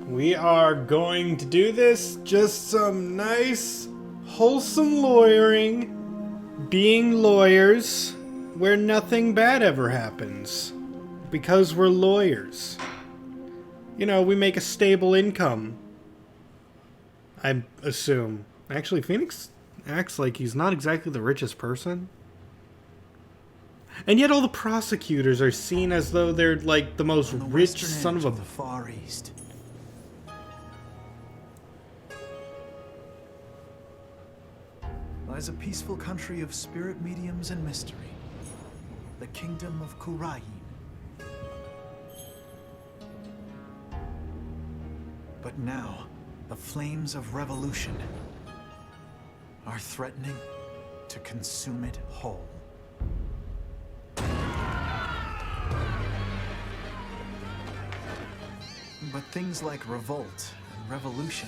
We are going to do this. Just some nice, wholesome lawyering. Being lawyers where nothing bad ever happens. Because we're lawyers. You know, we make a stable income. I assume. Actually, Phoenix acts like he's not exactly the richest person. And yet all the prosecutors are seen as though they're like the most rich son of a... the Far East. Lies a peaceful country of spirit mediums and mystery. The kingdom of Payne. But now, the flames of revolution are threatening to consume it whole. But things like revolt and revolution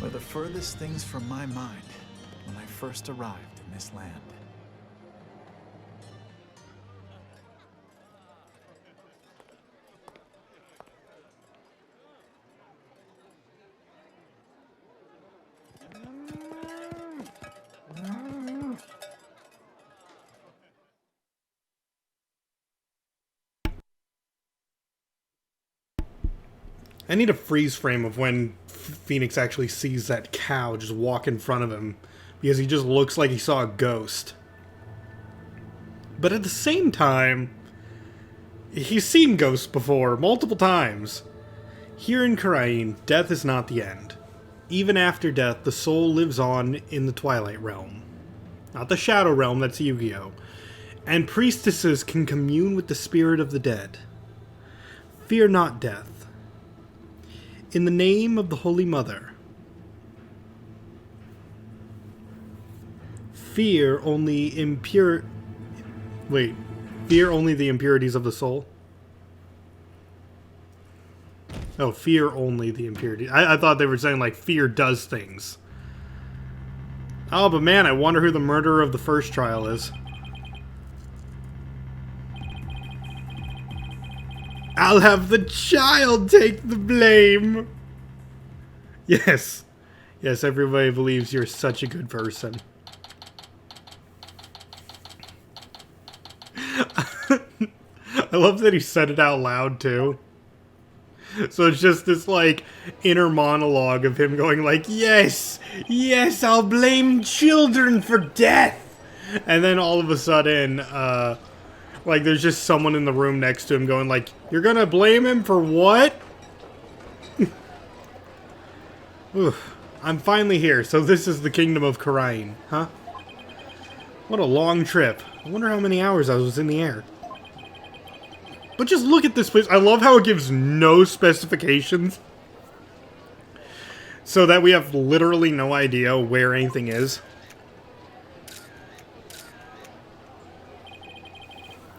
were the furthest things from my mind when I first arrived in this land. I need a freeze frame of when Phoenix actually sees that cow just walk in front of him. Because he just looks like he saw a ghost. But at the same time, he's seen ghosts before, multiple times. Here in Payne, death is not the end. Even after death, the soul lives on in the Twilight Realm. Not the Shadow Realm, that's Yu-Gi-Oh! And priestesses can commune with the spirit of the dead. Fear not death. In the name of the Holy Mother. Fear only the impurities of the soul? Oh, fear only the impurities. I thought they were saying, like, fear does things. Oh, but man, I wonder who the murderer of the first trial is. I'll have the child take the blame. Yes. Yes, everybody believes you're such a good person. I love that he said it out loud, too. So it's just this, like, inner monologue of him going like, yes, yes, I'll blame children for death. And then all of a sudden, like, there's just someone in the room next to him going like, you're gonna blame him for what? Oof. I'm finally here, so this is the kingdom of Payne, huh? What a long trip. I wonder how many hours I was in the air. But just look at this place. I love how it gives no specifications. So that we have literally no idea where anything is.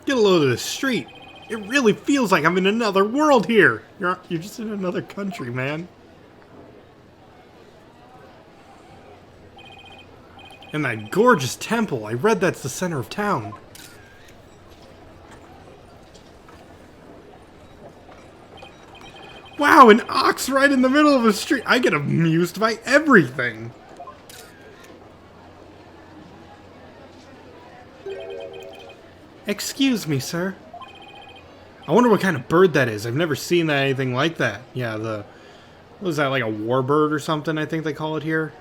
Get a load of the street. It really feels like I'm in another world here. You're just in another country, man. And that gorgeous temple. I read that's the center of town. Wow, an ox right in the middle of the street. I get amused by everything. Excuse me, sir. I wonder what kind of bird that is. I've never seen anything like that. Yeah, what is that, like a warbird or something, I think they call it here?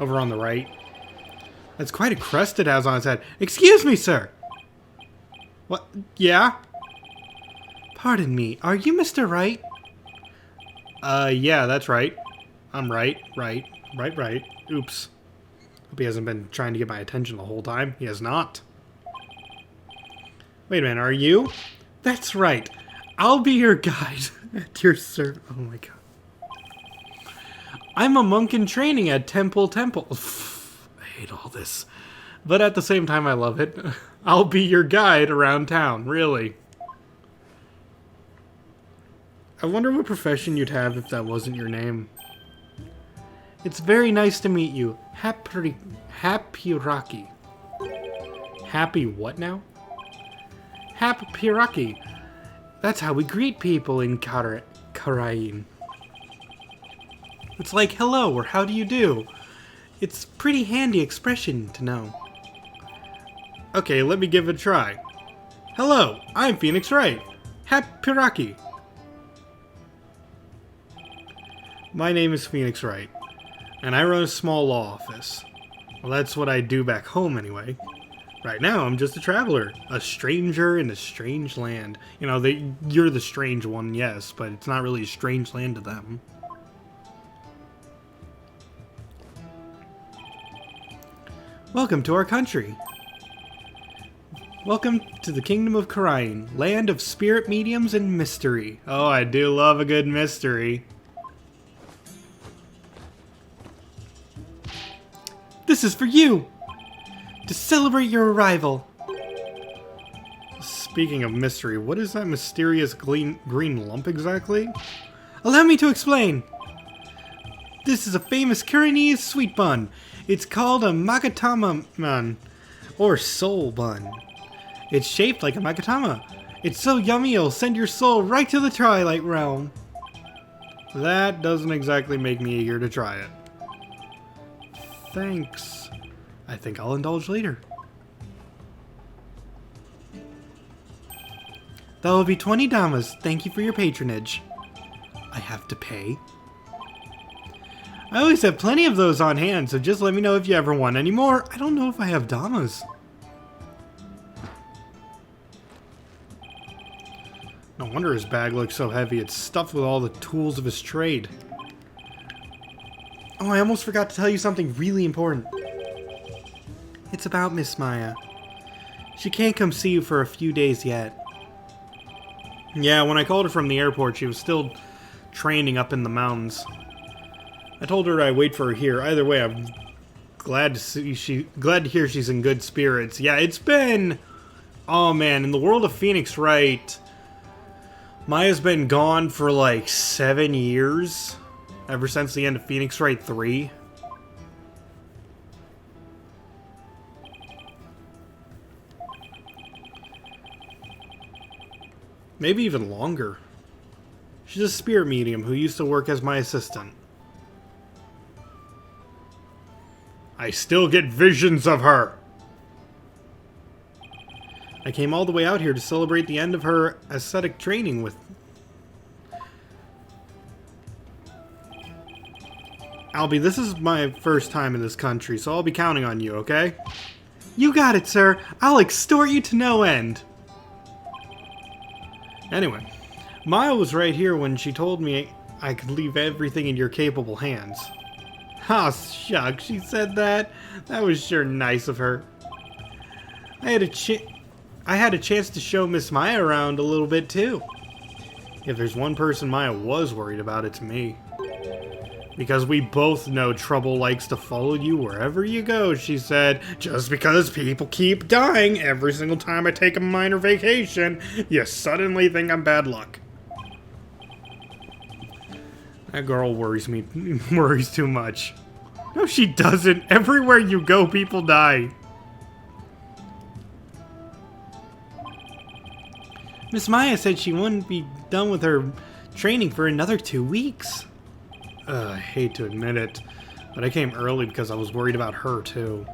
Over on the right. That's quite a crest it has on its head. Excuse me, sir. What? Yeah? Pardon me, are you Mr. Wright? Yeah, that's right. I'm right. Oops. Hope he hasn't been trying to get my attention the whole time. He has not. Wait a minute, are you? That's right. I'll be your guide at your service. Oh my god. I'm a monk in training at Temple. I hate all this. But at the same time, I love it. I'll be your guide around town, really. I wonder what profession you'd have if that wasn't your name. It's very nice to meet you. Happy Rocky. Happy what now? Happy Rocky. That's how we greet people in Karain. It's like hello or how do you do. It's pretty handy expression to know. Okay, let me give it a try. Hello, I'm Phoenix Wright. Happy Rocky. My name is Phoenix Wright, and I run a small law office. Well, that's what I do back home anyway. Right now, I'm just a traveler, a stranger in a strange land. You know, you're the strange one, yes, but it's not really a strange land to them. Welcome to our country. Welcome to the Kingdom of Karain, land of spirit mediums and mystery. Oh, I do love a good mystery. This is for you! To celebrate your arrival! Speaking of mystery, what is that mysterious green lump exactly? Allow me to explain! This is a famous Kuranese sweet bun. It's called a Magatama man, or soul bun. It's shaped like a Magatama. It's so yummy it'll send your soul right to the Twilight Realm. That doesn't exactly make me eager to try it. Thanks. I think I'll indulge later. That will be 20 damas. Thank you for your patronage. I have to pay? I always have plenty of those on hand, so just let me know if you ever want any more. I don't know if I have damas. No wonder his bag looks so heavy. It's stuffed with all the tools of his trade. Oh, I almost forgot to tell you something really important. It's about Miss Maya. She can't come see you for a few days yet. Yeah, when I called her from the airport, she was still training up in the mountains. I told her I'd wait for her here. Either way, I'm glad to hear she's in good spirits. Yeah, it's been... Oh man, in the world of Phoenix Wright, Maya's been gone for like 7 years. Ever since the end of Phoenix Wright 3. Maybe even longer. She's a spirit medium who used to work as my assistant. I still get visions of her! I came all the way out here to celebrate the end of her ascetic training with... Albie, this is my first time in this country, so I'll be counting on you, okay? You got it, sir. I'll extort you to no end. Anyway, Maya was right here when she told me I could leave everything in your capable hands. Ah, shucks, she said that? That was sure nice of her. I had a chance to show Miss Maya around a little bit, too. If there's one person Maya was worried about, it's me. Because we both know trouble likes to follow you wherever you go, she said. Just because people keep dying every single time I take a minor vacation, you suddenly think I'm bad luck. That girl worries too much. No, she doesn't. Everywhere you go, people die. Miss Maya said she wouldn't be done with her training for another 2 weeks. I hate to admit it, but I came early because I was worried about her, too.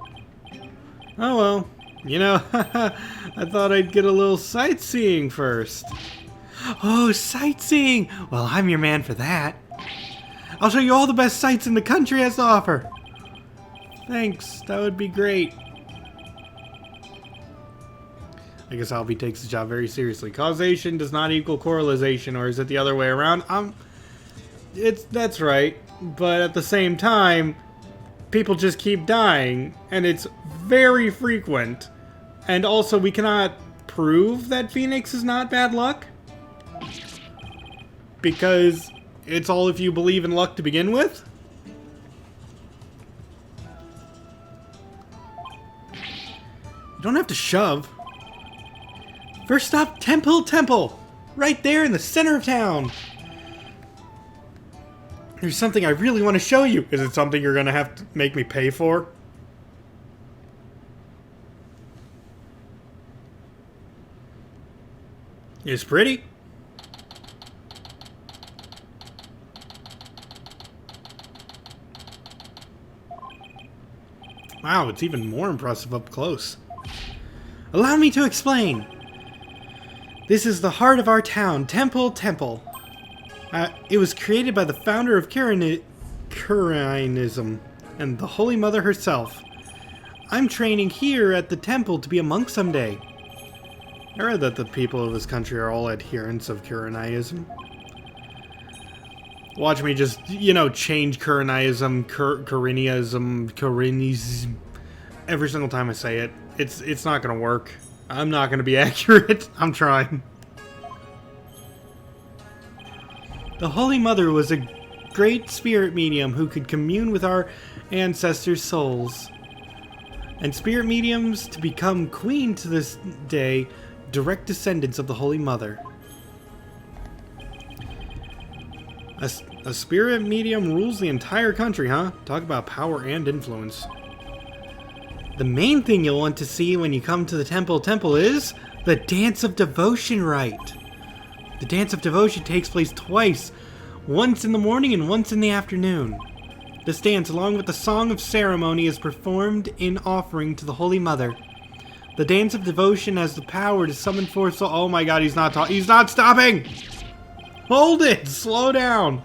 Oh well, you know, I thought I'd get a little sightseeing first. Oh, sightseeing! Well, I'm your man for that. I'll show you all the best sights in the country has to offer. Thanks, that would be great. I guess Albie takes the job very seriously. Causation does not equal correlation, or is it the other way around? That's right, but at the same time, people just keep dying, and it's very frequent. And also, we cannot prove that Phoenix is not bad luck, because it's all if you believe in luck to begin with. You don't have to shove. First stop, Temple, right there in the center of town. There's something I really want to show you. Is it something you're going to have to make me pay for? It's pretty. Wow, it's even more impressive up close. Allow me to explain. This is the heart of our town, Temple. It was created by the founder of Kuranism and the Holy Mother herself. I'm training here at the temple to be a monk someday. I read that the people of this country are all adherents of Kuranism. Watch me just, change Kuranism, Kuranism every single time I say it. It's not gonna work. I'm not gonna be accurate. I'm trying. The Holy Mother was a great spirit medium who could commune with our ancestors' souls. And spirit mediums to become queen to this day, direct descendants of the Holy Mother. A spirit medium rules the entire country, huh? Talk about power and influence. The main thing you'll want to see when you come to the temple is the Dance of Devotion rite. The Dance of Devotion takes place twice, once in the morning and once in the afternoon. This dance, along with the Song of Ceremony, is performed in offering to the Holy Mother. The Dance of Devotion has the power to summon forth oh my god, he's not stopping! Hold it! Slow down!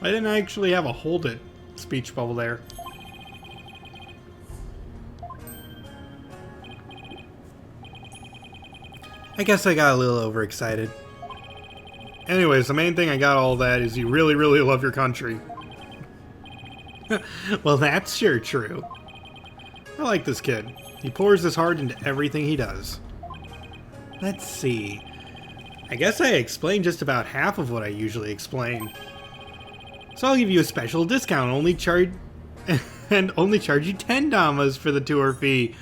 I didn't actually have a hold it speech bubble there. I guess I got a little overexcited. Anyways, the main thing I got all that is you really, really love your country. Well, that's sure true. I like this kid. He pours his heart into everything he does. Let's see. I guess I explained just about half of what I usually explain. So I'll give you a special discount, only charge you 10 Damas for the tour fee.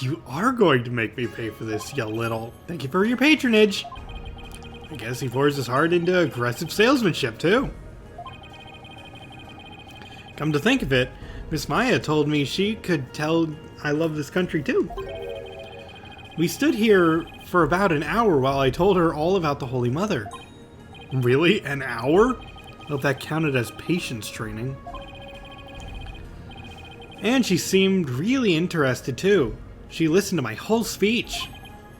You are going to make me pay for this, you little. Thank you for your patronage. I guess he pours his heart into aggressive salesmanship, too. Come to think of it, Miss Maya told me she could tell I love this country, too. We stood here for about an hour while I told her all about the Holy Mother. Really? An hour? Well, that counted as patience training. And she seemed really interested, too. She listened to my whole speech.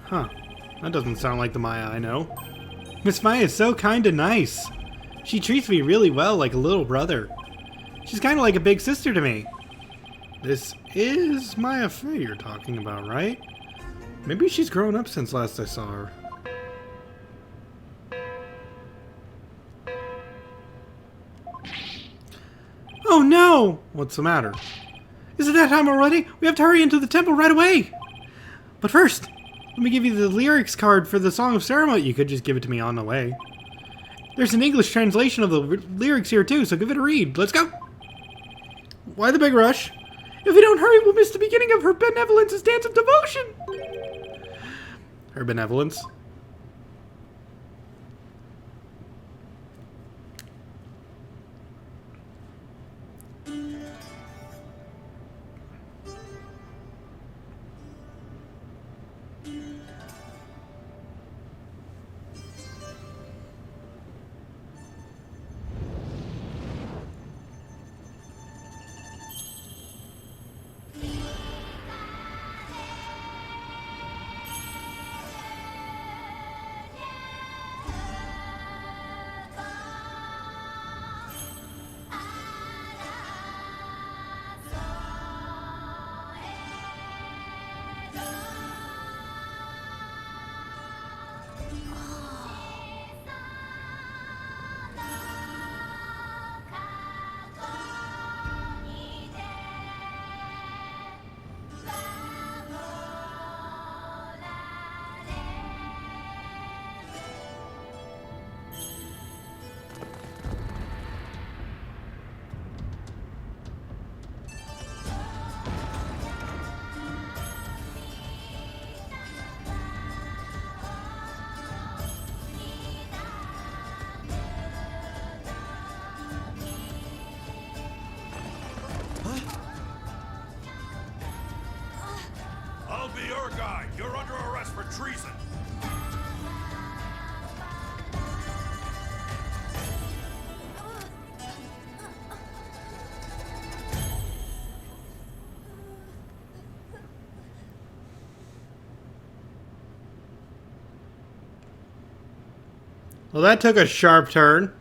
Huh. That doesn't sound like the Maya I know. Miss Maya is so kind and nice. She treats me really well, like a little brother. She's kind of like a big sister to me. This is Maya Fey you're talking about, right? Maybe she's grown up since last I saw her. Oh no! What's the matter? Is it that time already? We have to hurry into the temple right away! But first, let me give you the lyrics card for the Song of Ceremony. You could just give it to me on the way. There's an English translation of the lyrics here too, so give it a read. Let's go! Why the big rush? If we don't hurry, we'll miss the beginning of Her Benevolence's Dance of Devotion! Her Benevolence? tour guide, you're under arrest for treason. Well, that took a sharp turn.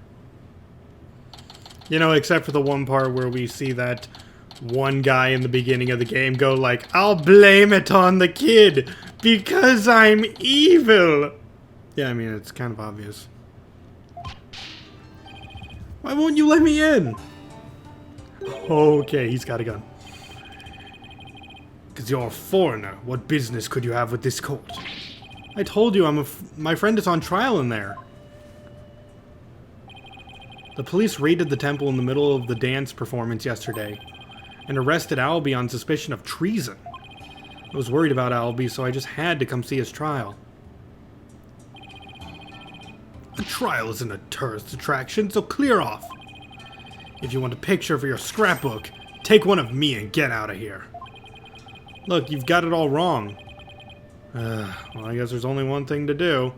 You know, except for the one part where we see that one guy in the beginning of the game go like, I'll blame it on the kid because I'm evil. Yeah, I mean, it's kind of obvious. Why won't you let me in? Okay, he's got a gun. Because you're a foreigner. What business could you have with this court? I told you, my friend is on trial in there. The police raided the temple in the middle of the dance performance yesterday and arrested Albie on suspicion of treason. I was worried about Albie, so I just had to come see his trial. A trial isn't a tourist attraction, so clear off. If you want a picture for your scrapbook, take one of me and get out of here. Look, you've got it all wrong. Well, I guess there's only one thing to do.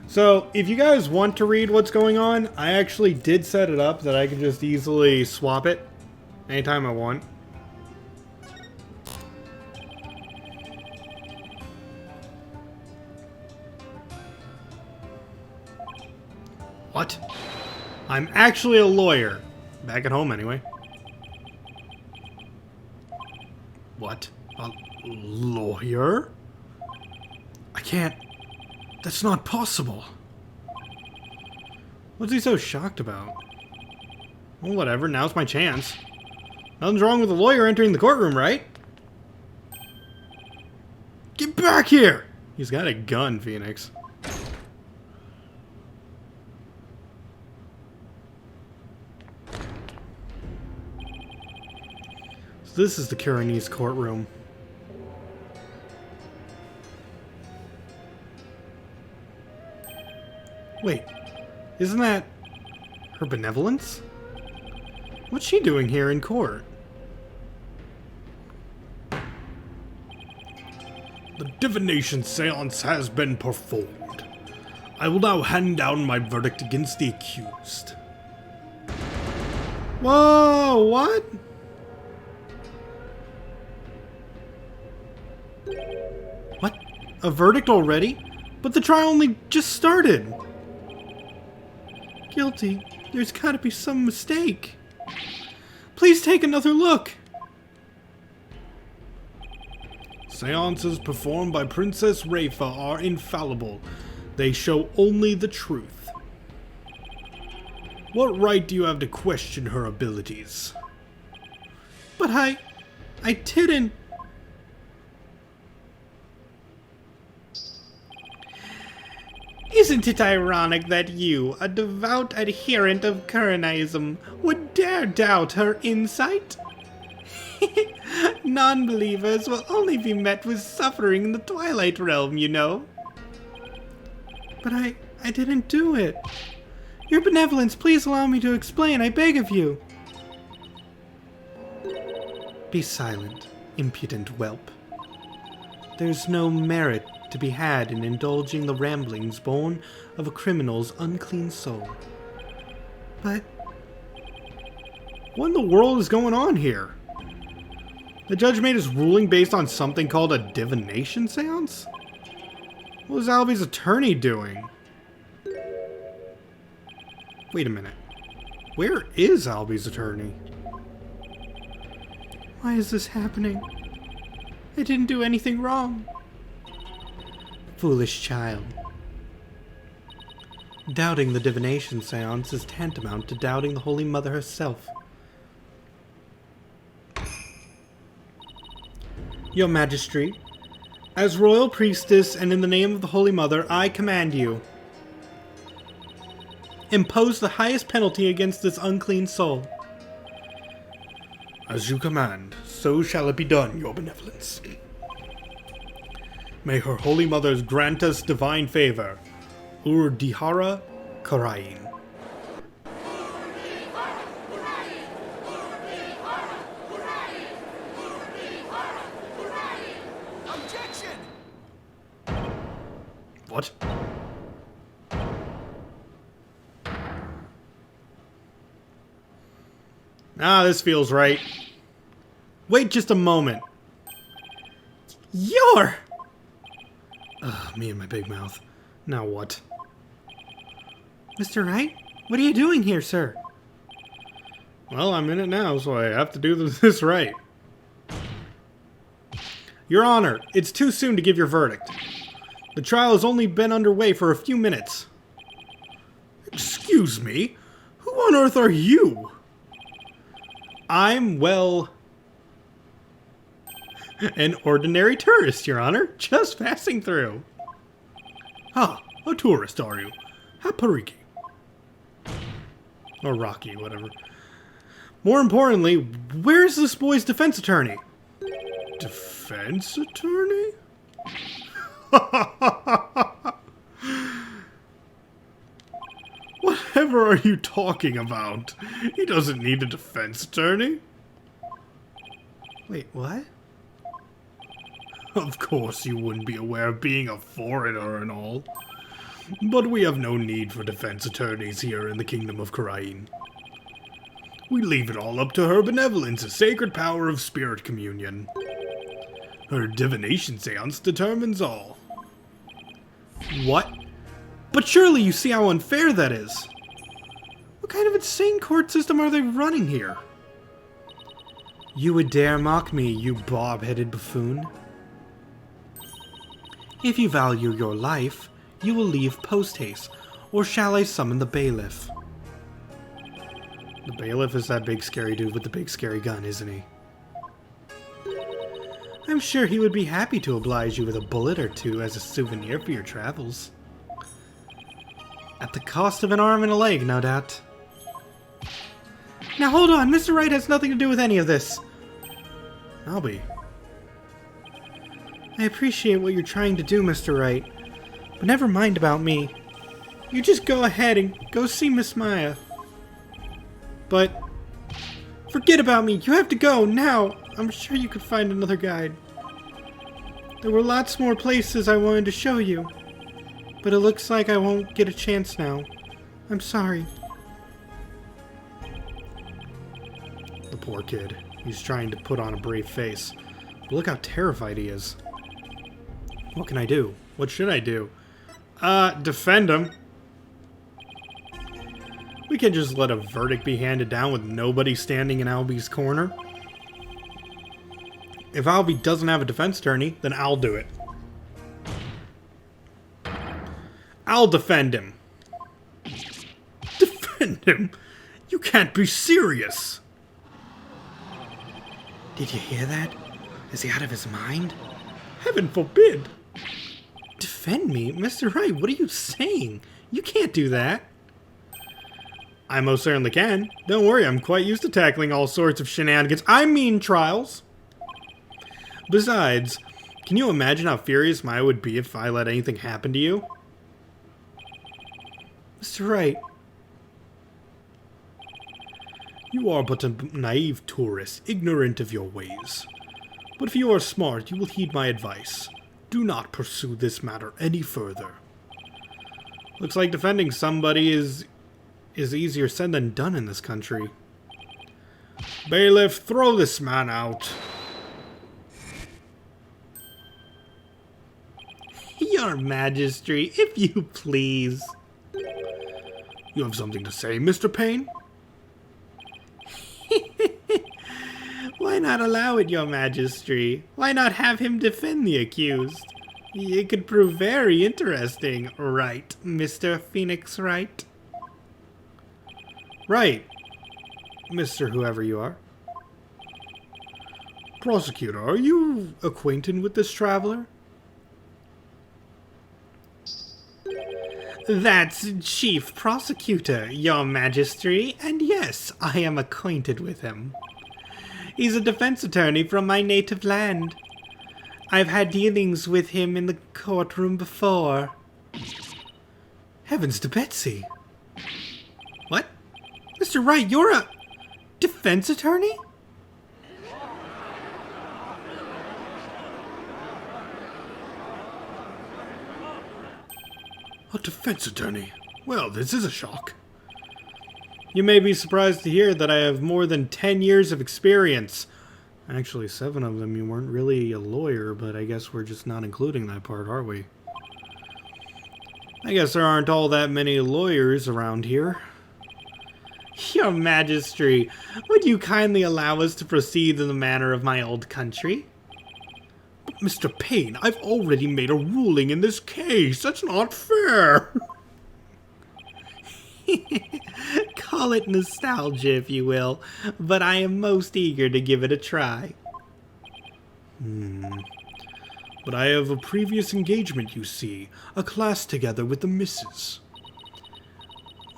So, if you guys want to read what's going on, I actually did set it up that I can just easily swap it anytime I want. What? I'm actually a lawyer. Back at home, anyway. What? A lawyer? I can't... That's not possible. What's he so shocked about? Well, whatever. Now's my chance. Nothing's wrong with a lawyer entering the courtroom, right? Get back here! He's got a gun, Phoenix. So this is the Kuranese courtroom. Wait, isn't that her benevolence? What's she doing here in court? The divination seance has been performed. I will now hand down my verdict against the accused. Whoa, what? What? A verdict already? But the trial only just started. Guilty. There's gotta be some mistake. Please take another look. Seances performed by Princess Rafa are infallible. They show only the truth. What right do you have to question her abilities? But I didn't. Isn't it ironic that you, a devout adherent of Kuranism, would dare doubt her insight? Non-believers will only be met with suffering in the Twilight Realm, you know. But I didn't do it. Your benevolence, please allow me to explain, I beg of you. Be silent, impudent whelp. There's no merit to be had in indulging the ramblings born of a criminal's unclean soul. But what in the world is going on here? The judge made his ruling based on something called a divination seance? What was Albie's attorney doing? Wait a minute. Where is Albie's attorney? Why is this happening? I didn't do anything wrong. Foolish child. Doubting the divination seance is tantamount to doubting the Holy Mother herself. Your Majesty, as royal priestess and in the name of the Holy Mother, I command you. Impose the highest penalty against this unclean soul. As you command, so shall it be done, your benevolence. May her Holy Mothers grant us divine favor. Urdihara Karayin. What? Ah, this feels right. Wait just a moment. You're... Ugh, me and my big mouth. Now what? Mr. Wright? What are you doing here, sir? Well, I'm in it now, so I have to do this right. Your Honor, it's too soon to give your verdict. The trial has only been underway for a few minutes. Excuse me? Who on earth are you? I'm, well... an ordinary tourist, Your Honor. Just passing through. Ah, a tourist, are you? Hapariki. Or Rocky, whatever. More importantly, where's this boy's defense attorney? Defense attorney? Whatever are you talking about? He doesn't need a defense attorney. Wait, what? Of course you wouldn't be aware of being a foreigner and all. But we have no need for defense attorneys here in the Kingdom of Karain. We leave it all up to her benevolence, a sacred power of spirit communion. Her divination seance determines all. What? But surely you see how unfair that is. What kind of insane court system are they running here? You would dare mock me, you bob-headed buffoon. If you value your life, you will leave post-haste, or shall I summon the bailiff? The bailiff is that big scary dude with the big scary gun, isn't he? I'm sure he would be happy to oblige you with a bullet or two as a souvenir for your travels. At the cost of an arm and a leg, no doubt. Now hold on, Mr. Wright has nothing to do with any of this. I'll be. I appreciate what you're trying to do, Mr. Wright, but never mind about me. You just go ahead and go see Miss Maya. But forget about me. You have to go now. I'm sure you could find another guide. There were lots more places I wanted to show you, but it looks like I won't get a chance now. I'm sorry. The poor kid. He's trying to put on a brave face. But look how terrified he is. What can I do? What should I do? Defend him. We can't just let a verdict be handed down with nobody standing in Albie's corner. If Albie doesn't have a defense attorney, then I'll do it. I'll defend him. Defend him? You can't be serious. Did you hear that? Is he out of his mind? Heaven forbid. Defend me? Mr. Wright, what are you saying? You can't do that. I most certainly can. Don't worry, I'm quite used to tackling all sorts of shenanigans. I mean trials. Besides, can you imagine how furious Maya would be if I let anything happen to you? Mr. Wright. You are but a naive tourist, ignorant of your ways. But if you are smart, you will heed my advice. Do not pursue this matter any further. Looks like defending somebody is easier said than done in this country. Bailiff, throw this man out. Your Majesty, if you please. You have something to say, Mr. Payne? Why not allow it, Your Majesty? Why not have him defend the accused? It could prove very interesting, right, Mr. Phoenix Wright? Right, Mr. Whoever you are. Prosecutor, are you acquainted with this traveler? That's Chief Prosecutor, Your Majesty, and yes, I am acquainted with him. He's a defense attorney from my native land. I've had dealings with him in the courtroom before. Heavens to Betsy. What? Mr. Wright, you're a defense attorney? A defense attorney? Well, this is a shock. You may be surprised to hear that I have more than 10 years of experience. Actually, 7 of them you weren't really a lawyer, but I guess we're just not including that part, are we? I guess there aren't all that many lawyers around here. Your Majesty, would you kindly allow us to proceed in the manner of my old country? But Mr. Payne, I've already made a ruling in this case. That's not fair. Call it nostalgia, if you will, but I am most eager to give it a try. But I have a previous engagement, you see. A class together with the missus.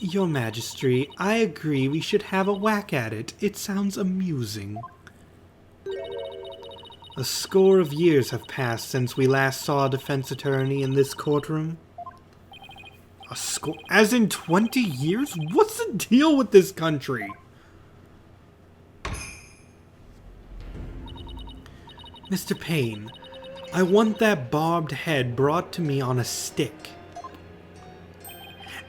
Your Majesty, I agree we should have a whack at it. It sounds amusing. A score of years have passed since we last saw a defense attorney in this courtroom. A score? As in 20 years? What's the deal with this country? Mr. Payne, I want that barbed head brought to me on a stick.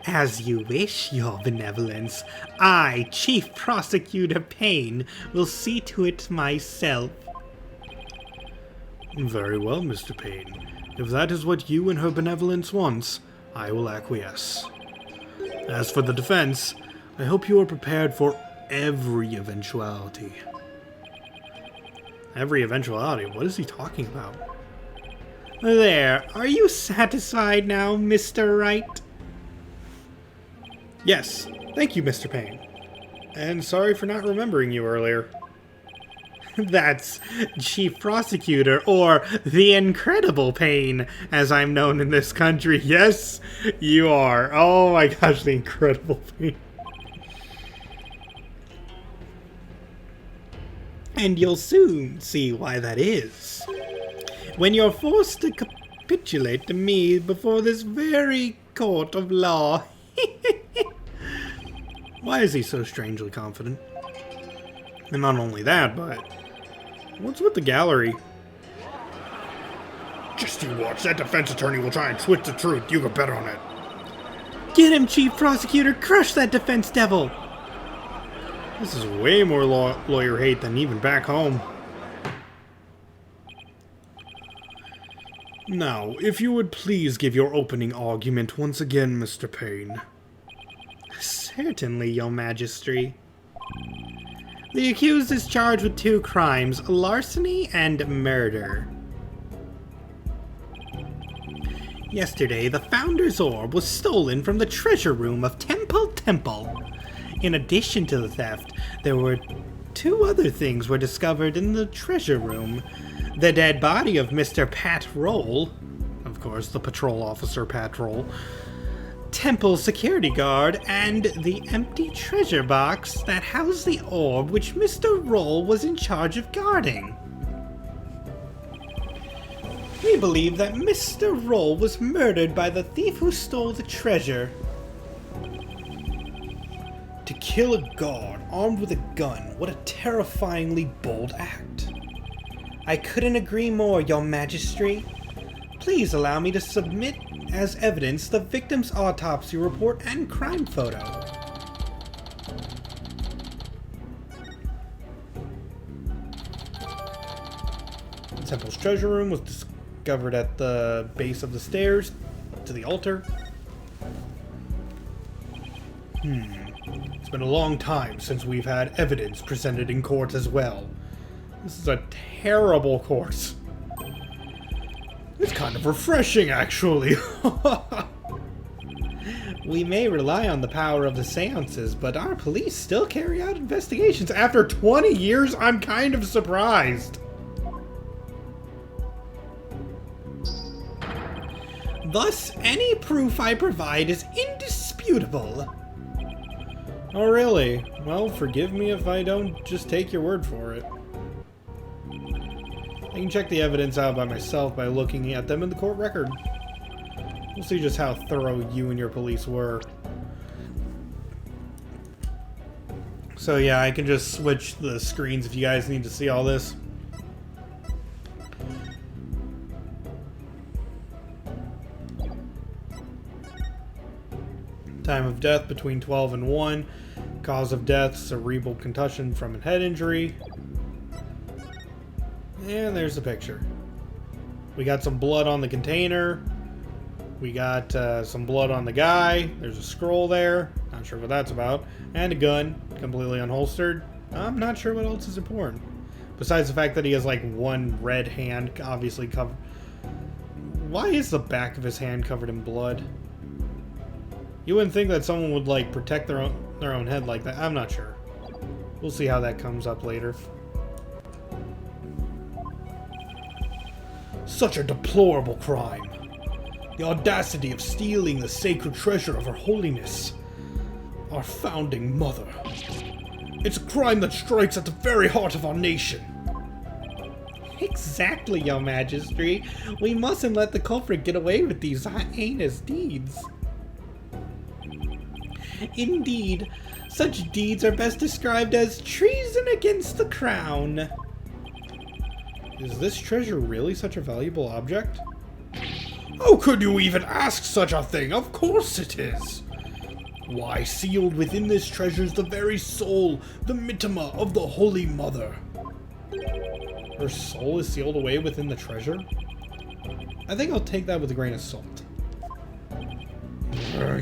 As you wish, Your Benevolence. I, Chief Prosecutor Payne, will see to it myself. Very well, Mr. Payne. If that is what you and Her Benevolence wants, I will acquiesce. As for the defense, I hope you are prepared for every eventuality. Every eventuality? What is he talking about? There, are you satisfied now, Mr. Wright? Yes, thank you, Mr. Payne. And sorry for not remembering you earlier. That's Chief Prosecutor, or the Incredible Payne, as I'm known in this country. Yes, you are. Oh my gosh, the Incredible Payne. And you'll soon see why that is. When you're forced to capitulate to me before this very court of law. Why is he so strangely confident? And not only that, but what's with the gallery? Just you watch. That defense attorney will try and twist the truth. You can bet on it. Get him, Chief Prosecutor! Crush that defense devil! This is way more lawyer hate than even back home. Now, if you would please give your opening argument once again, Mr. Payne. Certainly, Your Majesty. The accused is charged with 2 crimes, larceny and murder. Yesterday, the Founder's Orb was stolen from the treasure room of Temple. In addition to the theft, there were 2 other things were discovered in the treasure room. The dead body of Mr. Pat Roll, of course, the patrol officer Pat Roll, Temple security guard, and the empty treasure box that housed the orb which Mr. Roll was in charge of guarding. We believe that Mr. Roll was murdered by the thief who stole the treasure. To kill a guard armed with a gun, what a terrifyingly bold act. I couldn't agree more, Your Majesty. Please allow me to submit as evidence the victim's autopsy report and crime photo. Temple's treasure room was discovered at the base of the stairs to the altar. It's been a long time since we've had evidence presented in court as well. This is a terrible course. It's kind of refreshing, actually. We may rely on the power of the seances, but our police still carry out investigations. After 20 years, I'm kind of surprised. Thus, any proof I provide is indisputable. Oh, really? Well, forgive me if I don't just take your word for it. I can check the evidence out by myself by looking at them in the court record. We'll see just how thorough you and your police were. So yeah, I can just switch the screens if you guys need to see all this. Time of death between 12 and 1. Cause of death, cerebral concussion from a head injury. And there's the picture. We got some blood on the container. We got some blood on the guy. There's a scroll there. Not sure what that's about. And a gun, completely unholstered. I'm not sure what else is important. Besides the fact that he has like one red hand, obviously covered. Why is the back of his hand covered in blood? You wouldn't think that someone would like protect their own head like that. I'm not sure. We'll see how that comes up later. Such a deplorable crime. The audacity of stealing the sacred treasure of Her Holiness, our founding mother. It's a crime that strikes at the very heart of our nation. Exactly, Your Majesty. We mustn't let the culprit get away with these heinous deeds. Indeed, such deeds are best described as treason against the crown. Is this treasure really such a valuable object? How could you even ask such a thing? Of course it is. Why, sealed within this treasure is the very soul, the mitama of the Holy Mother. Her soul is sealed away within the treasure? I think I'll take that with a grain of salt.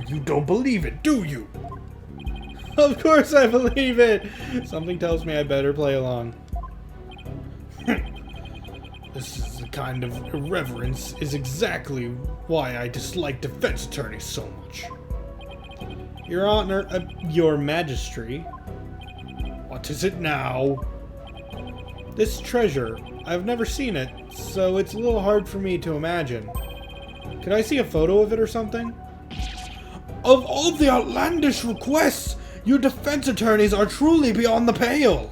You don't believe it, do you? Of course I believe it! Something tells me I better play along. This is the kind of irreverence is exactly why I dislike defense attorneys so much. Your Honor, Your Majesty. What is it now? This treasure, I've never seen it, so it's a little hard for me to imagine. Could I see a photo of it or something? Of all the outlandish requests, your defense attorneys are truly beyond the pale.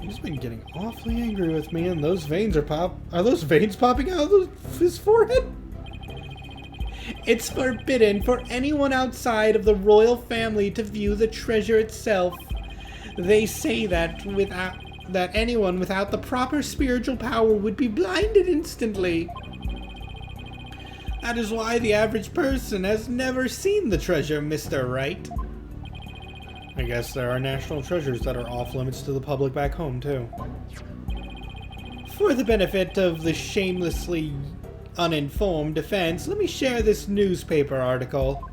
He's been getting awfully angry with me, and those veins are those veins popping out of his forehead? It's forbidden for anyone outside of the royal family to view the treasure itself. They say that anyone without the proper spiritual power would be blinded instantly. That is why the average person has never seen the treasure, Mr. Wright. I guess there are national treasures that are off limits to the public back home, too. For the benefit of the shamelessly uninformed defense, let me share this newspaper article.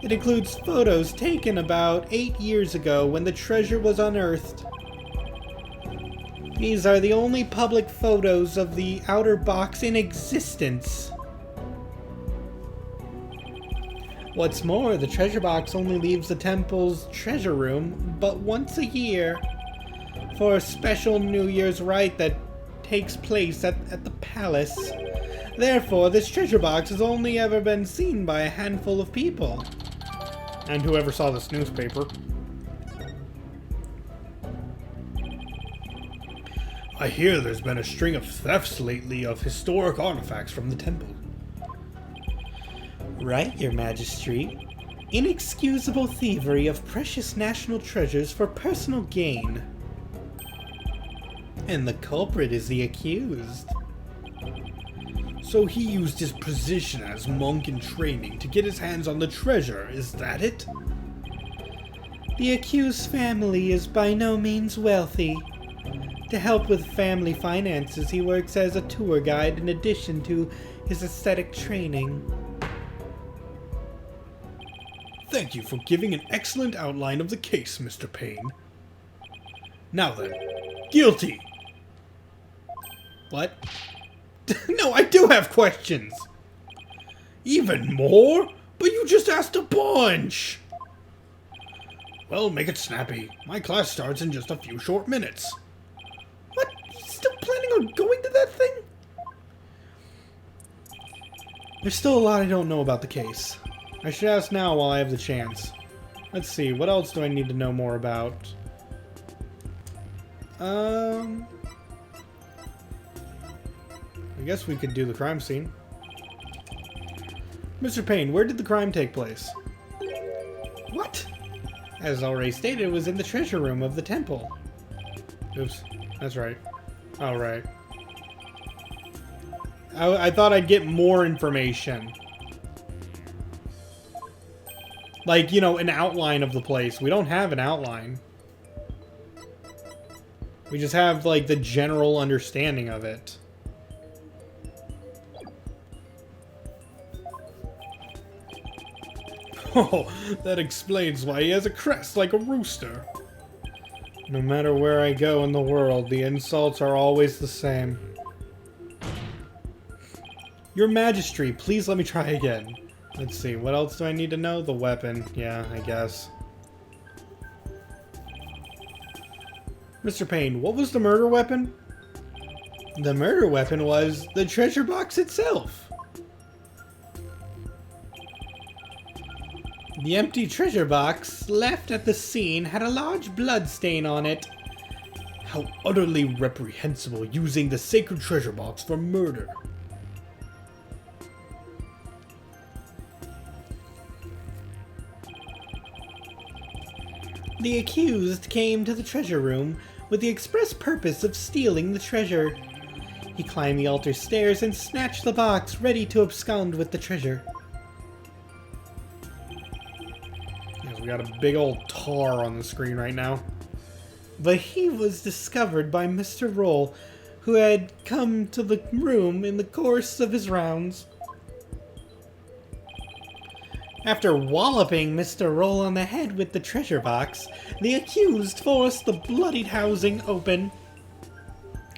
It includes photos taken about 8 years ago when the treasure was unearthed. These are the only public photos of the outer box in existence. What's more, the treasure box only leaves the temple's treasure room but once a year for a special New Year's rite that takes place at the palace. Therefore, this treasure box has only ever been seen by a handful of people. And whoever saw this newspaper. I hear there's been a string of thefts lately of historic artifacts from the temple. Right, Your Majesty. Inexcusable thievery of precious national treasures for personal gain. And the culprit is the accused. So he used his position as monk in training to get his hands on the treasure, is that it? The accused's family is by no means wealthy. To help with family finances, he works as a tour guide in addition to his aesthetic training. Thank you for giving an excellent outline of the case, Mr. Payne. Now then, guilty! What? No, I do have questions! Even more? But you just asked a bunch! Well, make it snappy. My class starts in just a few short minutes. What? Still planning on going to that thing? There's still a lot I don't know about the case. I should ask now while I have the chance. Let's see, what else do I need to know more about? I guess we could do the crime scene. Mr. Payne, where did the crime take place? What? As already stated, it was in the treasure room of the temple. Oops, that's right. Oh, right. I thought I'd get more information. Like, you know, an outline of the place. We don't have an outline. We just have, like, the general understanding of it. Oh, that explains why he has a crest like a rooster. No matter where I go in the world, the insults are always the same. Your Majesty, please let me try again. Let's see, what else do I need to know? The weapon. Yeah, I guess. Mr. Payne, what was the murder weapon? The murder weapon was the treasure box itself. The empty treasure box left at the scene had a large blood stain on it. How utterly reprehensible using the sacred treasure box for murder. The accused came to the treasure room with the express purpose of stealing the treasure. He climbed the altar stairs and snatched the box, ready to abscond with the treasure. Yes, we got a big old tar on the screen right now. But he was discovered by Mr. Roll, who had come to the room in the course of his rounds. After walloping Mr. Roll on the head with the treasure box, the accused forced the bloodied housing open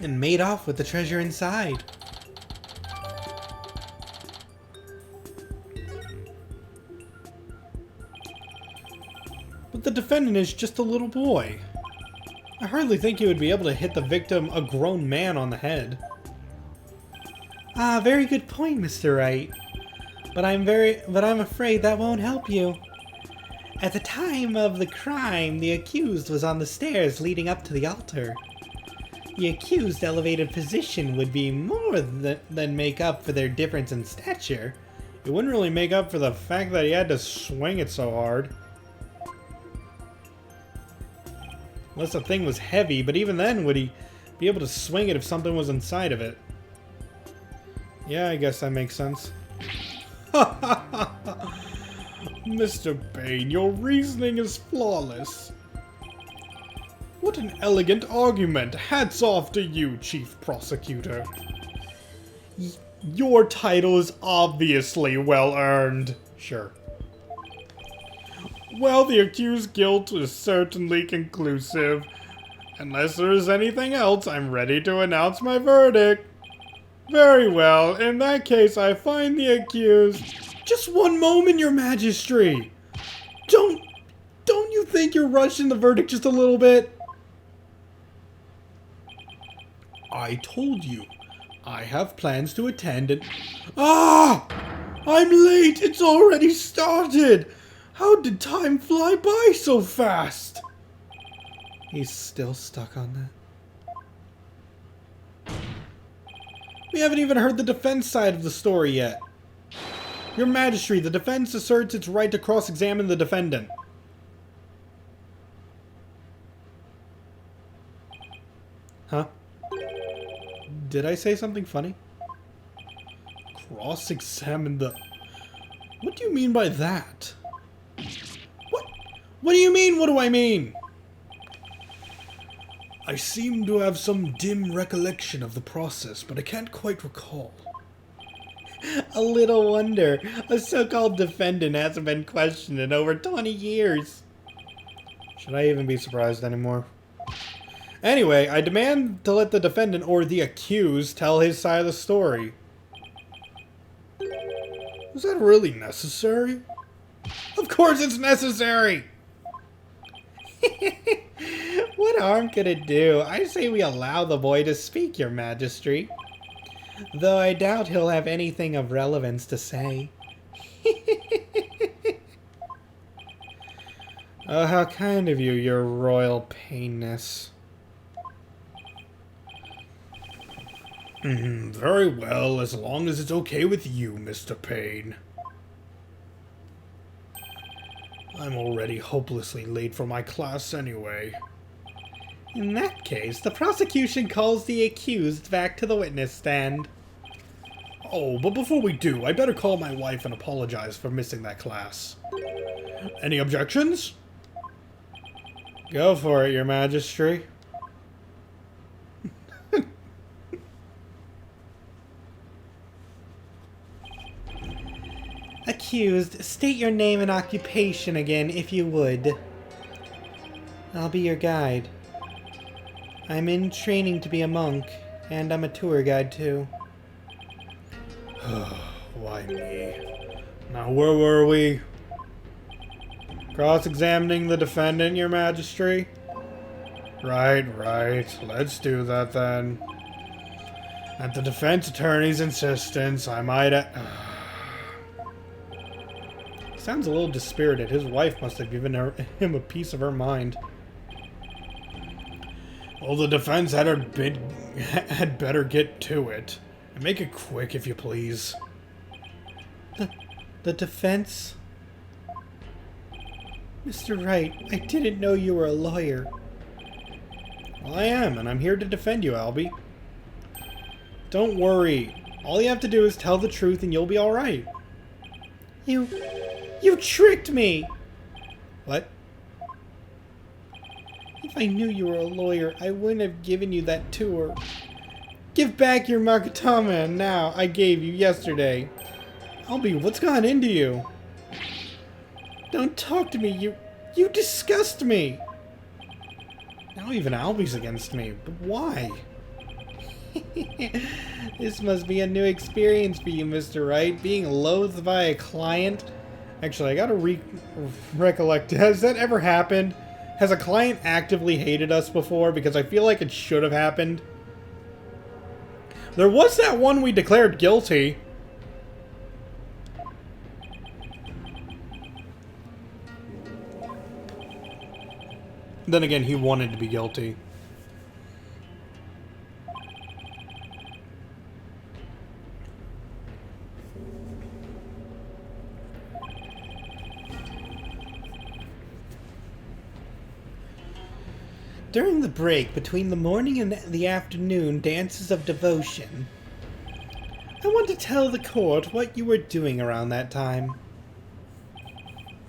and made off with the treasure inside. But the defendant is just a little boy. I hardly think he would be able to hit the victim, a grown man, on the head. Ah, very good point, Mr. Wright. But I'm afraid that won't help you. At the time of the crime, the accused was on the stairs leading up to the altar. The accused's elevated position would be more than make up for their difference in stature. It wouldn't really make up for the fact that he had to swing it so hard. Unless the thing was heavy, but even then, would he be able to swing it if something was inside of it? Yeah, I guess that makes sense. Mr. Payne, your reasoning is flawless. What an elegant argument. Hats off to you, Chief Prosecutor. Your title is obviously well earned. Sure. Well, the accused's guilt is certainly conclusive. Unless there is anything else, I'm ready to announce my verdict. Very well, in that case, I find the accused... Just one moment, Your Majesty! Don't you think you're rushing the verdict just a little bit? I told you, I have plans to attend and... Ah! I'm late! It's already started! How did time fly by so fast? He's still stuck on that. We haven't even heard the defense side of the story yet. Your Majesty, the defense asserts its right to cross-examine the defendant. Huh? Did I say something funny? Cross-examine the... What do you mean by that? What do you mean, what do I mean? I seem to have some dim recollection of the process, but I can't quite recall. A little wonder. A so-called defendant hasn't been questioned in over 20 years. Should I even be surprised anymore? Anyway, I demand to let the defendant, or the accused, tell his side of the story. Was that really necessary? Of course it's necessary! What harm could it do? I say we allow the boy to speak, Your Majesty. Though I doubt he'll have anything of relevance to say. Oh, how kind of you, Your Royal Payness. Very well, as long as it's okay with you, Mr. Payne. I'm already hopelessly late for my class anyway. In that case, the prosecution calls the accused back to the witness stand. Oh, but before we do, I better call my wife and apologize for missing that class. Any objections? Go for it, Your Majesty. Accused, state your name and occupation again, if you would. I'll be your guide. I'm in training to be a monk, and I'm a tour guide too. Why me? Now where were we? Cross-examining the defendant, Your Majesty? Right. Let's do that then. At the defense attorney's insistence, I might Sounds a little dispirited. His wife must have given him a piece of her mind. Well, the defense had better get to it. And make it quick, if you please. The defense? Mr. Wright, I didn't know you were a lawyer. Well, I am, and I'm here to defend you, Albie. Don't worry. All you have to do is tell the truth and you'll be alright. You tricked me! What? If I knew you were a lawyer, I wouldn't have given you that tour. Give back your Markatama now I gave you yesterday. Albie, what's gone into you? Don't talk to me, you disgust me! Now even Albie's against me, but why? This must be a new experience for you, Mr. Wright, being loathed by a client. Actually, I gotta recollect, has that ever happened? Has a client actively hated us before? Because I feel like it should have happened. There was that one we declared guilty. Then again, he wanted to be guilty. During the break between the morning and the afternoon dances of devotion, I want to tell the court what you were doing around that time.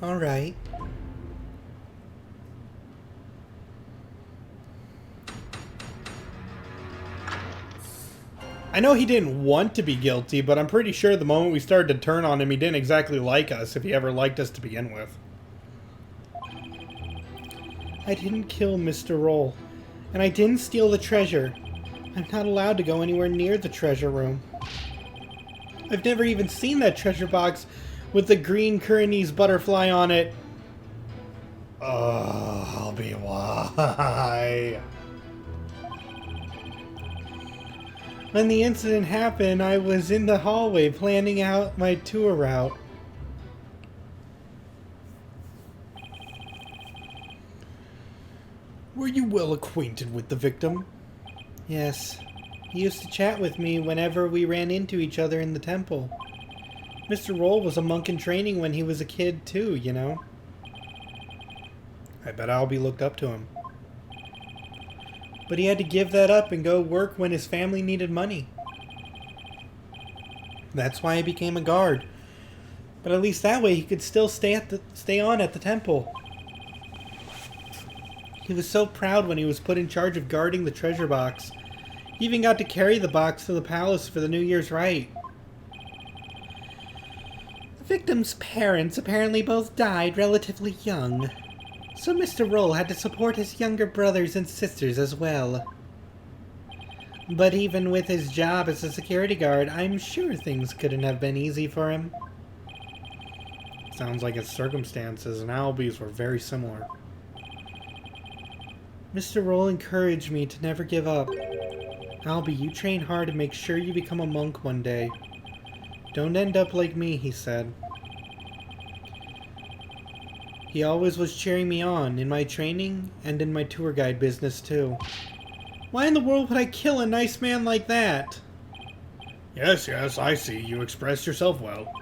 All right. I know he didn't want to be guilty, but I'm pretty sure the moment we started to turn on him, he didn't exactly like us, if he ever liked us to begin with. I didn't kill Mr. Roll, and I didn't steal the treasure. I'm not allowed to go anywhere near the treasure room. I've never even seen that treasure box with the green Kuranese butterfly on it. I'll be why. When the incident happened, I was in the hallway planning out my tour route. Were you well acquainted with the victim? Yes. He used to chat with me whenever we ran into each other in the temple. Mr. Roll was a monk in training when he was a kid too, you know. I bet Albie looked up to him. But he had to give that up and go work when his family needed money. That's why he became a guard. But at least that way he could still stay on at the temple. He was so proud when he was put in charge of guarding the treasure box. He even got to carry the box to the palace for the New Year's rite. The victim's parents apparently both died relatively young. So Mr. Roll had to support his younger brothers and sisters as well. But even with his job as a security guard, I'm sure things couldn't have been easy for him. Sounds like his circumstances and Albie's were very similar. Mr. Roll encouraged me to never give up. Albie, you train hard and make sure you become a monk one day. Don't end up like me, he said. He always was cheering me on, in my training and in my tour guide business too. Why in the world would I kill a nice man like that? Yes, I see. You expressed yourself well.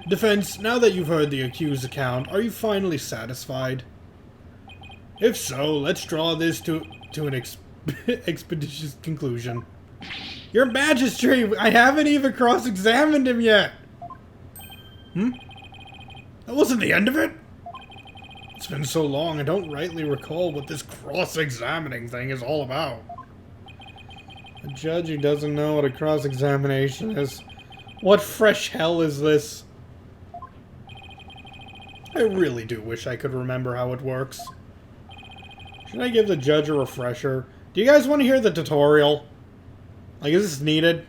Defense, now that you've heard the accused's account, are you finally satisfied? If so, let's draw this to an expeditious conclusion. Your Majesty, I haven't even cross-examined him yet. That wasn't the end of it? It's been so long, I don't rightly recall what this cross-examining thing is all about. A judge who doesn't know what a cross-examination is. What fresh hell is this? I really do wish I could remember how it works. Should I give the judge a refresher? Do you guys want to hear the tutorial? Like, is this needed?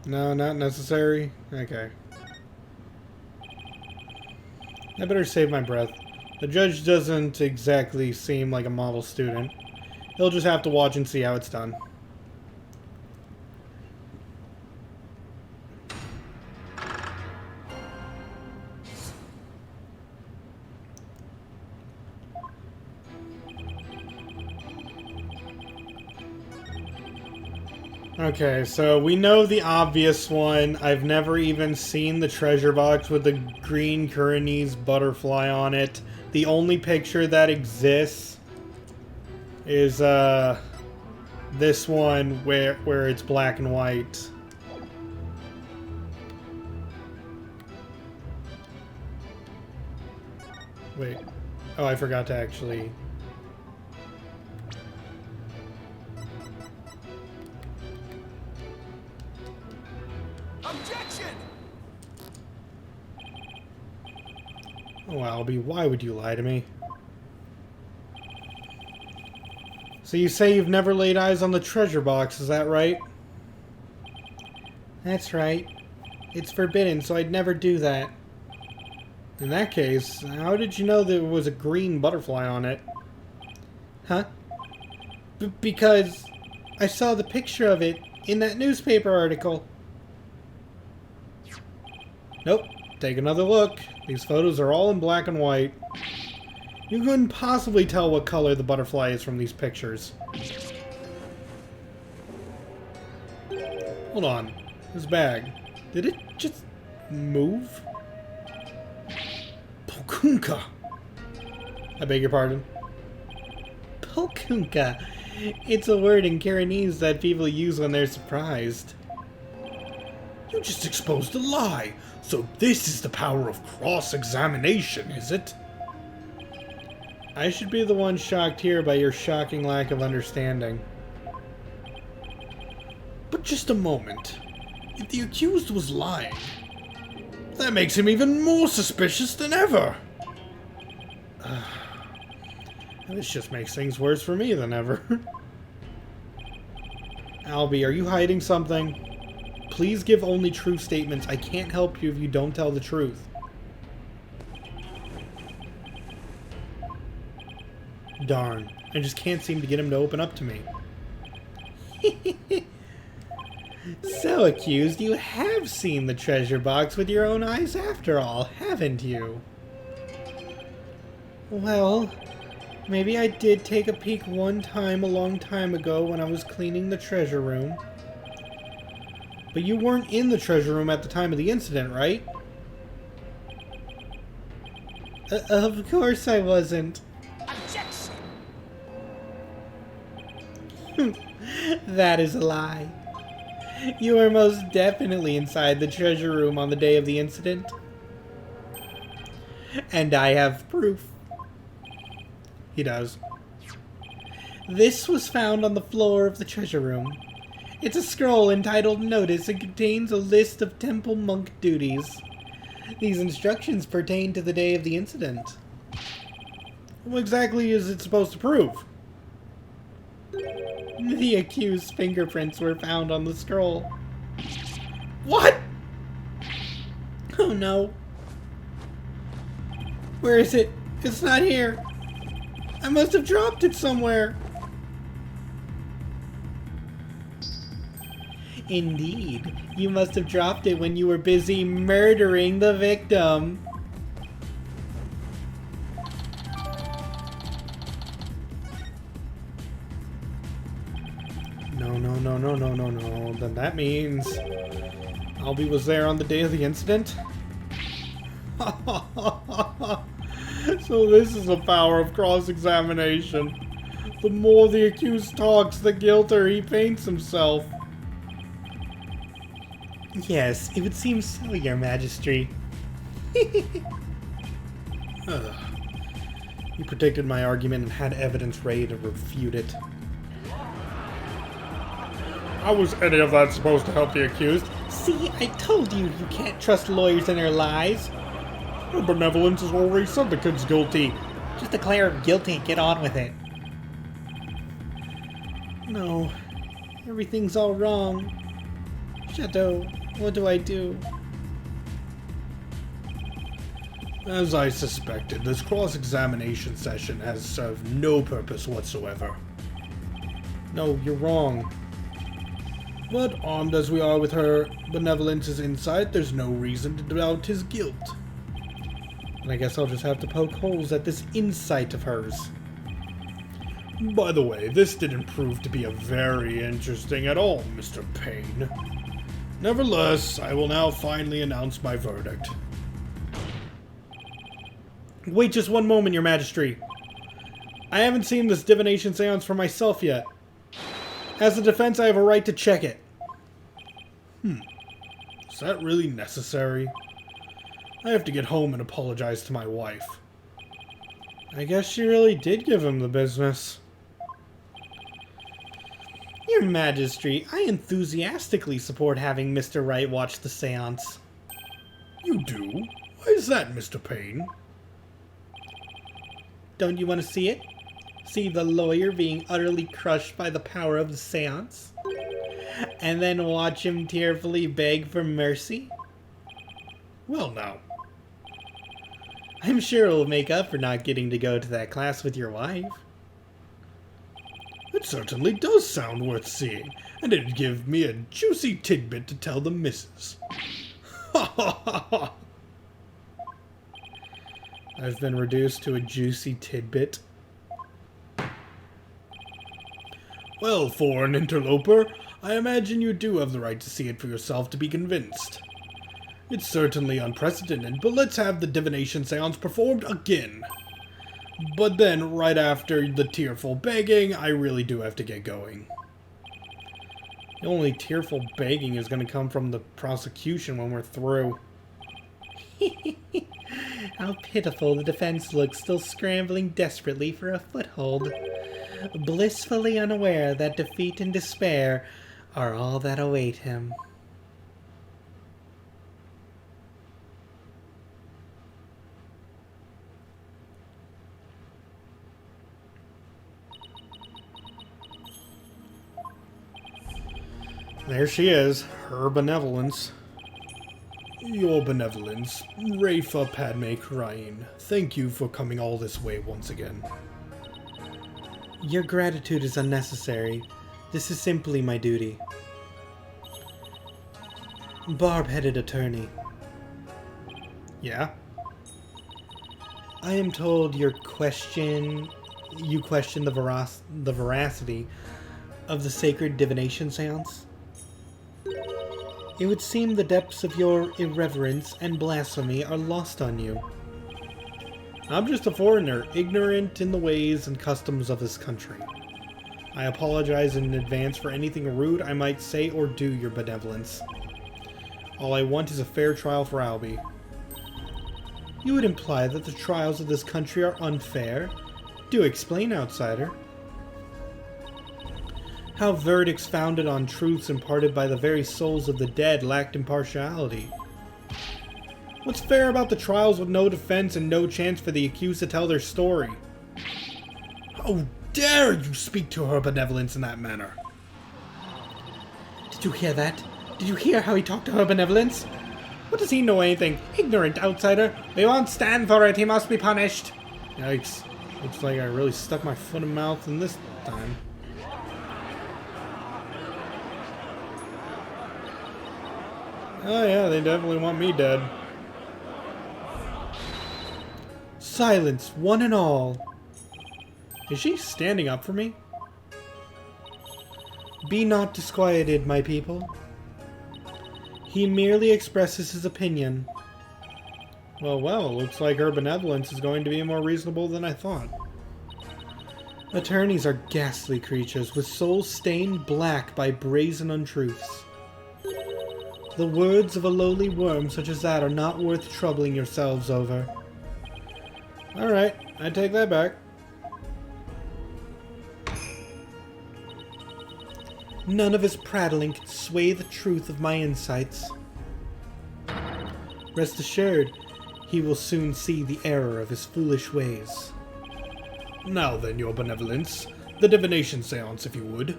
No, not necessary? Okay. I better save my breath. The judge doesn't exactly seem like a model student. He'll just have to watch and see how it's done. Okay, so we know the obvious one. I've never even seen the treasure box with the green Kuranese butterfly on it. The only picture that exists is this one where it's black and white. Wait. Oh, I forgot to actually... Objection! Oh, Albie, why would you lie to me? So you say you've never laid eyes on the treasure box, is that right? That's right. It's forbidden, so I'd never do that. In that case, how did you know there was a green butterfly on it? Huh? Because I saw the picture of it in that newspaper article. Nope. Take another look. These photos are all in black and white. You couldn't possibly tell what color the butterfly is from these pictures. Hold on. This bag. Did it just move? Pokunka. I beg your pardon. Pokunka. It's a word in Kuranese that people use when they're surprised. You just exposed a lie. So this is the power of cross-examination, is it? I should be the one shocked here by your shocking lack of understanding. But just a moment. If the accused was lying, that makes him even more suspicious than ever. This just makes things worse for me than ever. Albie, are you hiding something? Please give only true statements. I can't help you if you don't tell the truth. Darn. I just can't seem to get him to open up to me. So, accused, you have seen the treasure box with your own eyes after all, haven't you? Well, maybe I did take a peek one time a long time ago when I was cleaning the treasure room. But you weren't in the treasure room at the time of the incident, right? Of course I wasn't. Objection! That is a lie. You were most definitely inside the treasure room on the day of the incident. And I have proof. He does. This was found on the floor of the treasure room. It's a scroll entitled Notice and contains a list of temple monk duties. These instructions pertain to the day of the incident. What exactly is it supposed to prove? The accused's fingerprints were found on the scroll. What? Oh no. Where is it? It's not here. I must have dropped it somewhere. Indeed. You must have dropped it when you were busy murdering the victim. no. Then that means Albie was there on the day of the incident? So this is the power of cross-examination. The more the accused talks, the guiltier he paints himself. Yes, it would seem so, Your Majesty. You predicted my argument and had evidence ready to refute it. How was any of that supposed to help the accused? See, I told you you can't trust lawyers and their lies. Her benevolence has already said the kid's guilty. Just declare him guilty and get on with it. No, everything's all wrong. Shadow, what do I do? As I suspected, this cross-examination session has served no purpose whatsoever. No, you're wrong. But armed as we are with her benevolence's insight, there's no reason to doubt his guilt. And I guess I'll just have to poke holes at this insight of hers. By the way, this didn't prove to be a very interesting at all, Mr. Payne. Nevertheless, I will now finally announce my verdict. Wait just one moment, Your Majesty. I haven't seen this divination seance for myself yet. As a defense, I have a right to check it. Is that really necessary? I have to get home and apologize to my wife. I guess she really did give him the business. Your Majesty, I enthusiastically support having Mr. Wright watch the seance. You do? Why is that, Mr. Payne? Don't you want to see it? See the lawyer being utterly crushed by the power of the seance? And then watch him tearfully beg for mercy? Well now. I'm sure it'll make up for not getting to go to that class with your wife. It certainly does sound worth seeing, and it'd give me a juicy tidbit to tell the missus. Ha ha ha ha! I've been reduced to a juicy tidbit. Well, for an interloper, I imagine you do have the right to see it for yourself to be convinced. It's certainly unprecedented, but let's have the divination seance performed again. But then, right after the tearful begging, I really do have to get going. The only tearful begging is going to come from the prosecution when we're through. How pitiful the defense looks, still scrambling desperately for a foothold. Blissfully unaware that defeat and despair are all that await him. There she is, her benevolence. Your benevolence, Rafa Padme Crane. Thank you for coming all this way once again. Your gratitude is unnecessary. This is simply my duty. Barb-headed attorney. Yeah? I am told you question the veracity of the sacred divination seance. It would seem the depths of your irreverence and blasphemy are lost on you. I'm just a foreigner, ignorant in the ways and customs of this country. I apologize in advance for anything rude I might say or do, your benevolence. All I want is a fair trial for Albie. You would imply that the trials of this country are unfair? Do explain, outsider. How verdicts founded on truths imparted by the very souls of the dead lacked impartiality. What's fair about the trials with no defense and no chance for the accused to tell their story? How dare you speak to her benevolence in that manner? Did you hear that? Did you hear how he talked to her benevolence? What does he know anything? Ignorant outsider. We won't stand for it. He must be punished. Yikes. Looks like I really stuck my foot in mouth in this time. Oh yeah, they definitely want me dead. Silence, one and all. Is she standing up for me? Be not disquieted, my people. He merely expresses his opinion. Well, looks like her benevolence is going to be more reasonable than I thought. Attorneys are ghastly creatures with souls stained black by brazen untruths. The words of a lowly worm such as that are not worth troubling yourselves over. Alright, I take that back. None of his prattling can sway the truth of my insights. Rest assured, he will soon see the error of his foolish ways. Now then, your benevolence, the divination seance, if you would.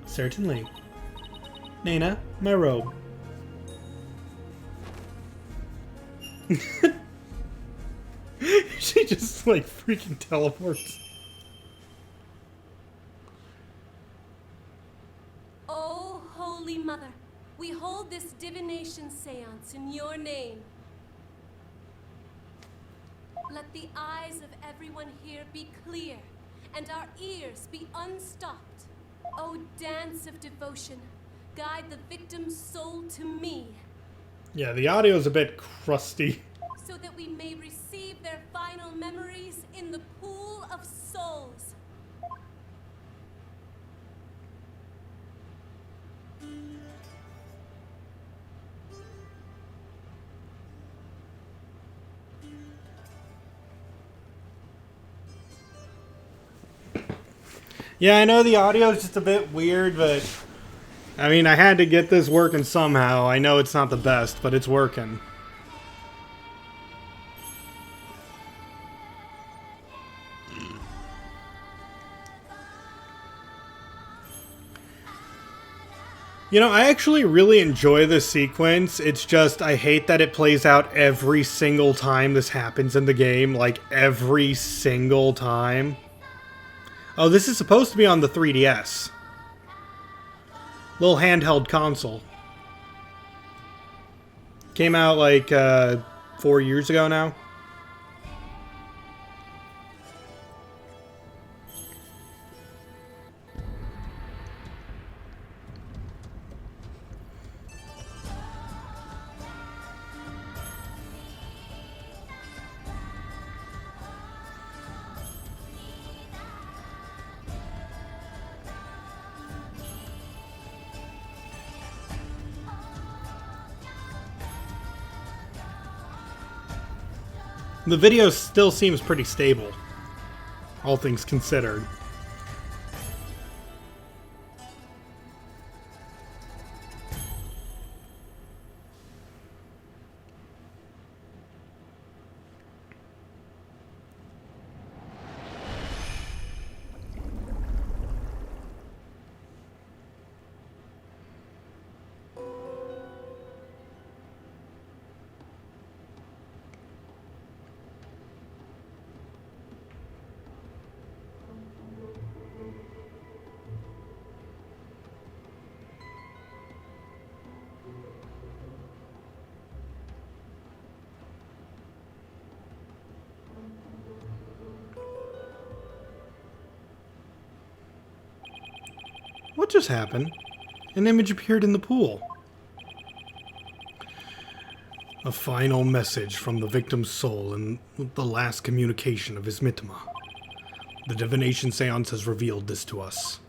Certainly. Nana, my robe. She just, like, freaking teleports. Oh, Holy Mother, we hold this divination seance in your name. Let the eyes of everyone here be clear, and our ears be unstopped. O dance of devotion, guide the victim's soul to me. Yeah, the audio's a bit crusty. So that we may receive their final memories in the pool of souls. Yeah, I know the audio is just a bit weird, but I mean, I had to get this working somehow. I know it's not the best, but it's working. You know, I actually really enjoy this sequence. It's just, I hate that it plays out every single time this happens in the game. Like, every single time. Oh, this is supposed to be on the 3DS. Little handheld console. Came out like 4 years ago now. The video still seems pretty stable, all things considered. What just happened? An image appeared in the pool. A final message from the victim's soul and the last communication of his mitama. The divination seance has revealed this to us.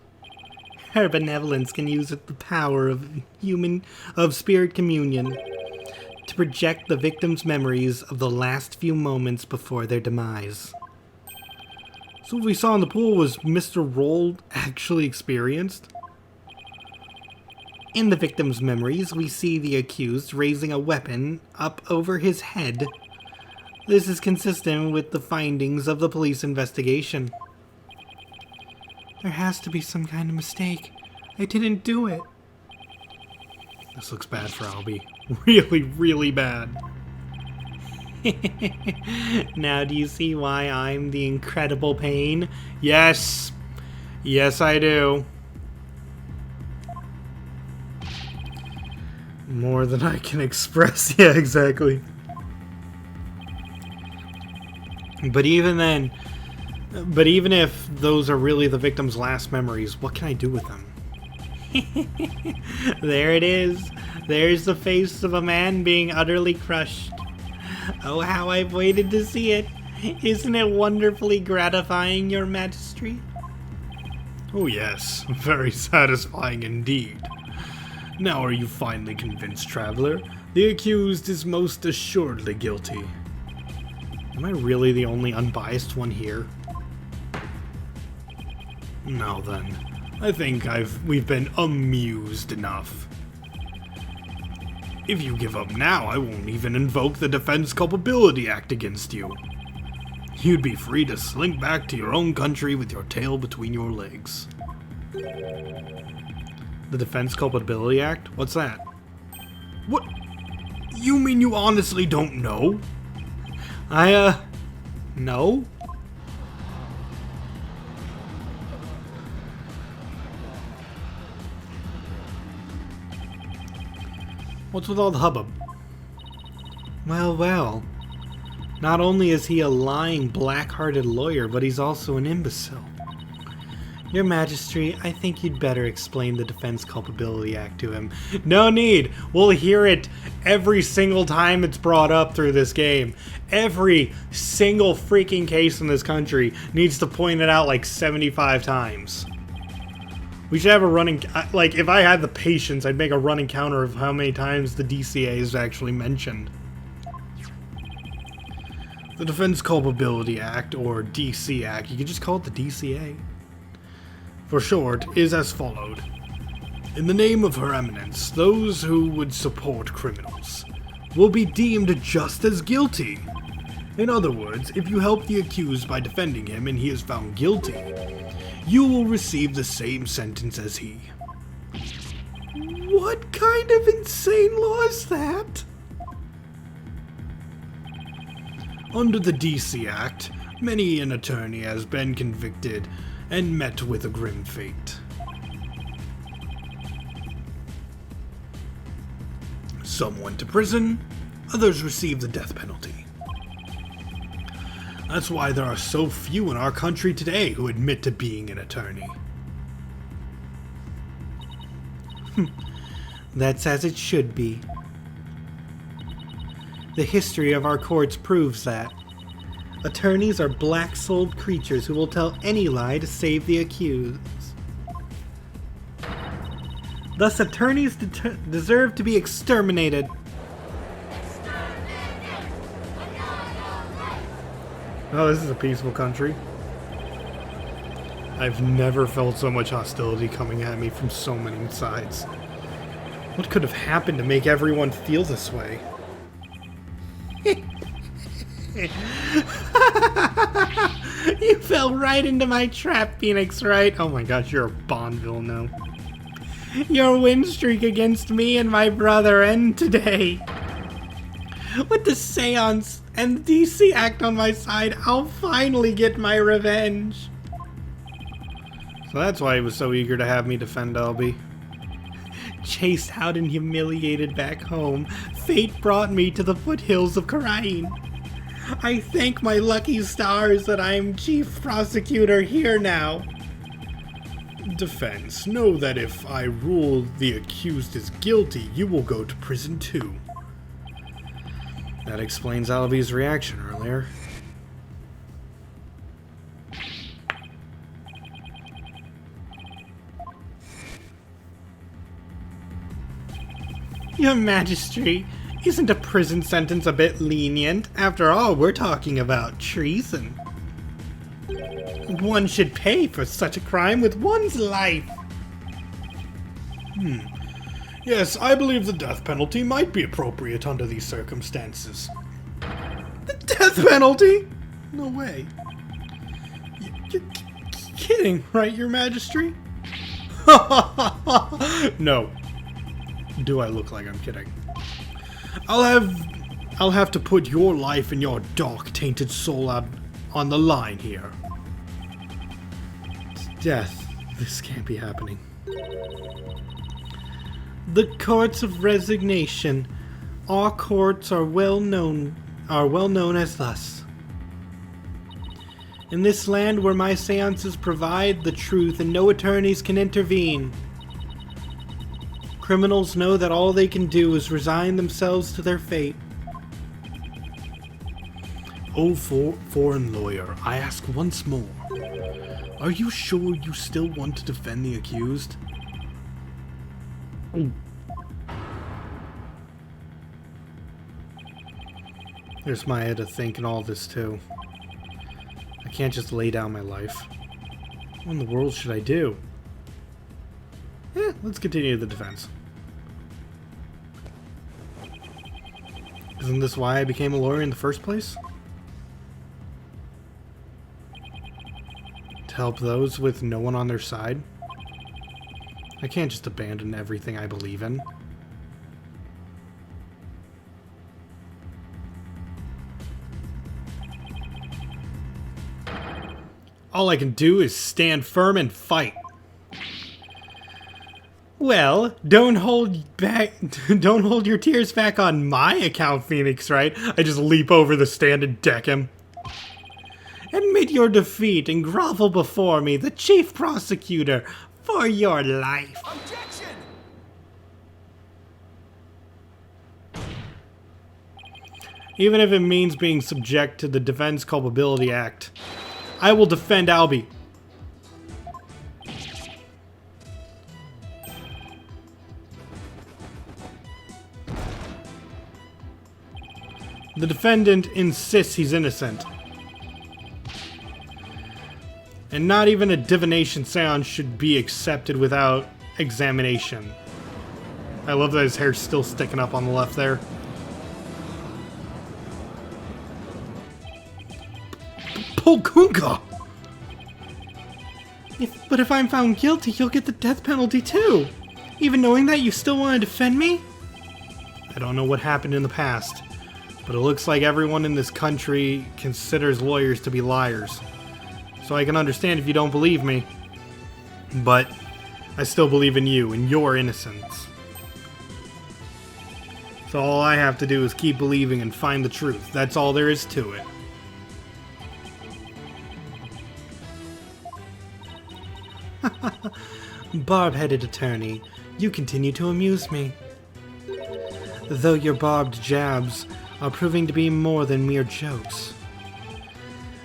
Her benevolence can use the power of spirit communion to project the victim's memories of the last few moments before their demise. So what we saw in the pool was Mr. Roll actually experienced? In the victim's memories, we see the accused raising a weapon up over his head. This is consistent with the findings of the police investigation. There has to be some kind of mistake. I didn't do it. This looks bad for Albie. Really, really bad. Now do you see why I'm the incredible Payne? Yes. Yes, I do. More than I can express. Yeah, exactly. But even then, But even if those are really the victim's last memories, what can I do with them? There it is. There's the face of a man being utterly crushed. Oh, how I've waited to see it. Isn't it wonderfully gratifying, Your Majesty? Oh yes, very satisfying indeed. Now are you finally convinced, traveler? The accused is most assuredly guilty. Am I really the only unbiased one here? Now then, I think we've been amused enough. If you give up now, I won't even invoke the Defense Culpability Act against you. You'd be free to slink back to your own country with your tail between your legs. The Defense Culpability Act? What's that? What? You mean you honestly don't know? No? What's with all the hubbub? Well, well. Not only is he a lying, black-hearted lawyer, but he's also an imbecile. Your Majesty, I think you'd better explain the Defense Culpability Act to him. No need! We'll hear it every single time it's brought up through this game. Every single freaking case in this country needs to point it out like 75 times. We should have a running... Like, if I had the patience, I'd make a running counter of how many times the DCA is actually mentioned. The Defense Culpability Act, or DC Act, you could just call it the DCA, for short, is as followed. In the name of Her Eminence, those who would support criminals will be deemed just as guilty. In other words, if you help the accused by defending him and he is found guilty, you will receive the same sentence as he. What kind of insane law is that? Under the DC Act, many an attorney has been convicted and met with a grim fate. Some went to prison, others received the death penalty. That's why there are so few in our country today who admit to being an attorney. That's as it should be. The history of our courts proves that. Attorneys are black-souled creatures who will tell any lie to save the accused. Thus, attorneys deserve to be exterminated. Oh, this is a peaceful country. I've never felt so much hostility coming at me from so many sides. What could have happened to make everyone feel this way? You fell right into my trap, Phoenix, right? Oh my gosh, you're a Bond villain now. Your win streak against me and my brother end today. With the Seance and the DC Act on my side, I'll finally get my revenge. So that's why he was so eager to have me defend Albie. Chased out and humiliated back home, fate brought me to the foothills of Karain. I thank my lucky stars that I am chief prosecutor here now. Defense, know that if I rule the accused is guilty, you will go to prison too. That explains Albie's reaction earlier. Your Majesty, isn't a prison sentence a bit lenient? After all, we're talking about treason. One should pay for such a crime with one's life. Yes, I believe the death penalty might be appropriate under these circumstances. The death penalty? No way. You're kidding, right, Your Majesty? No. Do I look like I'm kidding? I'll have to put your life and your dark, tainted soul out on the line here. Death. This can't be happening. The courts of resignation. Our courts are well known as thus. In this land where my seances provide the truth and no attorneys can intervene. Criminals know that all they can do is resign themselves to their fate. Oh, foreign lawyer, I ask once more. Are you sure you still want to defend the accused? There's Maya to think in all this too. I can't just lay down my life. What in the world should I do? Let's continue the defense. Isn't this why I became a lawyer in the first place? To help those with no one on their side? I can't just abandon everything I believe in. All I can do is stand firm and fight. Well, don't hold your tears back on my account, Phoenix, right? I just leap over the stand and deck him. Admit your defeat and grovel before me, the chief prosecutor, for your life. Objection! Even if it means being subject to the Defense Culpability Act, I will defend Albie. The defendant insists he's innocent. And not even a divination seance should be accepted without examination. I love that his hair's still sticking up on the left there. Polkunga! But if I'm found guilty, you'll get the death penalty too. Even knowing that, you still want to defend me? I don't know what happened in the past, but it looks like everyone in this country considers lawyers to be liars. So I can understand if you don't believe me. But I still believe in you and your innocence. So all I have to do is keep believing and find the truth. That's all there is to it. Barb-headed attorney, you continue to amuse me. Though your barbed jabs are proving to be more than mere jokes.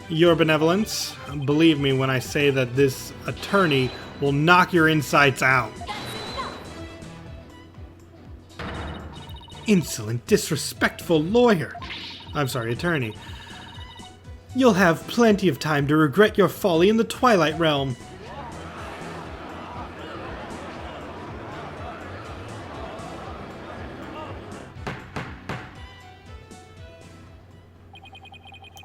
Your benevolence, believe me when I say that this attorney will knock your insides out. Insolent, disrespectful lawyer. I'm sorry, attorney. You'll have plenty of time to regret your folly in the Twilight Realm.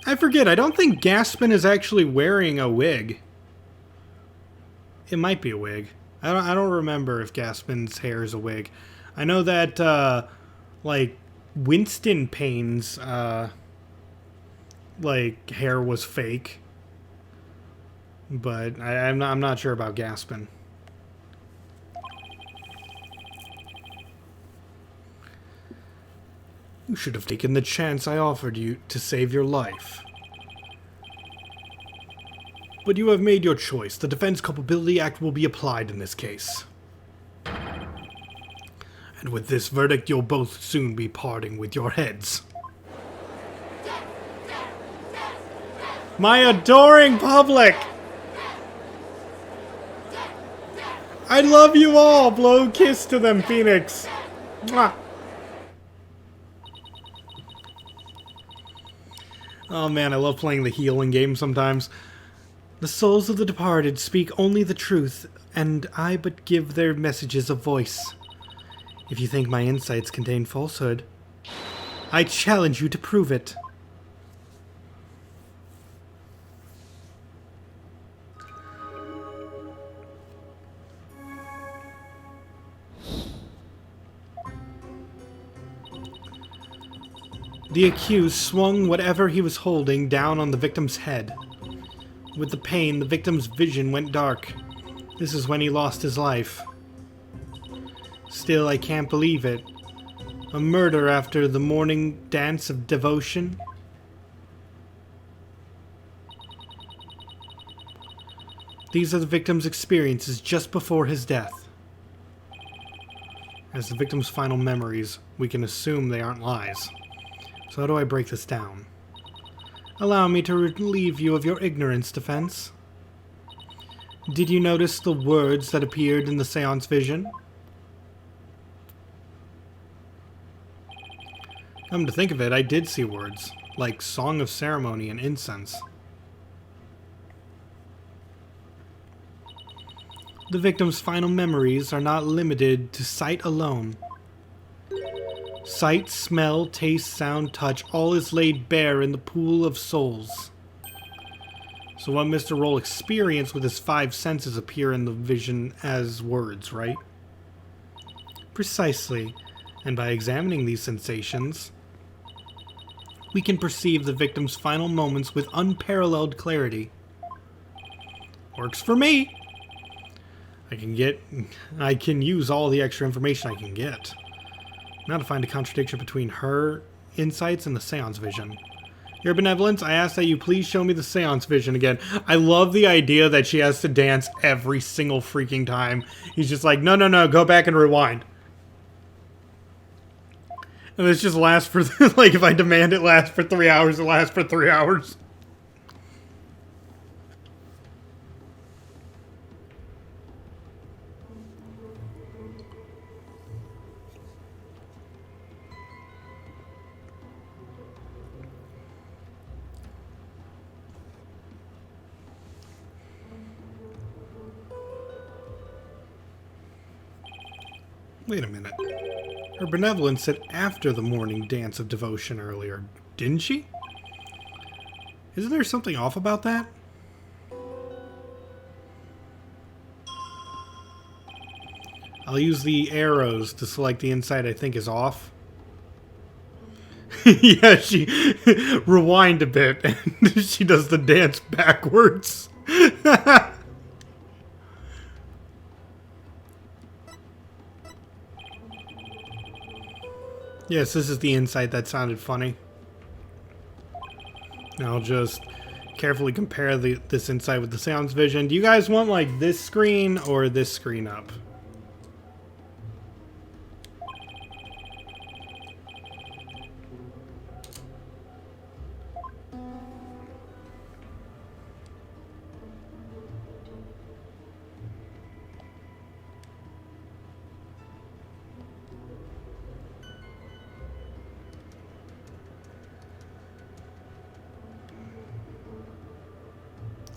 I forget, I don't think Gaspin is actually wearing a wig. It might be a wig. I don't remember if Gaspin's hair is a wig. I know that, like, Winston Payne's, like, hair was fake. But I'm not sure about Gaspin. You should have taken the chance I offered you to save your life. But you have made your choice. The Defense Culpability Act will be applied in this case. And with this verdict, you'll both soon be parting with your heads. My adoring public! I love you all! Blow a kiss to them, Phoenix! Mwah. Oh man, I love playing the healing game sometimes. The souls of the departed speak only the truth, and I but give their messages a voice. If you think my insights contain falsehood, I challenge you to prove it. The accused swung whatever he was holding down on the victim's head. With the pain, the victim's vision went dark. This is when he lost his life. Still, I can't believe it. A murder after the morning dance of devotion? These are the victim's experiences just before his death. As the victim's final memories, we can assume they aren't lies. So how do I break this down? Allow me to relieve you of your ignorance, Defense. Did you notice the words that appeared in the seance vision? Come to think of it, I did see words, like Song of Ceremony and Incense. The victim's final memories are not limited to sight alone. Sight, smell, taste, sound, touch, all is laid bare in the pool of souls. So what Mr. Roll experienced with his 5 senses appear in the vision as words, right? Precisely. And by examining these sensations, we can perceive the victim's final moments with unparalleled clarity. Works for me! I can use all the extra information I can get. Now to find a contradiction between her insights and the seance vision. Your Benevolence, I ask that you please show me the seance vision again. I love the idea that she has to dance every single freaking time. He's just like, no, go back and rewind. And this just lasts for, like, if I demand it lasts for 3 hours, it lasts for 3 hours. Wait a minute. Her Benevolence said after the morning dance of devotion earlier, didn't she? Isn't there something off about that? I'll use the arrows to select the insight I think is off. Yeah, she rewind a bit and she does the dance backwards. Yes, this is the insight that sounded funny. Now I'll just carefully compare this insight with the seance vision. Do you guys want like this screen or this screen up?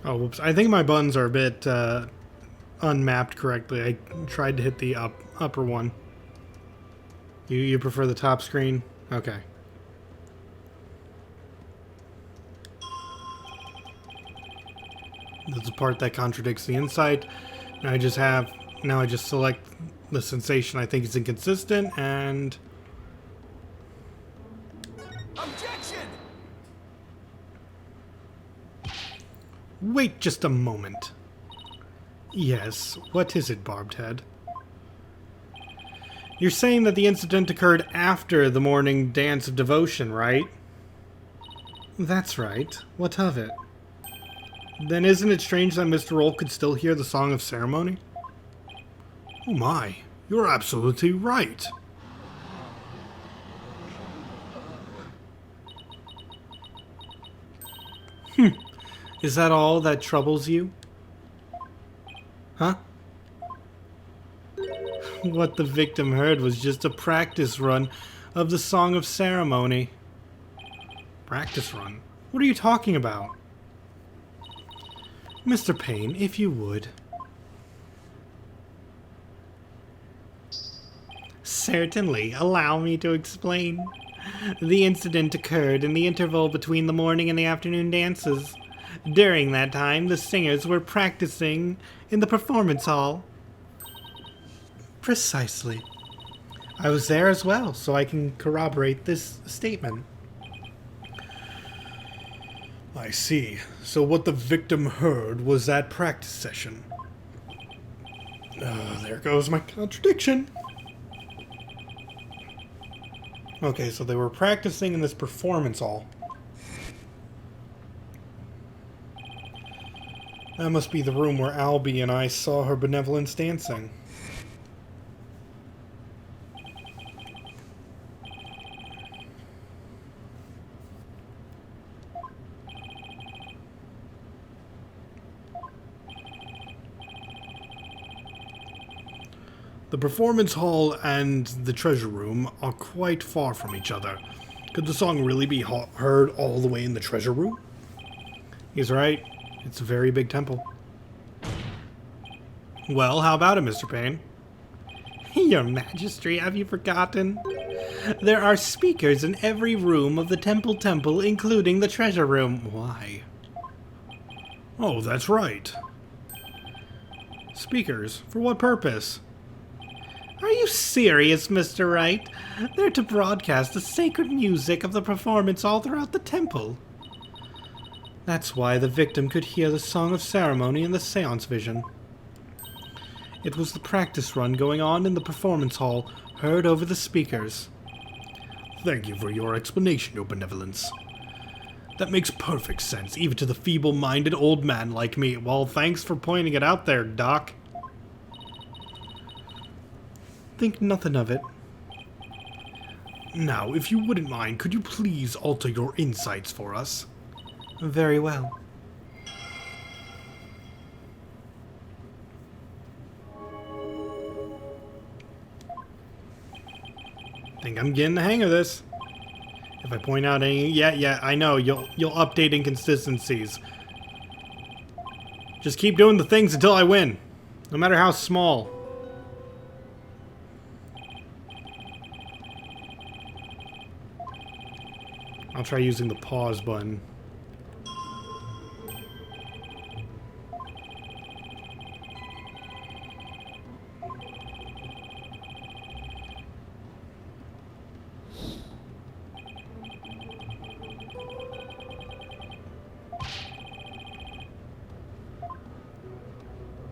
Oh, whoops. I think my buttons are a bit unmapped correctly. I tried to hit the upper one. You prefer the top screen? Okay. That's the part that contradicts the insight. Now I just select the sensation I think is inconsistent and... Objection! Wait just a moment. Yes, what is it, Barbed Head? You're saying that the incident occurred after the morning dance of devotion, right? That's right. What of it? Then isn't it strange that Mr. Roll could still hear the Song of Ceremony? Oh my, you're absolutely right. Is that all that troubles you? Huh? What the victim heard was just a practice run of the Song of Ceremony. Practice run? What are you talking about? Mr. Payne, if you would. Certainly, allow me to explain. The incident occurred in the interval between the morning and the afternoon dances. During that time, the singers were practicing in the performance hall. Precisely. I was there as well, so I can corroborate this statement. I see. So what the victim heard was that practice session. There goes my contradiction. Okay, so they were practicing in this performance hall. That must be the room where Albie and I saw her benevolence dancing. The performance hall and the treasure room are quite far from each other. Could the song really be heard all the way in the treasure room? He's right. It's a very big temple. Well, how about it, Mr. Payne? Your Majesty, have you forgotten? There are speakers in every room of the temple, including the treasure room. Why? Oh, that's right. Speakers? For what purpose? Are you serious, Mr. Wright? They're to broadcast the sacred music of the performance all throughout the temple. That's why the victim could hear the Song of Ceremony in the seance vision. It was the practice run going on in the performance hall, heard over the speakers. Thank you for your explanation, Your Benevolence. That makes perfect sense, even to the feeble-minded old man like me. Well, thanks for pointing it out there, Doc. Think nothing of it. Now, if you wouldn't mind, could you please alter your insights for us? Very well. Think I'm getting the hang of this. If I point out any... Yeah, I know. You'll update inconsistencies. Just keep doing the things until I win. No matter how small. I'll try using the pause button.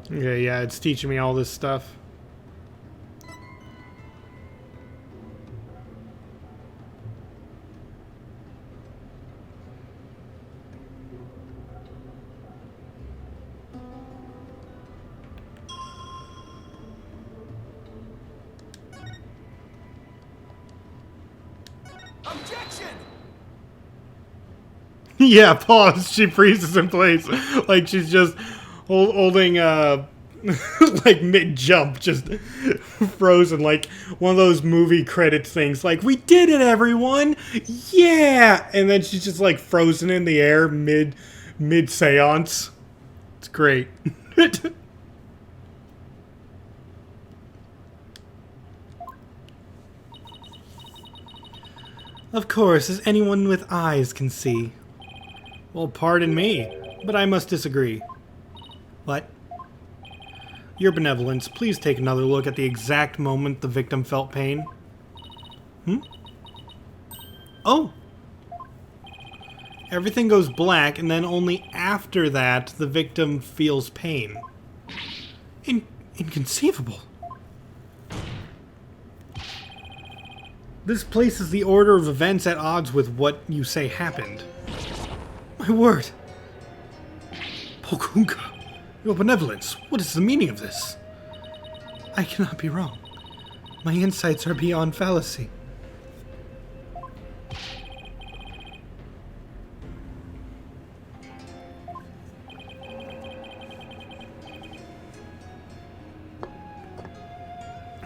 Okay, yeah, it's teaching me all this stuff. Objection! Yeah, pause. She freezes in place. Like she's just holding, like mid-jump, just frozen. Like one of those movie credits things. Like, we did it, everyone! Yeah! And then she's just like frozen in the air mid-seance. It's great. Of course, as anyone with eyes can see. Well, pardon me, but I must disagree. What? Your Benevolence, please take another look at the exact moment the victim felt pain. Oh! Everything goes black, and then only after that the victim feels pain. Inconceivable. This places the order of events at odds with what you say happened. My word! Pokunka, Your Benevolence, what is the meaning of this? I cannot be wrong. My insights are beyond fallacy.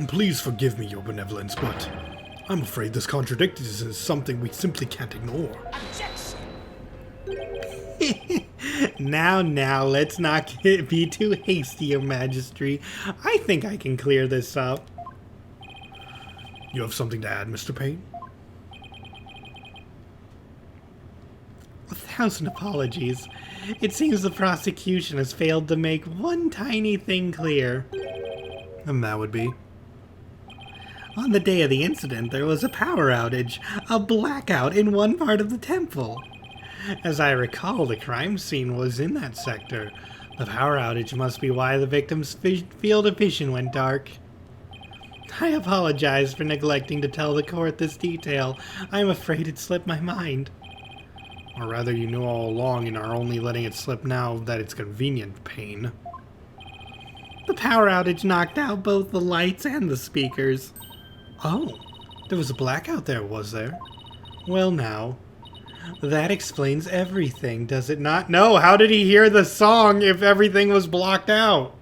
Please forgive me, Your Benevolence, but I'm afraid this contradicts is something we simply can't ignore. Now, let's not be too hasty, Your Majesty. I think I can clear this up. You have something to add, Mr. Payne? 1,000 apologies. It seems the prosecution has failed to make one tiny thing clear. And that would be? On the day of the incident, there was a power outage, a blackout in one part of the temple. As I recall, the crime scene was in that sector. The power outage must be why the victim's field of vision went dark. I apologize for neglecting to tell the court this detail. I'm afraid it slipped my mind. Or rather, you knew all along and are only letting it slip now that it's convenient, Payne. The power outage knocked out both the lights and the speakers. Oh, there was a blackout there, was there? Well now, that explains everything, does it not? No, how did he hear the song if everything was blocked out?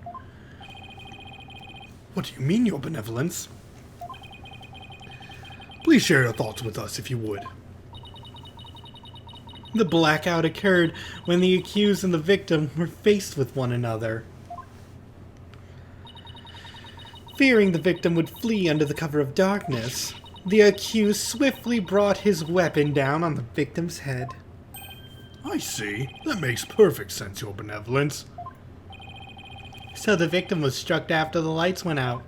What do you mean, Your Benevolence? Please share your thoughts with us, if you would. The blackout occurred when the accused and the victim were faced with one another. Fearing the victim would flee under the cover of darkness, the accused swiftly brought his weapon down on the victim's head. I see. That makes perfect sense, Your Benevolence. So the victim was struck after the lights went out.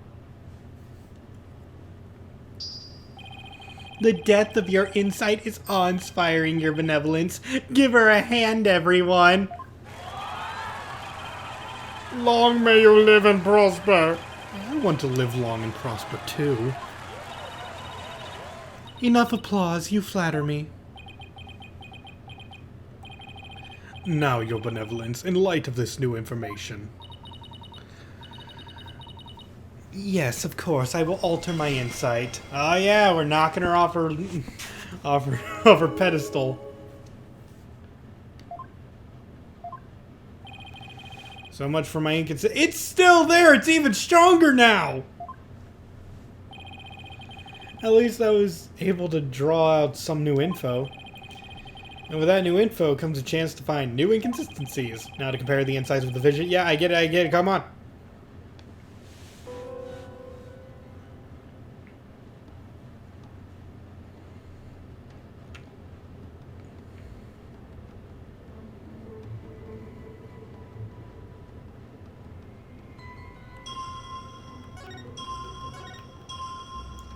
The depth of your insight is awe-inspiring, Your Benevolence. Give her a hand, everyone. Long may you live and prosper. I want to live long and prosper, too. Enough applause, you flatter me. Now, Your Benevolence, in light of this new information. Yes, of course, I will alter my insight. Oh yeah, we're knocking her off her, off her pedestal. So much for my inconsistency. It's still there! It's even stronger now! At least I was able to draw out some new info. And with that new info comes a chance to find new inconsistencies. Now to compare the insights with the vision. Yeah, I get it, come on.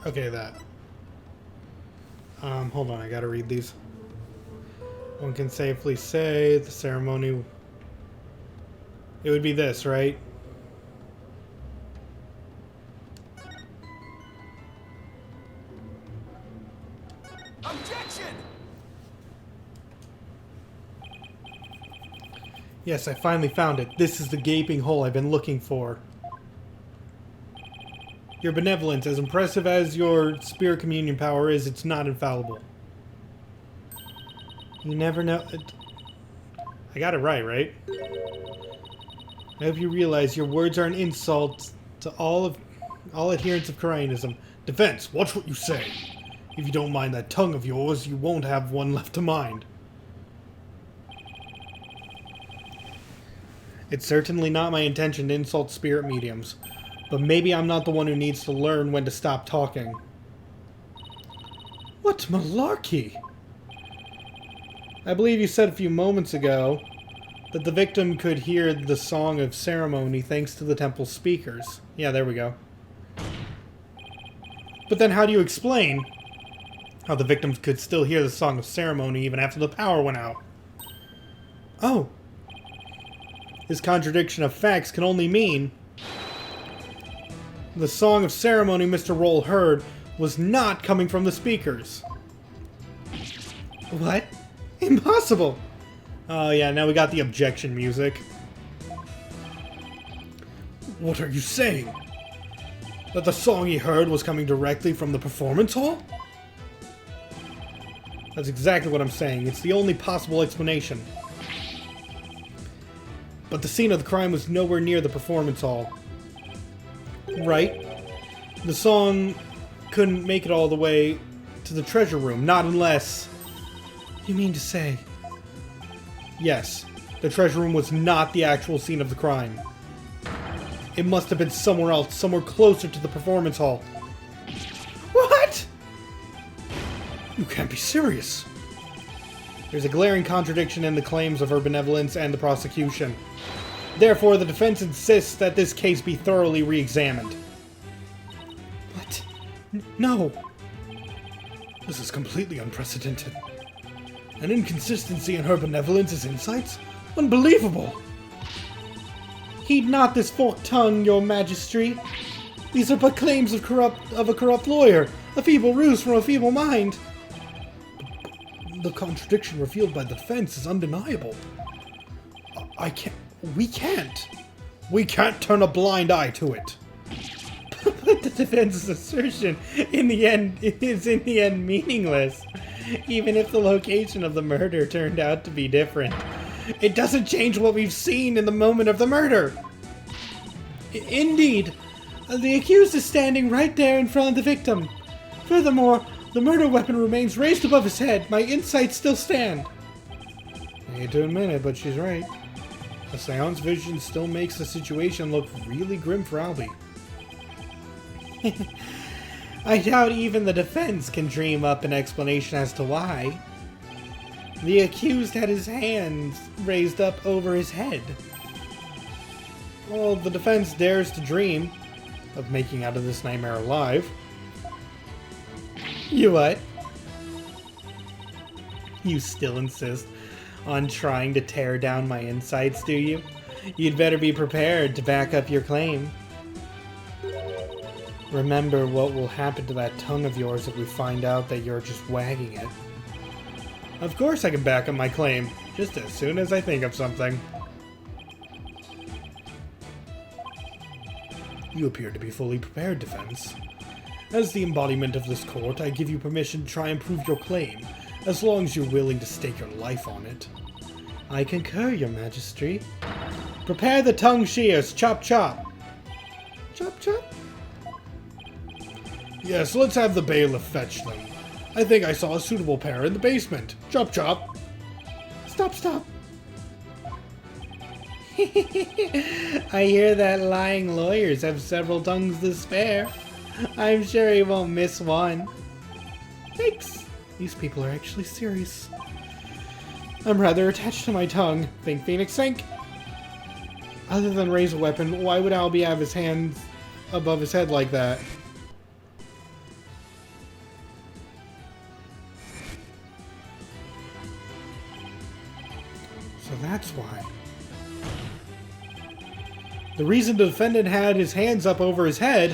Okay, that. Hold on, I gotta read these. One can safely say the ceremony... It would be this, right? Objection! Yes, I finally found it. This is the gaping hole I've been looking for. Your benevolence, as impressive as your spirit communion power is, it's not infallible. You never know... I got it right? I hope you realize your words are an insult to all adherents of Koreanism. Defense, watch what you say. If you don't mind that tongue of yours, you won't have one left to mind. It's certainly not my intention to insult spirit mediums. But maybe I'm not the one who needs to learn when to stop talking. What malarkey? I believe you said a few moments ago that the victim could hear the song of ceremony thanks to the temple speakers. Yeah, there we go. But then how do you explain how the victims could still hear the song of ceremony even after the power went out? Oh. This contradiction of facts can only mean the song of ceremony Mr. Roll heard was not coming from the speakers. What? Impossible! Oh yeah, now we got the objection music. What are you saying? That the song he heard was coming directly from the performance hall? That's exactly what I'm saying. It's the only possible explanation. But the scene of the crime was nowhere near the performance hall. Right? The song couldn't make it all the way to the treasure room, not unless... You mean to say... Yes, the treasure room was not the actual scene of the crime. It must have been somewhere else, somewhere closer to the performance hall. What? You can't be serious. There's a glaring contradiction in the claims of her benevolence and the prosecution. Therefore, the defense insists that this case be thoroughly re-examined. What? No. This is completely unprecedented. An inconsistency in her benevolence's insights? Unbelievable! Heed not this forked tongue, your majesty. These are but claims of a corrupt lawyer, a feeble ruse from a feeble mind. The contradiction revealed by the defense is undeniable. I can't... We can't. We can't turn a blind eye to it. But the defense's assertion, in the end, is in the end meaningless. Even if the location of the murder turned out to be different. It doesn't change what we've seen in the moment of the murder. Indeed, the accused is standing right there in front of the victim. Furthermore, the murder weapon remains raised above his head. My insights still stand. I hate to admit it, but she's right. The seance vision still makes the situation look really grim for Albie. I doubt even the defense can dream up an explanation as to why. The accused had his hands raised up over his head. Well, the defense dares to dream of making out of this nightmare alive. You what? You still insist on trying to tear down my insights, do you? You'd better be prepared to back up your claim. Remember what will happen to that tongue of yours if we find out that you're just wagging it. Of course I can back up my claim, just as soon as I think of something. You appear to be fully prepared, defense. As the embodiment of this court, I give you permission to try and prove your claim, as long as you're willing to stake your life on it. I concur, your majesty. Prepare the tongue shears, chop chop. Chop chop? Yes, let's have the bailiff fetch them. I think I saw a suitable pair in the basement. Chop chop. Stop, stop. I hear that lying lawyers have several tongues to spare. I'm sure he won't miss one. Thanks. These people are actually serious. I'm rather attached to my tongue. Think, Phoenix, think. Other than raise a weapon, why would Albie have his hands above his head like that? So that's why. The reason the defendant had his hands up over his head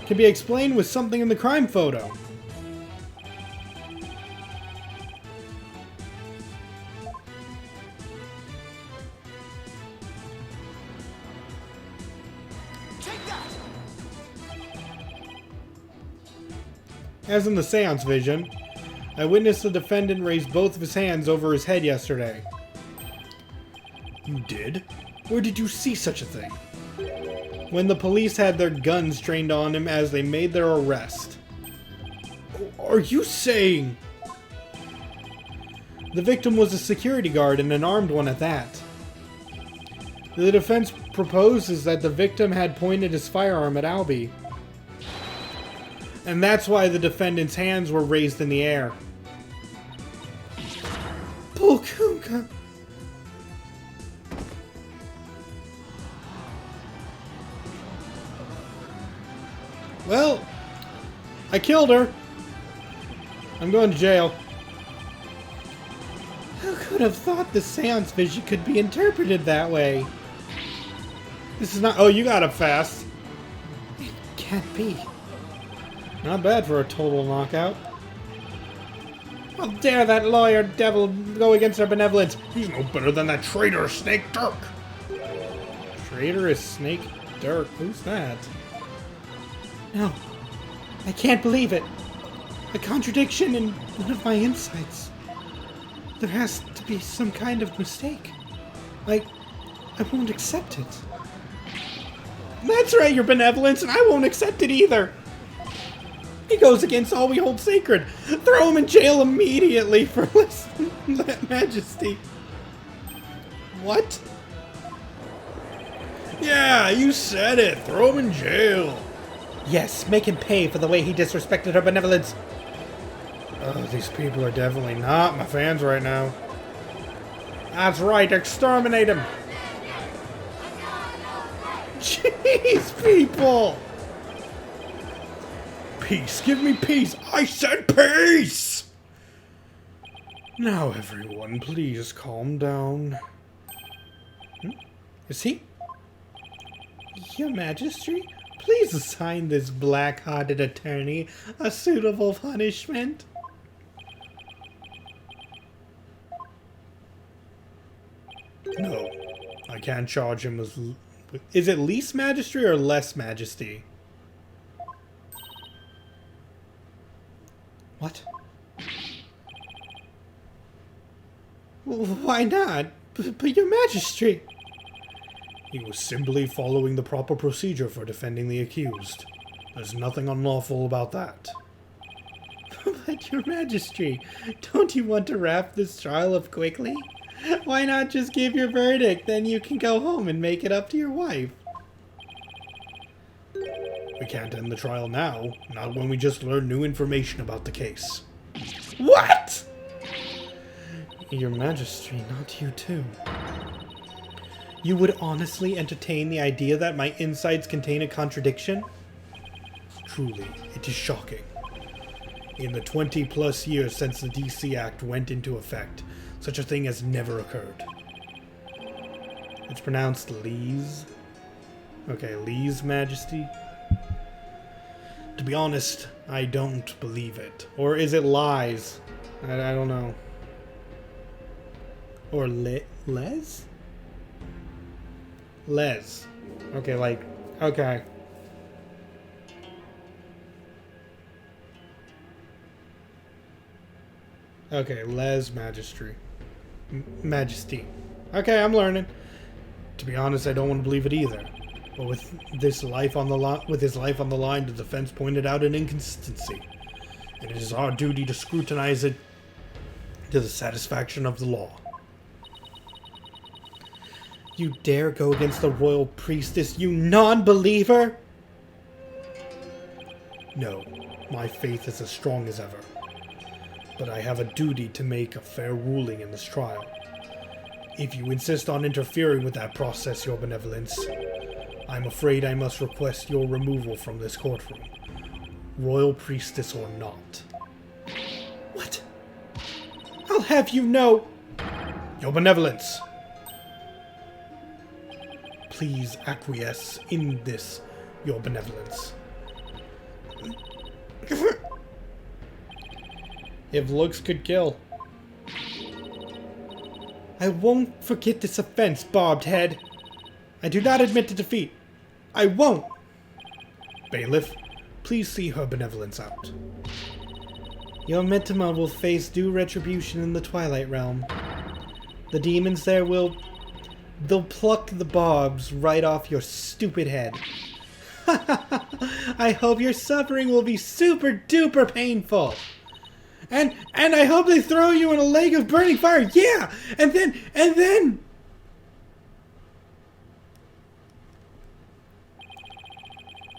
can be explained with something in the crime photo. As in the seance vision, I witnessed the defendant raise both of his hands over his head yesterday. You did? Where did you see such a thing? When the police had their guns trained on him as they made their arrest. Are you saying... The victim was a security guard and an armed one at that. The defense proposes that the victim had pointed his firearm at Albie. And that's why the defendant's hands were raised in the air. Pulkunka. Well, I killed her. I'm going to jail. Who could have thought the seance vision could be interpreted that way? This is not... Oh, you got up fast. It can't be. Not bad for a total knockout. How dare that lawyer devil go against our benevolence? He's no better than that traitor Snake Dirk. Traitorous Snake Dirk? Who's that? No. I can't believe it. A contradiction in one of my insights. There has to be some kind of mistake. I won't accept it. That's right, your benevolence, and I won't accept it either. He goes against all we hold sacred. Throw him in jail immediately for listening to that majesty. What? Yeah, you said it. Throw him in jail. Yes, make him pay for the way he disrespected her benevolence. Oh, these people are definitely not my fans right now. That's right, exterminate him. Jeez, people. Peace, give me peace. I said peace. Now, everyone, please calm down. Is he? Your Majesty? Please assign this black-hearted attorney a suitable punishment. No, I can't charge him with... Is it least majesty or less majesty? What? Why not? But your majesty... He was simply following the proper procedure for defending the accused. There's nothing unlawful about that. But your majesty, don't you want to wrap this trial up quickly? Why not just give your verdict, then you can go home and make it up to your wife? We can't end the trial now, not when we just learned new information about the case. What? Your majesty, not you too. You would honestly entertain the idea that my insides contain a contradiction? Truly, it is shocking. In the 20-plus years since the DC Act went into effect, such a thing has never occurred. It's pronounced Lee's. Okay, Lee's Majesty. To be honest, I don't believe it. Or is it lies? I don't know. Or Les? Les. Okay, like, okay. Okay, Les Majesty. Majesty. Okay, I'm learning. To be honest, I don't want to believe it either. But with his life on the line, the defense pointed out an inconsistency, and it is our duty to scrutinize it to the satisfaction of the law. You dare go against the royal priestess, you non-believer? No, my faith is as strong as ever. But I have a duty to make a fair ruling in this trial. If you insist on interfering with that process, Your Benevolence, I'm afraid I must request your removal from this courtroom, royal priestess or not. What? I'll have you know... Your Benevolence! Please acquiesce in this, Your Benevolence. If looks could kill. I won't forget this offense, barbed head. I do not admit to defeat. I won't. Bailiff, please see Her Benevolence out. Your Mentima will face due retribution in the Twilight Realm. The demons there they'll pluck the barbs right off your stupid head. I hope your suffering will be super duper painful. And I hope they throw you in a lake of burning fire. Yeah! And then...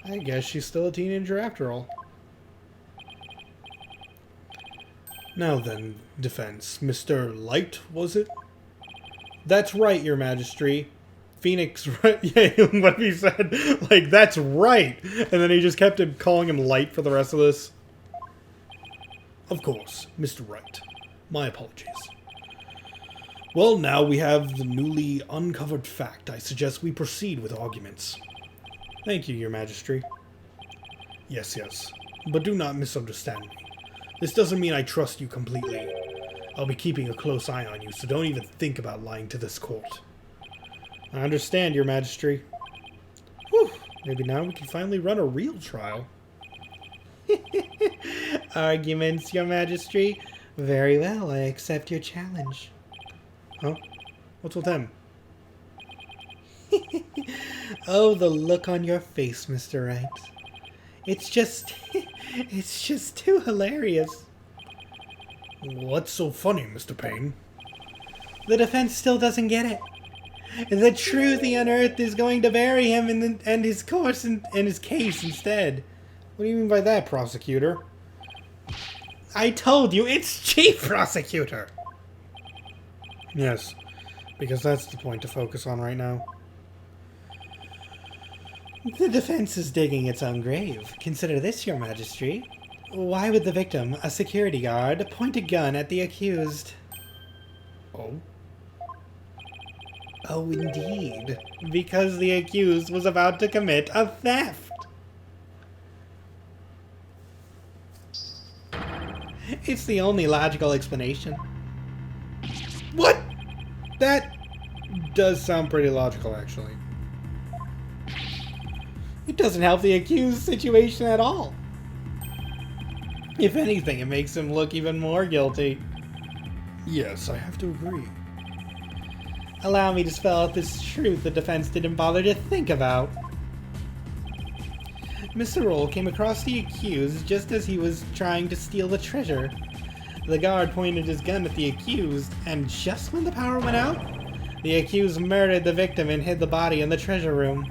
I guess she's still a teenager after all. Now then, defense. Mr. Light, was it? That's right, Your Majesty. Phoenix, right? Yeah, what he said. Like, that's right! And then he just kept calling him Light for the rest of this. Of course, Mr. Wright. My apologies. Well, now we have the newly uncovered fact. I suggest we proceed with arguments. Thank you, Your Majesty. Yes. But do not misunderstand me. This doesn't mean I trust you completely. I'll be keeping a close eye on you, so don't even think about lying to this court. I understand, Your Majesty. Whew. Maybe now we can finally run a real trial. Arguments, Your Majesty. Very well, I accept your challenge. Huh? What's with them? Oh, the look on your face, Mr. Wright. It's just too hilarious. What's so funny, Mr. Payne? The defense still doesn't get it. The truth he unearthed is going to bury him and his course and his case instead. What do you mean by that, prosecutor? I told you, it's Chief Prosecutor! Yes, because that's the point to focus on right now. The defense is digging its own grave. Consider this, Your Majesty. Why would the victim, a security guard, point a gun at the accused? Oh? Oh, indeed. Because the accused was about to commit a theft! It's the only logical explanation. What? That does sound pretty logical, actually. It doesn't help the accused situation at all. If anything, it makes him look even more guilty. Yes, I have to agree. Allow me to spell out this truth the defense didn't bother to think about. Mr. Roll came across the accused just as he was trying to steal the treasure. The guard pointed his gun at the accused, and just when the power went out, the accused murdered the victim and hid the body in the treasure room.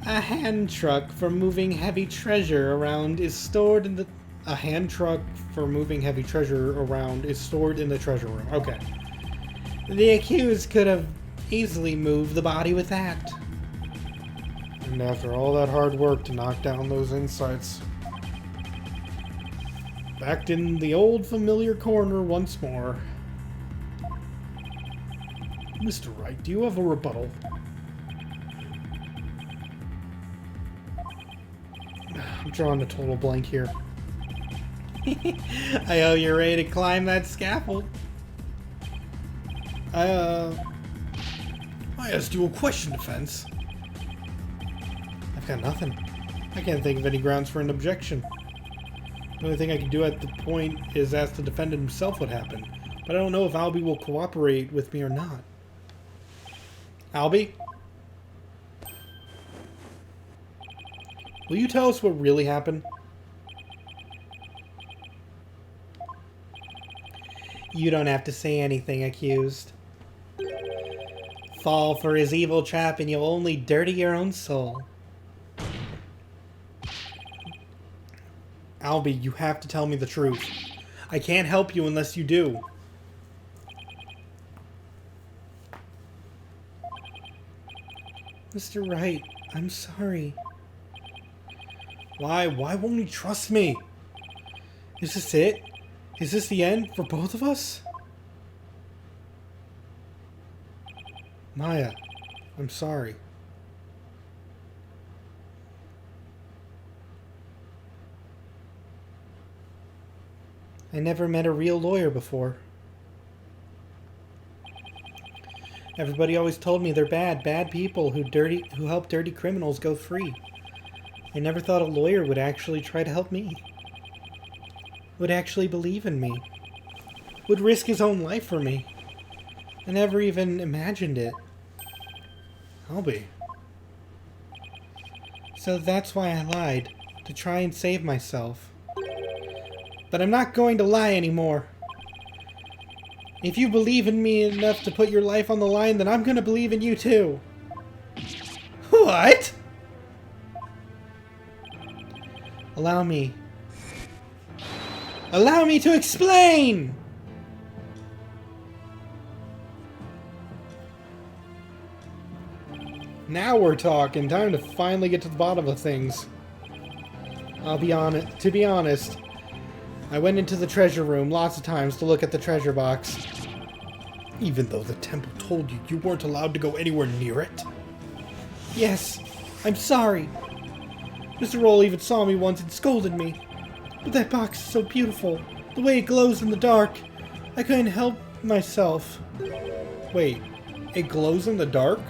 A hand truck for moving heavy treasure around is stored in the... A hand truck for moving heavy treasure around is stored in the treasure room. Okay. The accused could have easily moved the body with that. And after all that hard work to knock down those insights, backed in the old familiar corner once more. Mr. Wright, do you have a rebuttal? I'm drawing a total blank here. I hope you're ready to climb that scaffold. I asked you a question, defense. I've got nothing. I can't think of any grounds for an objection. The only thing I can do at the point is ask the defendant himself what happened. But I don't know if Albie will cooperate with me or not. Albie? Will you tell us what really happened? You don't have to say anything, accused. Fall for his evil trap and you'll only dirty your own soul. Albie, you have to tell me the truth. I can't help you unless you do. Mr. Wright, I'm sorry. Why? Why won't he trust me? Is this it? Is this the end for both of us? Maya, I'm sorry. I never met a real lawyer before. Everybody always told me they're bad people who help dirty criminals go free. I never thought a lawyer would actually try to help me. Would actually believe in me. Would risk his own life for me. I never even imagined it. Albie. So that's why I lied. To try and save myself. But I'm not going to lie anymore. If you believe in me enough to put your life on the line, then I'm going to believe in you too. What? Allow me. Allow me to explain! Now we're talking. Time to finally get to the bottom of things. I'll be honest. To be honest, I went into the treasure room lots of times to look at the treasure box. Even though the temple told you you weren't allowed to go anywhere near it? Yes, I'm sorry. Mr. Roll even saw me once and scolded me. But that box is so beautiful. The way it glows in the dark. I couldn't help myself. Wait, it glows in the dark?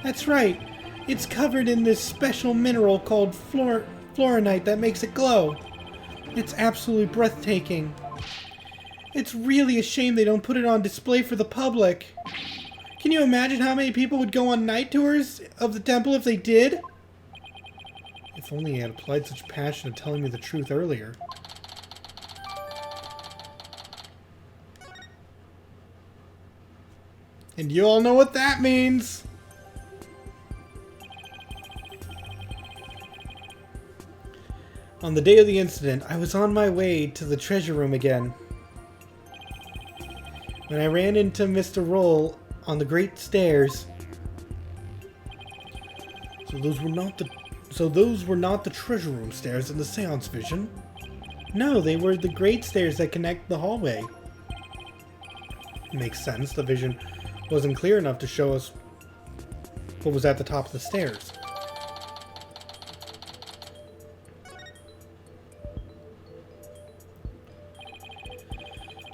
That's right. It's covered in this special mineral called fluorinite that makes it glow. It's absolutely breathtaking. It's really a shame they don't put it on display for the public. Can you imagine how many people would go on night tours of the temple if they did? If only he had applied such passion to telling me the truth earlier. And you all know what that means! On the day of the incident, I was on my way to the treasure room again. When I ran into Mr. Roll on the great stairs. So those were not the treasure room stairs in the seance vision? No, they were the great stairs that connect the hallway. Makes sense. The vision wasn't clear enough to show us what was at the top of the stairs.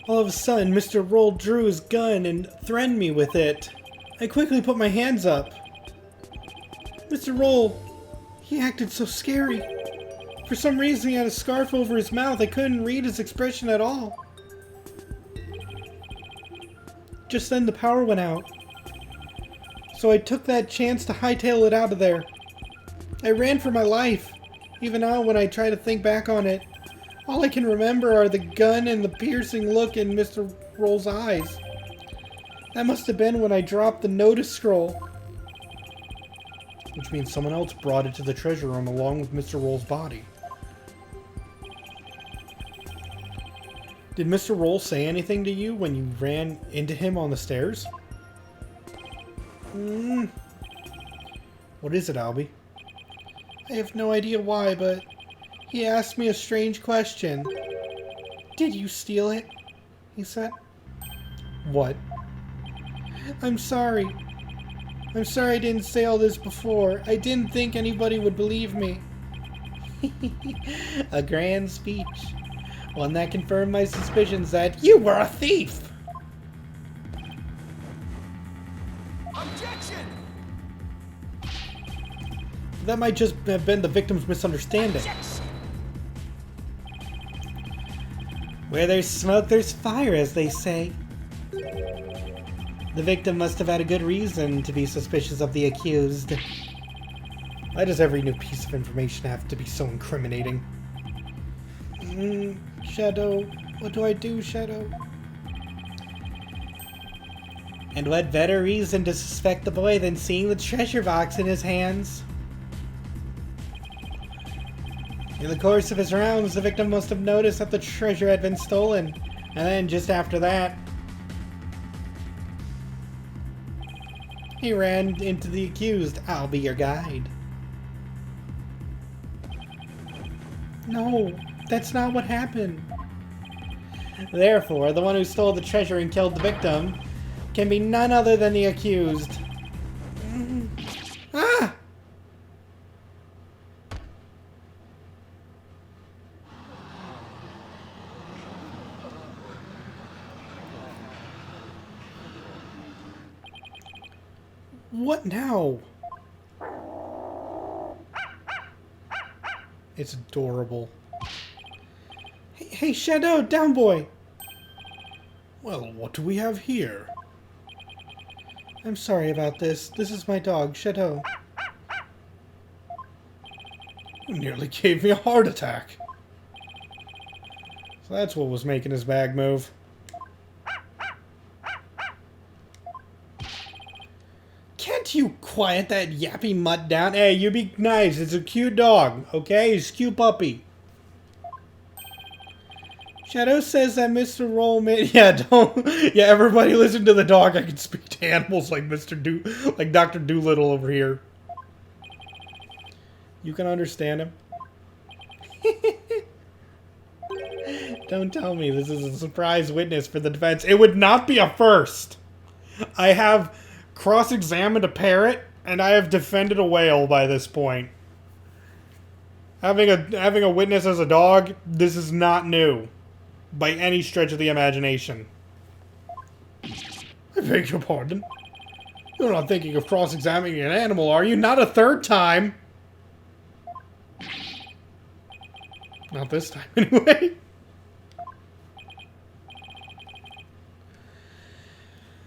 All of a sudden, Mr. Roll drew his gun and threatened me with it. I quickly put my hands up. Mr. Roll, he acted so scary. For some reason, he had a scarf over his mouth. I couldn't read his expression at all. Just then, the power went out. So I took that chance to hightail it out of there. I ran for my life. Even now, when I try to think back on it, all I can remember are the gun and the piercing look in Mr. Roll's eyes. That must have been when I dropped the notice scroll. Which means someone else brought it to the treasure room along with Mr. Roll's body. Did Mr. Roll say anything to you when you ran into him on the stairs? What is it, Albie? I have no idea why, but he asked me a strange question. Did you steal it? He said. What? I'm sorry. I'm sorry I didn't say all this before. I didn't think anybody would believe me. A grand speech. One that confirmed my suspicions that you were a thief! Objection! That might just have been the victim's misunderstanding. Objection! Where there's smoke, there's fire, as they say. The victim must have had a good reason to be suspicious of the accused. Why does every new piece of information have to be so incriminating? Shadow. What do I do, Shadow? And what better reason to suspect the boy than seeing the treasure box in his hands? In the course of his rounds, the victim must have noticed that the treasure had been stolen. And then, just after that, he ran into the accused. I'll be your guide. No, that's not what happened. Therefore, the one who stole the treasure and killed the victim can be none other than the accused. Ah! What now? It's adorable. Hey, Shadow, down boy! Well, what do we have here? I'm sorry about this. This is my dog, Shadow. You nearly gave me a heart attack. So that's what was making his bag move. Can't you quiet that yappy mutt down? Hey, you be nice. It's a cute dog, okay? It's a cute puppy. Shadow says that Mr. Roll made... Yeah, don't... Yeah, everybody listen to the dog. I can speak to animals like like Dr. Doolittle over here. You can understand him. Don't tell me this is a surprise witness for the defense. It would not be a first. I have cross-examined a parrot, and I have defended a whale by this point. Having a witness as a dog, this is not new. By any stretch of the imagination. I beg your pardon? You're not thinking of cross-examining an animal, are you? Not a third time! Not this time, anyway.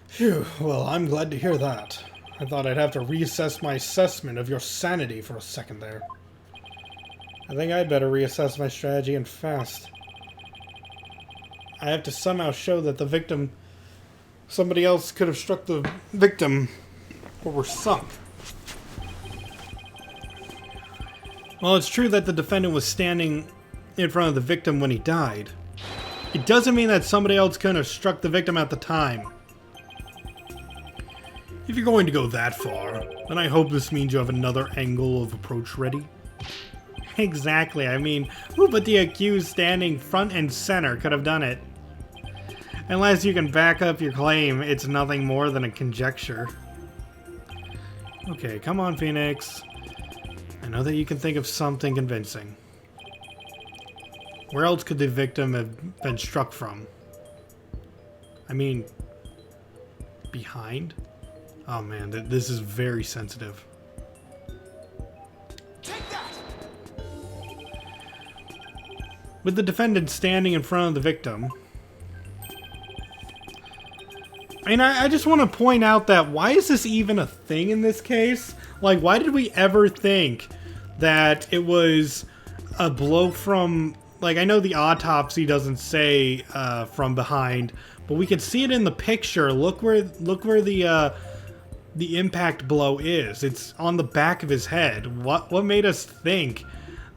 Phew, well, I'm glad to hear that. I thought I'd have to reassess my assessment of your sanity for a second there. I think I'd better reassess my strategy and fast. I have to somehow show that the victim... Somebody else could have struck the victim or were sunk. Well, it's true that the defendant was standing in front of the victim when he died. It doesn't mean that somebody else couldn't have struck the victim at the time. If you're going to go that far, then I hope this means you have another angle of approach ready. Exactly, I mean, who but the accused standing front and center could have done it? Unless you can back up your claim, it's nothing more than a conjecture. Okay, come on, Phoenix. I know that you can think of something convincing. Where else could the victim have been struck from? I mean, behind? Oh man, this is very sensitive. Take that! With the defendant standing in front of the victim. And I just want to point out that why is this even a thing in this case? Like, why did we ever think that it was a blow from... Like, I know the autopsy doesn't say from behind, but we could see it in the picture. Look where the impact blow is. It's on the back of his head. What made us think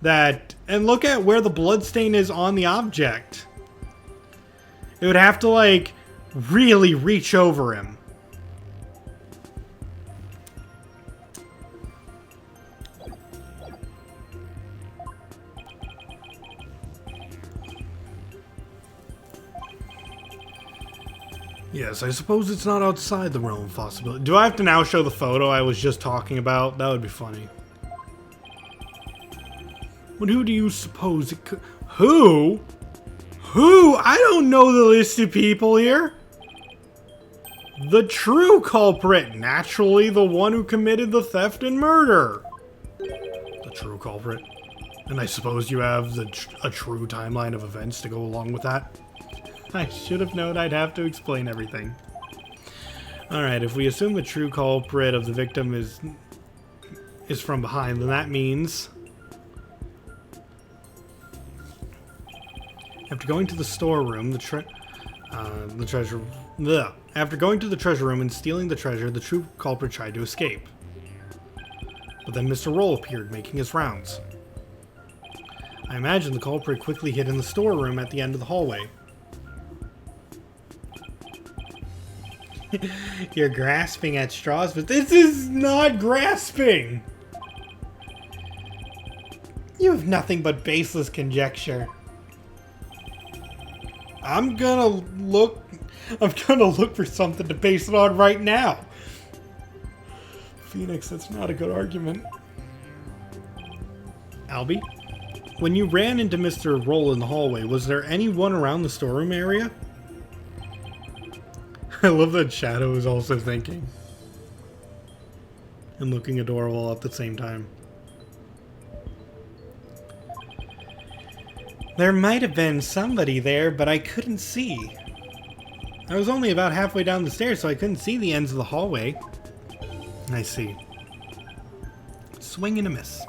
that... And look at where the bloodstain is on the object. It would have to, like, really reach over him. Yes, I suppose it's not outside the realm of possibility. Do I have to now show the photo I was just talking about? That would be funny. But who do you suppose it could... Who? Who? I don't know the list of people here. The true culprit. Naturally, the one who committed the theft and murder. The true culprit. And I suppose you have a true timeline of events to go along with that. I should have known I'd have to explain everything. Alright, if we assume the true culprit of the victim is from behind, then that means... After going to the storeroom, After going to the treasure room and stealing the treasure, the true culprit tried to escape. But then Mr. Roll appeared, making his rounds. I imagine the culprit quickly hid in the storeroom at the end of the hallway. You're grasping at straws, but this is not grasping! You have nothing but baseless conjecture. I'm gonna look for something to base it on right now. Phoenix, that's not a good argument. Albie? When you ran into Mr. Roll in the hallway, was there anyone around the storeroom area? I love that Shadow is also thinking. And looking adorable at the same time. There might have been somebody there, but I couldn't see. I was only about halfway down the stairs, so I couldn't see the ends of the hallway. I see. Swing and a miss.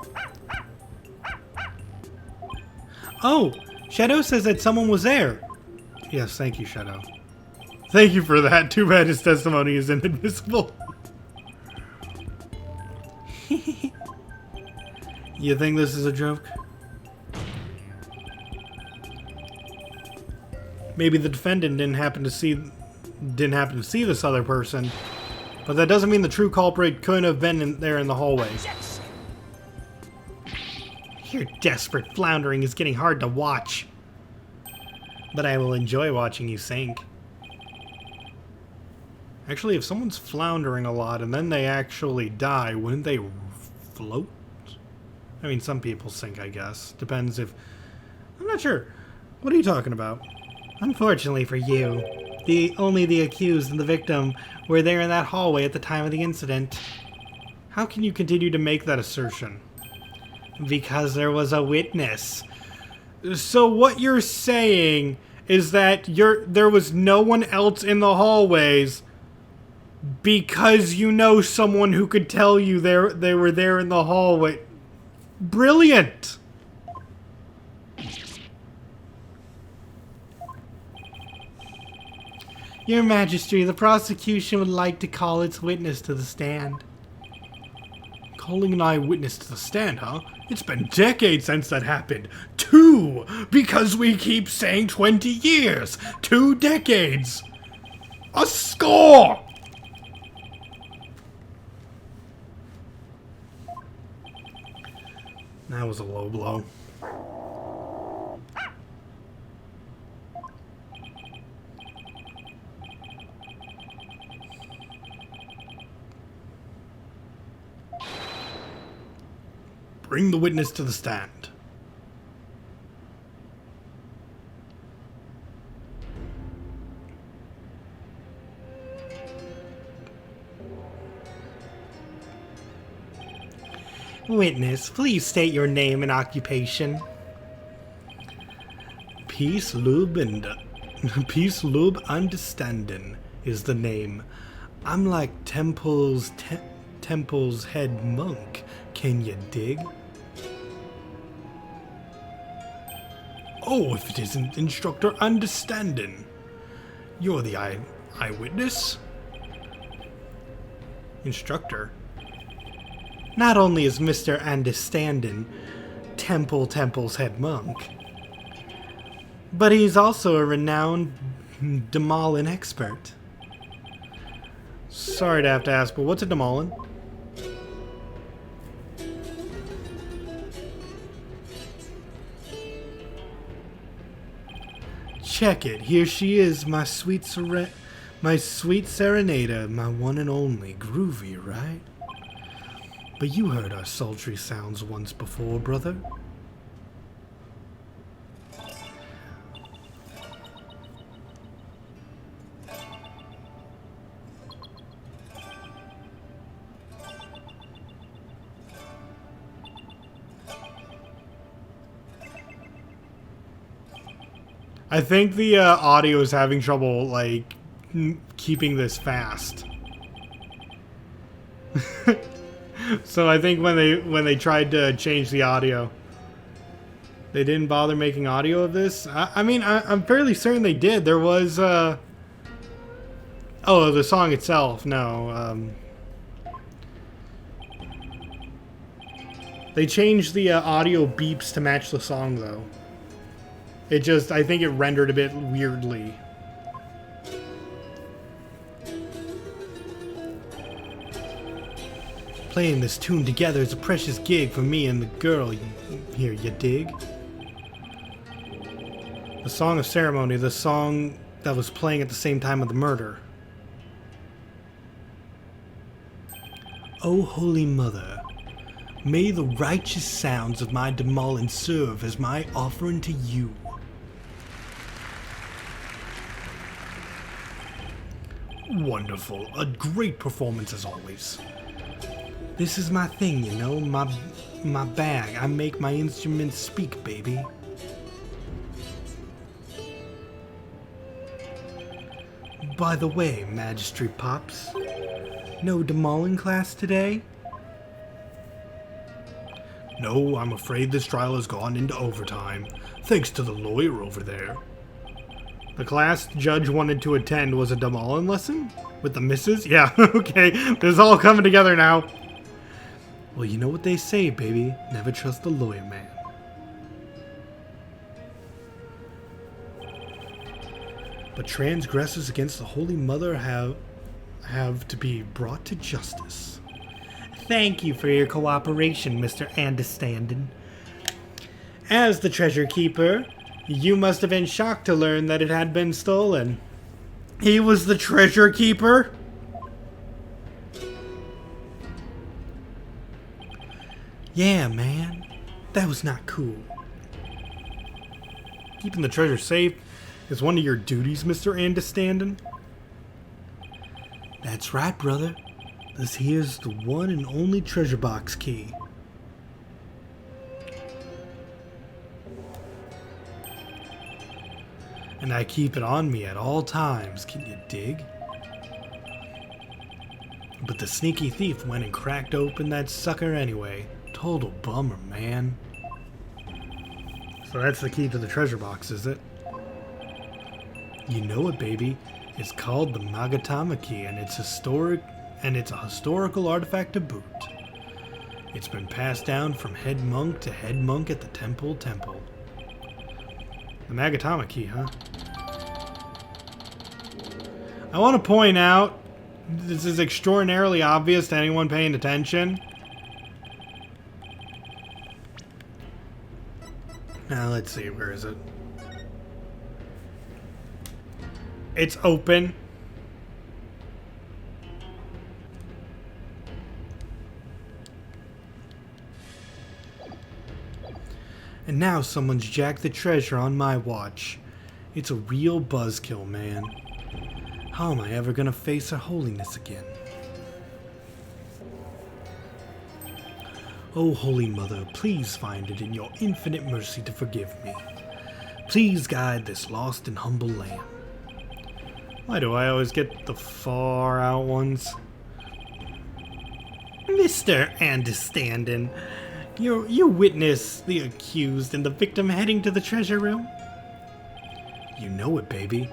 Oh! Shadow says that someone was there. Yes, thank you, Shadow. Thank you for that. Too bad his testimony is inadmissible. You think this is a joke? Maybe the defendant didn't happen to see this other person, but that doesn't mean the true culprit couldn't have been there in the hallway. Your desperate floundering is getting hard to watch, but I will enjoy watching you sink. Actually, if someone's floundering a lot and then they actually die, wouldn't they float? I mean, some people sink, I guess. Depends if... I'm not sure. What are you talking about? Unfortunately for you, only the accused and the victim were there in that hallway at the time of the incident. How can you continue to make that assertion? Because there was a witness. So what you're saying is that there was no one else in the hallways because you know someone who could tell you they were there in the hallway. Brilliant! Your Majesty, the prosecution would like to call its witness to the stand. Calling an eyewitness to the stand, huh? It's been decades since that happened. 2! Because we keep saying 20 years! 2 decades! A score! That was a low blow. Bring the witness to the stand. Witness, please state your name and occupation. Peace, Lube, and Peace, Lube, Understanding is the name. I'm like Temple's head monk. Can you dig? Oh, if it isn't Instructor Understanding. You're the eyewitness? Instructor? Not only is Mr. Understanding Temple's head monk, but he's also a renowned Demalin expert. Sorry to have to ask, but what's a Demalin? Check it. Here she is, my sweet serenader, my one and only. Groovy, right? But you heard our sultry sounds once before, brother. I think the audio is having trouble, like, keeping this fast. So I think when they tried to change the audio, they didn't bother making audio of this. I mean, I'm fairly certain they did. There was, oh, the song itself, no. They changed the audio beeps to match the song, though. It just, I think it rendered a bit weirdly. Playing this tune together is a precious gig for me and the girl here, you dig? The Song of Ceremony, the song that was playing at the same time of the murder. O Holy Mother, may the righteous sounds of my Demalin serve as my offering to you. Wonderful. A great performance as always. This is my thing, you know, my bag. I make my instruments speak, baby. By the way, Magistry Pops, no Demalin class today? No, I'm afraid this trial has gone into overtime, thanks to the lawyer over there. The class judge wanted to attend was a Demalin lesson? With the missus? Yeah, okay, this is all coming together now. Well, you know what they say, baby. Never trust the lawyer man. But transgressors against the Holy Mother have to be brought to justice. Thank you for your cooperation, Mr. Understanding. As the treasure keeper, you must have been shocked to learn that it had been stolen. He was the treasure keeper? Yeah, man. That was not cool. Keeping the treasure safe is one of your duties, Mr. Understanding? That's right, brother. This here's the one and only treasure box key. And I keep it on me at all times, can you dig? But the sneaky thief went and cracked open that sucker anyway. Total bummer, man. So that's the key to the treasure box, is it? You know it, baby. It's called the Magatama key, and it's a historical artifact to boot. It's been passed down from head monk to head monk at the temple. The Magatama key, huh? I want to point out, this is extraordinarily obvious to anyone paying attention. Now, let's see, where is it? It's open. And now someone's jacked the treasure on my watch. It's a real buzzkill, man. How am I ever gonna face Her Holiness again? O Holy Mother, please find it in your infinite mercy to forgive me. Please guide this lost and humble lamb. Why do I always get the far out ones? Mr. Understanding, you witness the accused and the victim heading to the treasure room? You know it, baby.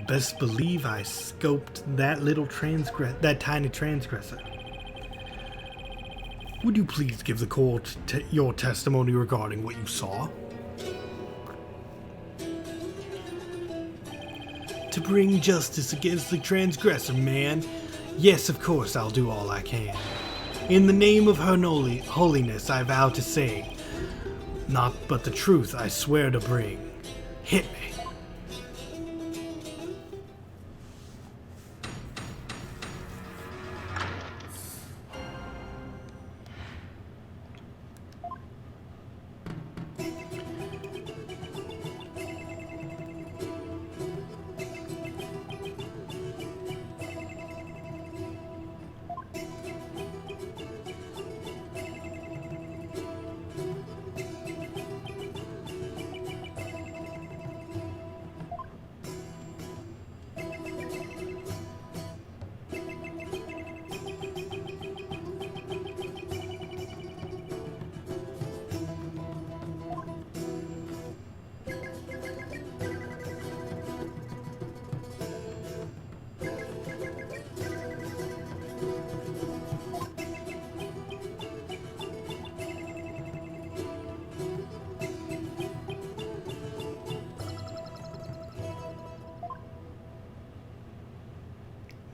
Best believe I scoped that tiny transgressor. Would you please give the court your testimony regarding what you saw? To bring justice against the transgressor, man. Yes, of course, I'll do all I can. In the name of her holiness, I vow to say, naught but the truth I swear to bring. Hit me.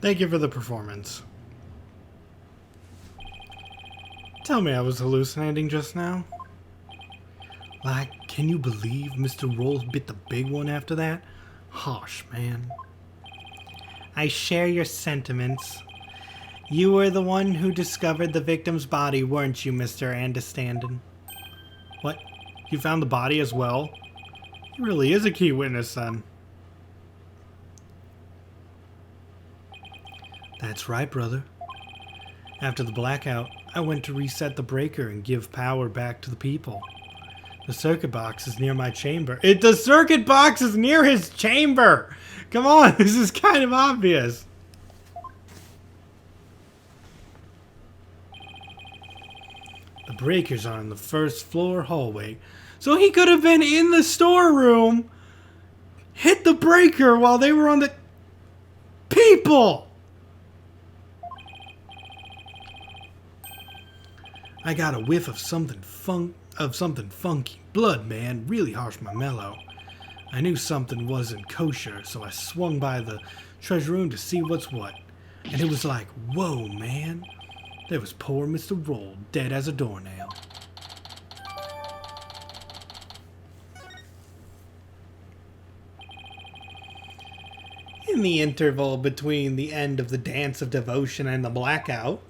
Thank you for the performance. Tell me I was hallucinating just now. Like, can you believe Mr. Rolls bit the big one after that? Harsh, man. I share your sentiments. You were the one who discovered the victim's body, weren't you, Mr. Understanding? What? You found the body as well? He really is a key witness, then. That's right, brother. After the blackout, I went to reset the breaker and give power back to the people. The circuit box is near my chamber. The circuit box is near his chamber! Come on, this is kind of obvious. The breakers are in the first floor hallway. So he could have been in the storeroom, hit the breaker while they were on the... People! I got a whiff of something funky. Blood, man. Really harsh my mellow. I knew something wasn't kosher, so I swung by the treasure room to see what's what. And it was like, whoa, man. There was poor Mr. Roll, dead as a doornail. In the interval between the end of the dance of devotion and the blackout,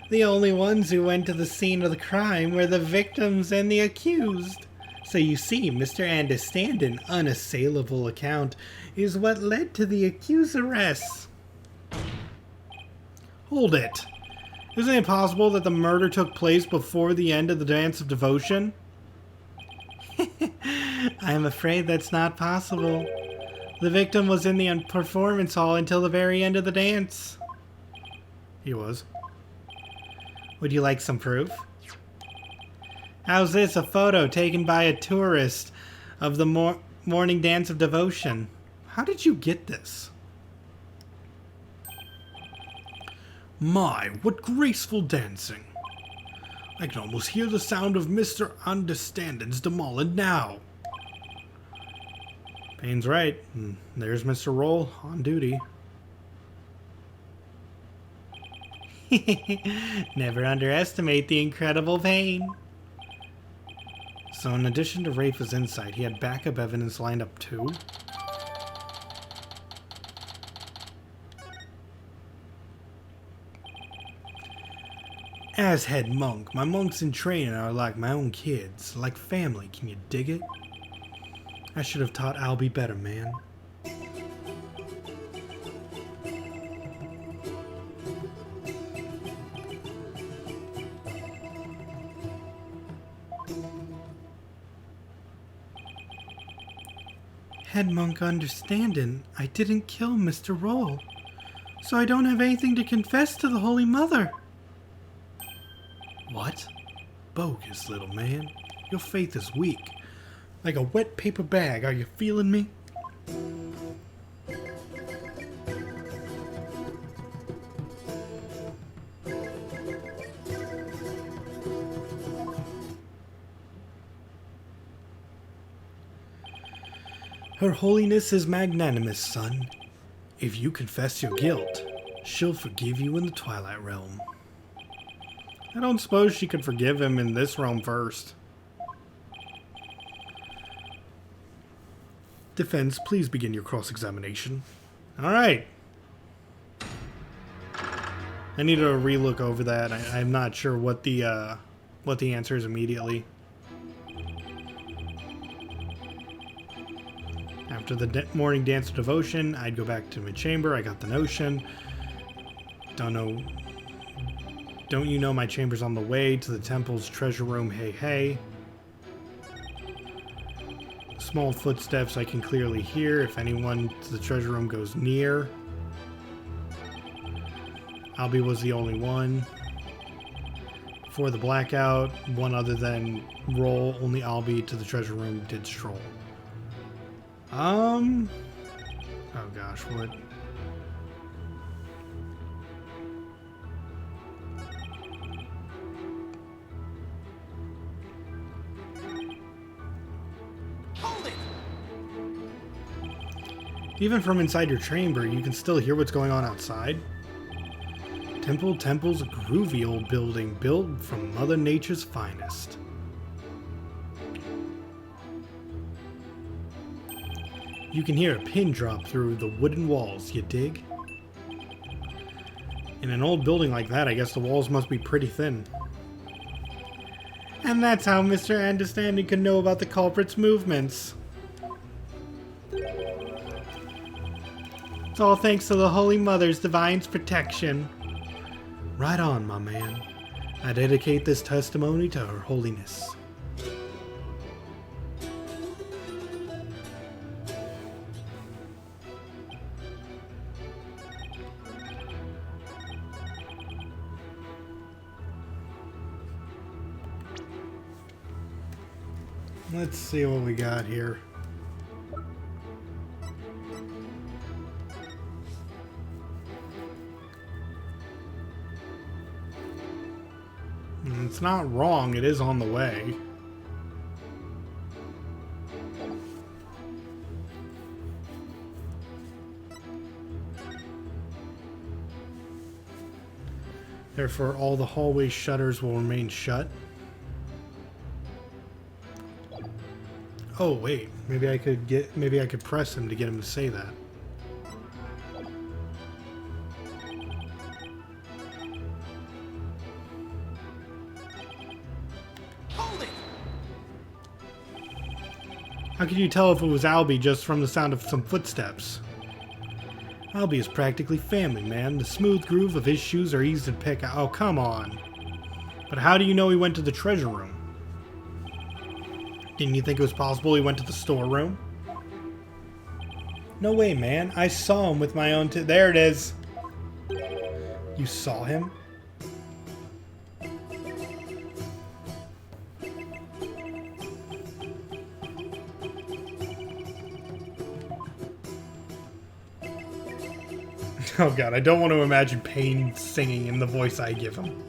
the only ones who went to the scene of the crime were the victims and the accused. So you see, Mr. Understanding, unassailable account is what led to the accused arrests. Hold it. Isn't it possible that the murder took place before the end of the dance of devotion? I'm afraid that's not possible. The victim was in the performance hall until the very end of the dance. He was. Would you like some proof? How's this? A photo taken by a tourist of the morning dance of devotion. How did you get this? My, what graceful dancing. I can almost hear the sound of Mr. Understanding's demolin now. Payne's right. There's Mr. Roll on duty. Never underestimate the incredible Payne. So in addition to Rafa's insight, he had backup evidence lined up too? As head monk, my monks in training are like my own kids, like family, can you dig it? I should have taught Albie better, man. Head monk understanding, I didn't kill Mr. Roll, so I don't have anything to confess to the Holy Mother. What? Bogus, little man. Your faith is weak. Like a wet paper bag, are you feeling me? Her Holiness is magnanimous, son. If you confess your guilt, she'll forgive you in the Twilight Realm. I don't suppose she could forgive him in this realm first. Defense, please begin your cross-examination. Alright. I need to relook over that. I'm not sure what the answer is immediately. After the morning dance of devotion, I'd go back to my chamber. I got the notion. Don't know. Don't you know my chamber's on the way to the temple's treasure room? Hey, hey. Small footsteps I can clearly hear if anyone to the treasure room goes near. Albie was the only one. For the blackout, one other than Roll, only Albie to the treasure room did stroll. Oh gosh, what? Hold it! Even from inside your chamber, you can still hear what's going on outside. Temple's a groovy old building built from Mother Nature's finest. You can hear a pin drop through the wooden walls, you dig? In an old building like that, I guess the walls must be pretty thin. And that's how Mr. Understanding could know about the culprit's movements. It's all thanks to the Holy Mother's divine protection. Right on, my man. I dedicate this testimony to Her Holiness. Let's see what we got here. It's not wrong, it is on the way. Therefore, all the hallway shutters will remain shut. Oh wait, maybe I could press him to get him to say that. Hold it! How could you tell if it was Albie just from the sound of some footsteps? Albie is practically family, man. The smooth groove of his shoes are easy to pick out. Oh, come on. But how do you know he went to the treasure room? Didn't you think it was possible he went to the storeroom? No way, man. I saw him with my own there it is. You saw him? Oh god, I don't want to imagine Payne singing in the voice I give him.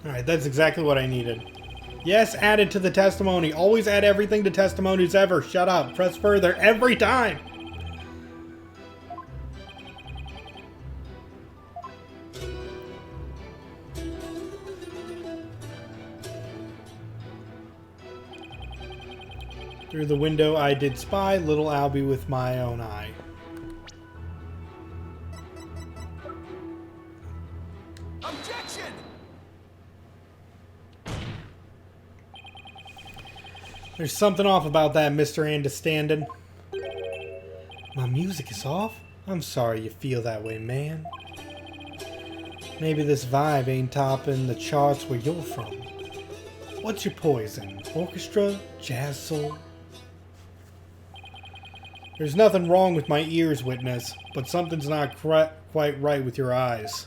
Alright, that's exactly what I needed. Yes, add it to the testimony. Always add everything to testimonies ever. Shut up. Press further every time. Through the window I did spy little Albie with my own eye. Objection! There's something off about that, Mr. Understanding. My music is off? I'm sorry you feel that way, man. Maybe this vibe ain't topping the charts where you're from. What's your poison? Orchestra? Jazz soul? There's nothing wrong with my ears, witness, but something's not quite right with your eyes.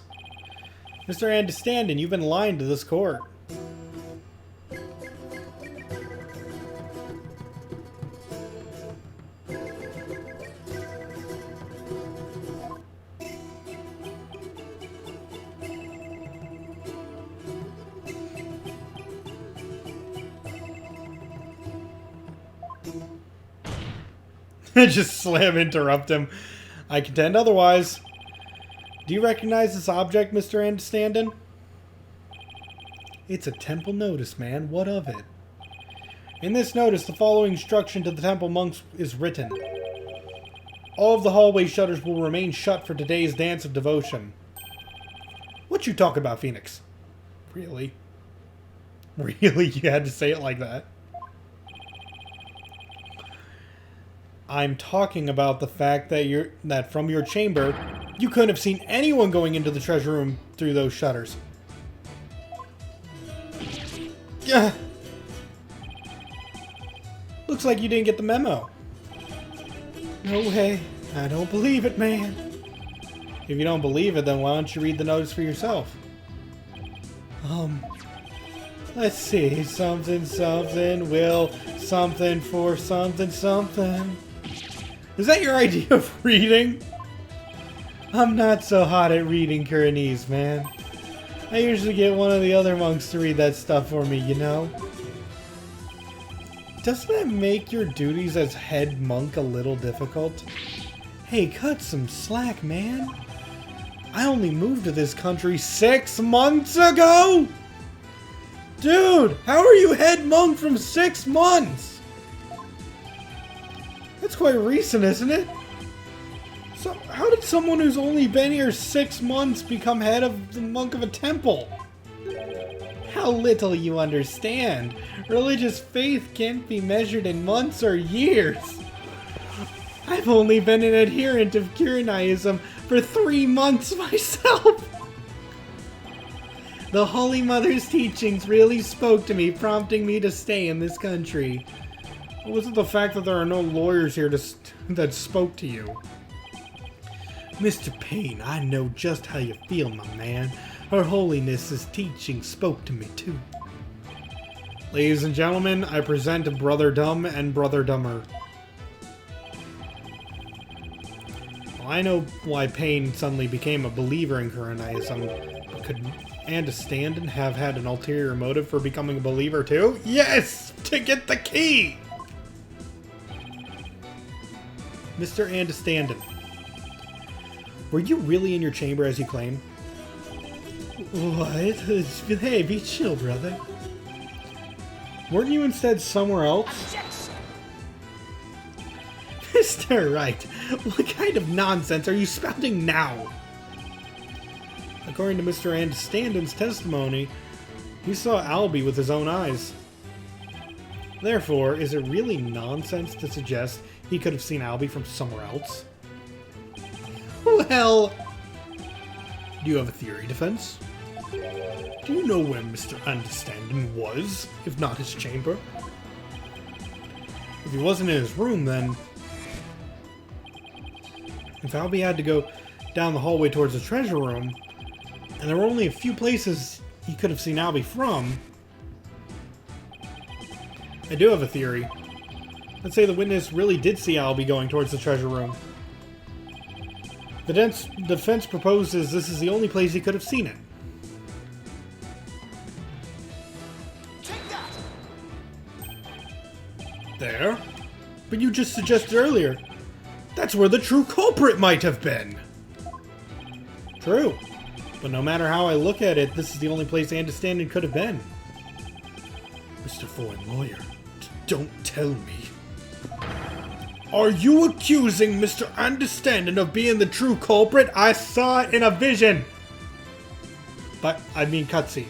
Mr. Understanding, you've been lying to this court. Just slam interrupt him. I contend otherwise. Do you recognize this object, Mr. Understanding? It's a temple notice, man. What of it? In this notice, the following instruction to the temple monks is written. All of the hallway shutters will remain shut for today's dance of devotion. What you talk about, Phoenix? Really? Really? You had to say it like that? I'm talking about the fact that from your chamber, you couldn't have seen anyone going into the treasure room through those shutters. Yeah. Looks like you didn't get the memo. No way. I don't believe it, man. If you don't believe it, then why don't you read the notice for yourself? Let's see. Something, something, will, something for something, something. Is that your idea of reading? I'm not so hot at reading Kuranese, man. I usually get one of the other monks to read that stuff for me, you know? Doesn't that make your duties as head monk a little difficult? Hey, cut some slack, man. I only moved to this country 6 months ago! Dude, how are you head monk from 6 months? That's quite recent, isn't it? So, how did someone who's only been here 6 months become head of the monk of a temple? How little you understand. Religious faith can't be measured in months or years. I've only been an adherent of Kuranaism for 3 months myself. The Holy Mother's teachings really spoke to me, prompting me to stay in this country. Or was it the fact that there are no lawyers here that spoke to you? Mr. Payne, I know just how you feel, my man. Her Holiness's teaching spoke to me too. Ladies and gentlemen, I present Brother Dumb and Brother Dumber. Well, I know why Payne suddenly became a believer in Kuranaism, but could Understanding have had an ulterior motive for becoming a believer too? Yes! To get the key! Mr. Understanding, were you really in your chamber as you claim? What? Hey, be chill, brother. Weren't you instead somewhere else? Mr. Wright, what kind of nonsense are you spouting now? According to Mr. Understanding's testimony, he saw Albie with his own eyes. Therefore, is it really nonsense to suggest he could have seen Albie from somewhere else? Well, do you have a theory, Defense? Do you know where Mr. Understanding was, if not his chamber? If he wasn't in his room, then... If Albie had to go down the hallway towards the treasure room, and there were only a few places he could have seen Albie from... I do have a theory. Let's say the witness really did see Albie going towards the treasure room. The defense proposes this is the only place he could have seen it. Take that! There? But you just suggested earlier, that's where the true culprit might have been. True. But no matter how I look at it, this is the only place Understanding could have been. Mr. Foreign Lawyer, don't tell me. Are you accusing Mr. Understanding of being the true culprit? I saw it in a vision. But, I mean cutscene.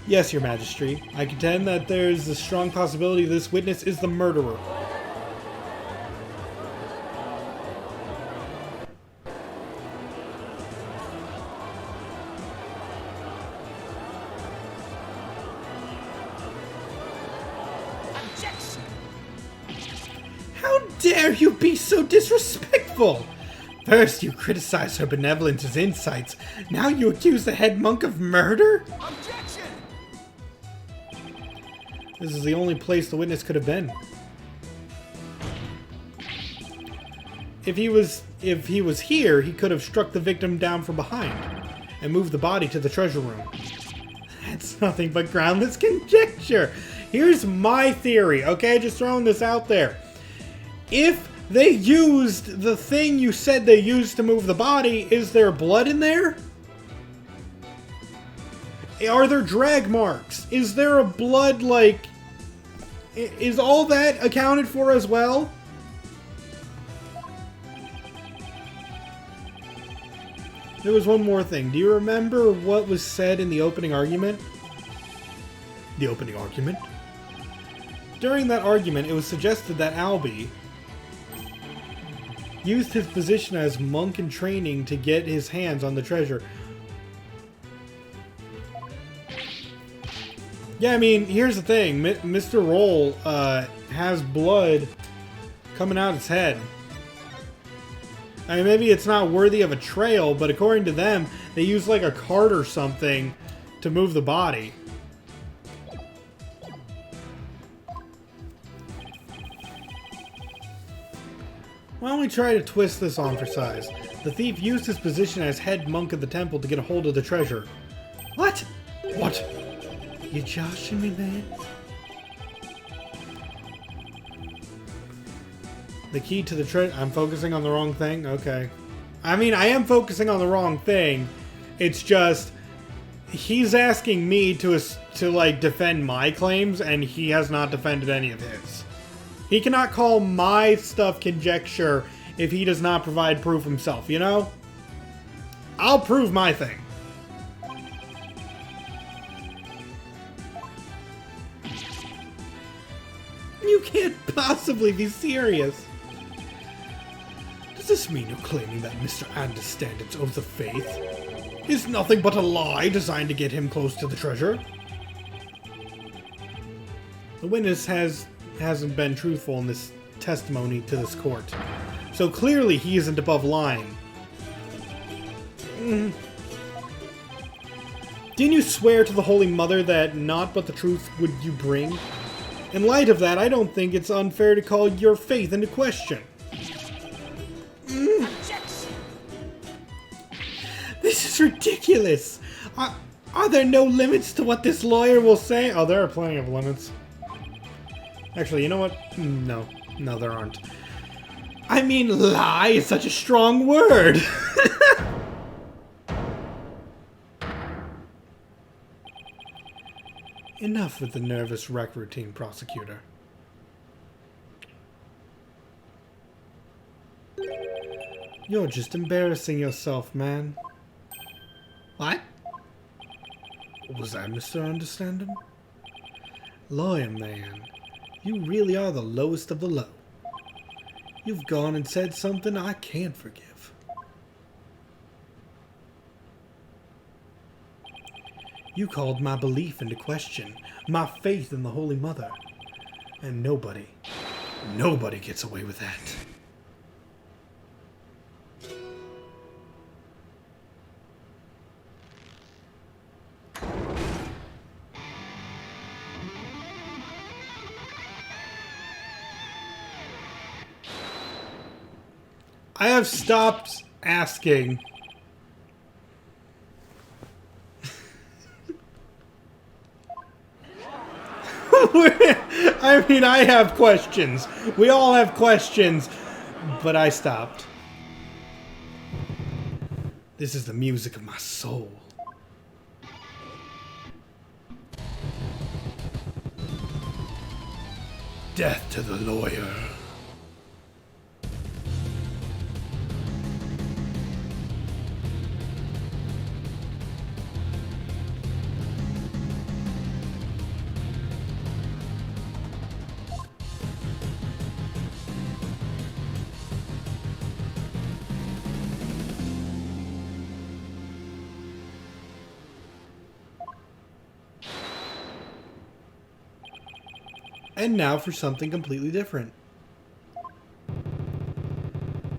Yes, Your Majesty. I contend that there's a strong possibility this witness is the murderer. Objection! How dare you be so disrespectful? First, you criticize her benevolence as insights. Now you accuse the head monk of murder? Objection! This is the only place the witness could have been. If he was here, he could have struck the victim down from behind and moved the body to the treasure room. That's nothing but groundless conjecture. Here's my theory, okay? Just throwing this out there. If they used the thing you said they used to move the body, is there blood in there? Are there drag marks? Is there a blood, like... Is all that accounted for as well? There was one more thing. Do you remember what was said in the opening argument? The opening argument? During that argument, it was suggested that Albie used his position as monk in training to get his hands on the treasure. Yeah, I mean, here's the thing. Mr. Roll has blood coming out his head. I mean, maybe it's not worthy of a trail, but according to them, they use like a cart or something to move the body. Why don't we try to twist this on for size? The thief used his position as head monk of the temple to get a hold of the treasure. What? What? You joshing me, man? The key to the treasure... I'm focusing on the wrong thing? Okay. I mean, I am focusing on the wrong thing. It's just... He's asking me to like, defend my claims, and he has not defended any of his. He cannot call my stuff conjecture if he does not provide proof himself, you know? I'll prove my thing. You can't possibly be serious. Does this mean you're claiming that Mr. Understanding's oath of faith is nothing but a lie designed to get him close to the treasure? The witness hasn't been truthful in this testimony to this court, so clearly he isn't above lying. Didn't you swear to the Holy Mother that naught but the truth would you bring? In light of that, I don't think it's unfair to call your faith into question. This is ridiculous! Are there no limits to what this lawyer will say? Oh, there are plenty of limits. Actually, you know what? No, there aren't. I mean, lie is such a strong word! Enough with the nervous wreck routine, prosecutor. You're just embarrassing yourself, man. What? Was that Mr. Understanding? Lawyer man, you really are the lowest of the low. You've gone and said something I can't forgive. You called my belief into question, my faith in the Holy Mother. And nobody gets away with that. I have stopped asking. I mean, I have questions. We all have questions, but I stopped. This is the music of my soul. Death to the lawyer. And now for something completely different.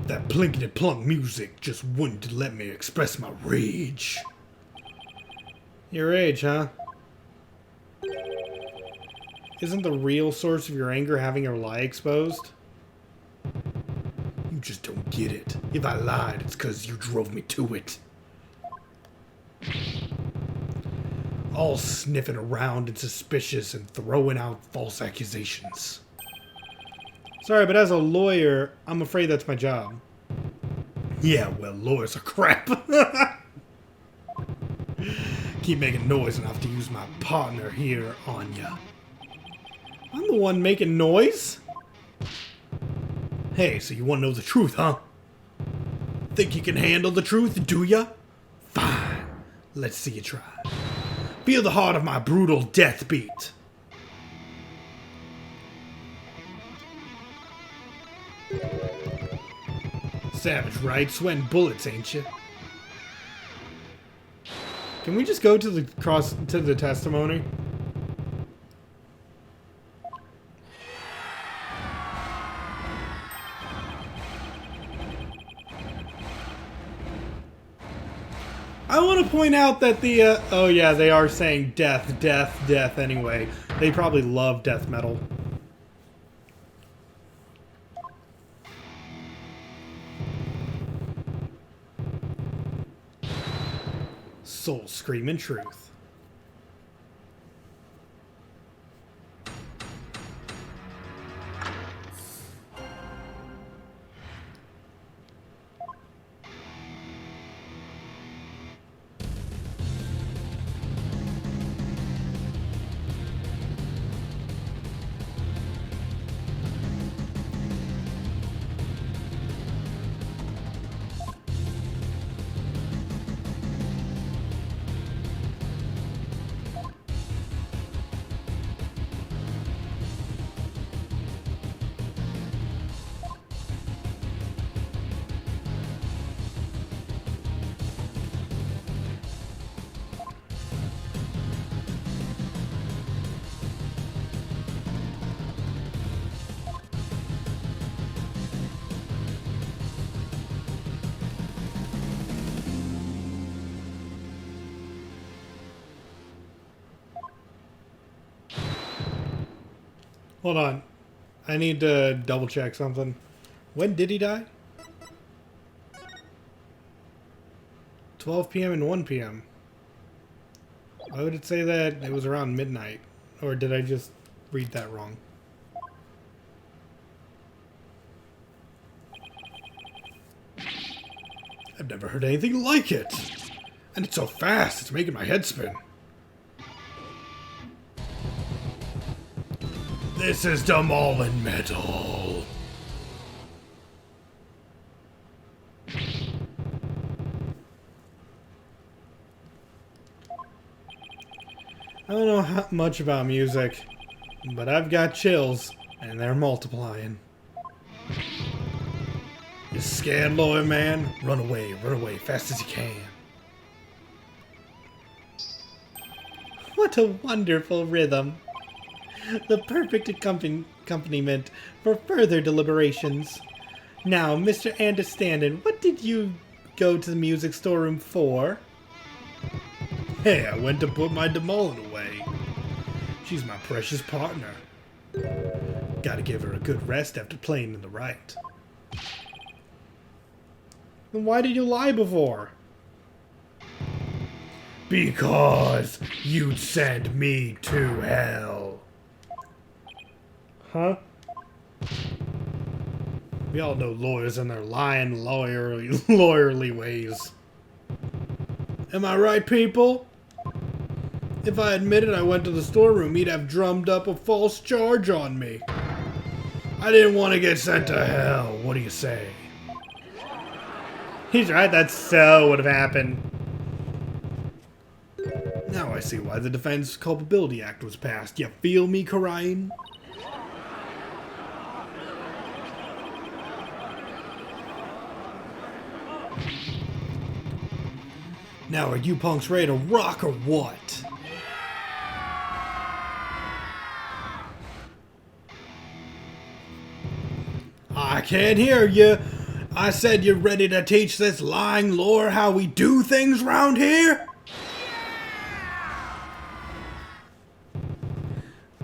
That plinkety-plunk music just wouldn't let me express my rage. Your rage, huh? Isn't the real source of your anger having your lie exposed? You just don't get it. If I lied, it's because you drove me to it. All sniffing around and suspicious and throwing out false accusations. Sorry, but as a lawyer, I'm afraid that's my job. Yeah, well, lawyers are crap. Keep making noise and I have to use my partner here on ya. I'm the one making noise? Hey, so you want to know the truth, huh? Think you can handle the truth, do ya? Fine. Let's see you try. Feel the heart of my brutal death beat. Savage, right? Sweating bullets, ain't you? Can we just go to the testimony? I want to point out that the, oh yeah, they are saying death, death, death anyway. They probably love death metal. Soul screaming truth. Hold on. I need to double check something. When did he die? 12 p.m. and 1 p.m. Why would it say that it was around midnight? Or did I just read that wrong? I've never heard anything like it. And it's so fast, it's making my head spin. This is demolin' metal. I don't know much about music, but I've got chills, and they're multiplying. You scared, lawyer man? Run away, fast as you can. What a wonderful rhythm. The perfect accompaniment for further deliberations. Now, Mr. Understandin, what did you go to the music storeroom for? Hey, I went to put my demolin away. She's my precious partner. Gotta give her a good rest after playing in the right. Then why did you lie before? Because you'd send me to hell. Huh? We all know lawyers and their lying, lawyerly ways. Am I right, people? If I admitted I went to the storeroom, he'd have drummed up a false charge on me. I didn't want to get sent to hell. What do you say? He's right, that so would have happened. Now I see why the Defense Culpability Act was passed. You feel me, Karain? Now are you punks ready to rock or what? can't hear you. I said you're ready to teach this lying lore how we do things round here?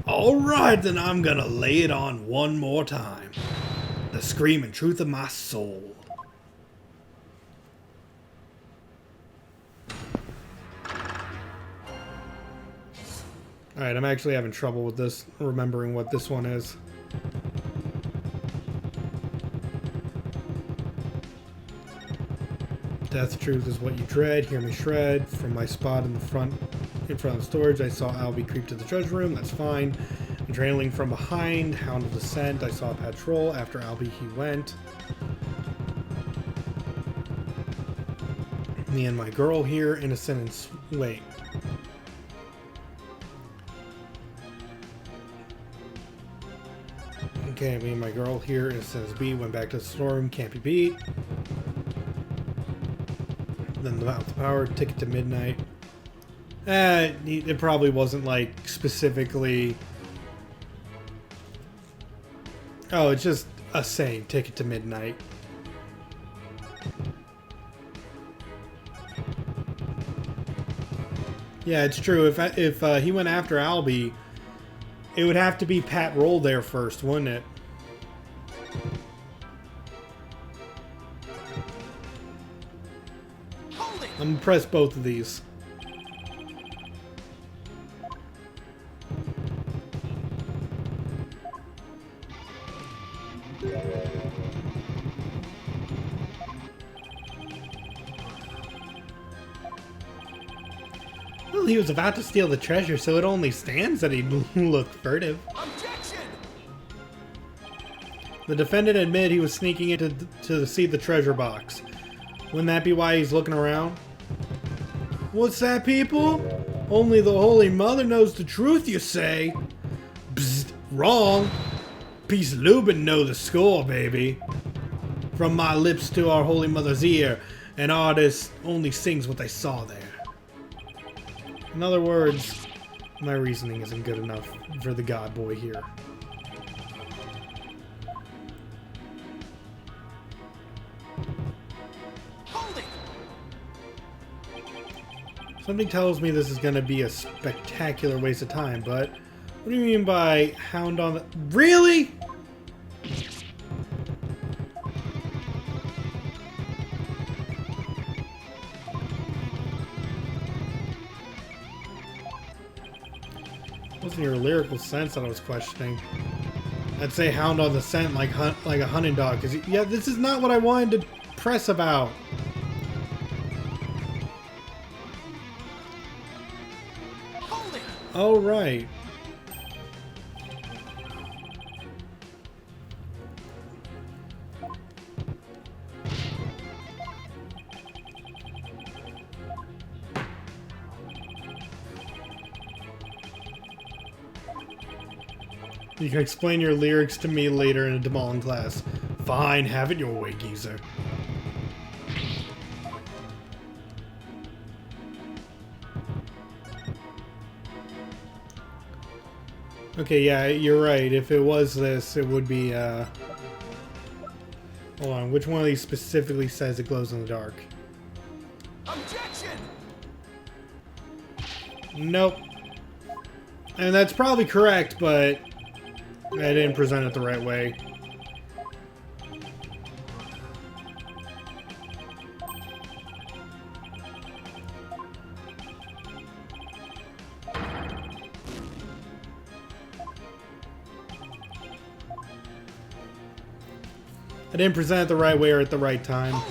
Alright, then I'm gonna lay it on one more time. The screaming truth of my soul. Alright, I'm actually having trouble with this, remembering what this one is. Death truth is what you dread. Hear me shred. From my spot in front of the storage, I saw Albie creep to the treasure room. That's fine. Trailing from behind, hound of the scent. I saw a patrol. After Albie, he went. Me and my girl here, innocent and wait. Okay, me and my girl here, innocent as B, went back to the storeroom. Can't be beat. Then the power, ticket to midnight. It probably wasn't like specifically. Oh, it's just a saying, ticket to midnight. Yeah, it's true. If he went after Albie, it would have to be Pat Roll there first, wouldn't it? I'm gonna press both of these. Well, he was about to steal the treasure, so it only stands that he'd look furtive. Objection! The defendant admitted he was sneaking in to see the treasure box. Wouldn't that be why he's looking around? What's that, people? Only the Holy Mother knows the truth, you say? Bzzt, wrong. Peace Lubin know the score, baby. From my lips to our Holy Mother's ear, an artist only sings what they saw there. In other words, my reasoning isn't good enough for the God Boy here. Something tells me this is going to be a spectacular waste of time, but what do you mean by hound on the... Really? It wasn't your lyrical sense that I was questioning. I'd say hound on the scent like a hunting dog, because yeah, this is not what I wanted to press about. Oh, right. You can explain your lyrics to me later in a Demolan class. Fine, have it your way, geezer. Okay, yeah, you're right. If it was this, it would be, hold on, which one of these specifically says it glows in the dark? Objection! Nope. And that's probably correct, but I didn't present it the right way. I didn't present it the right way or at the right time.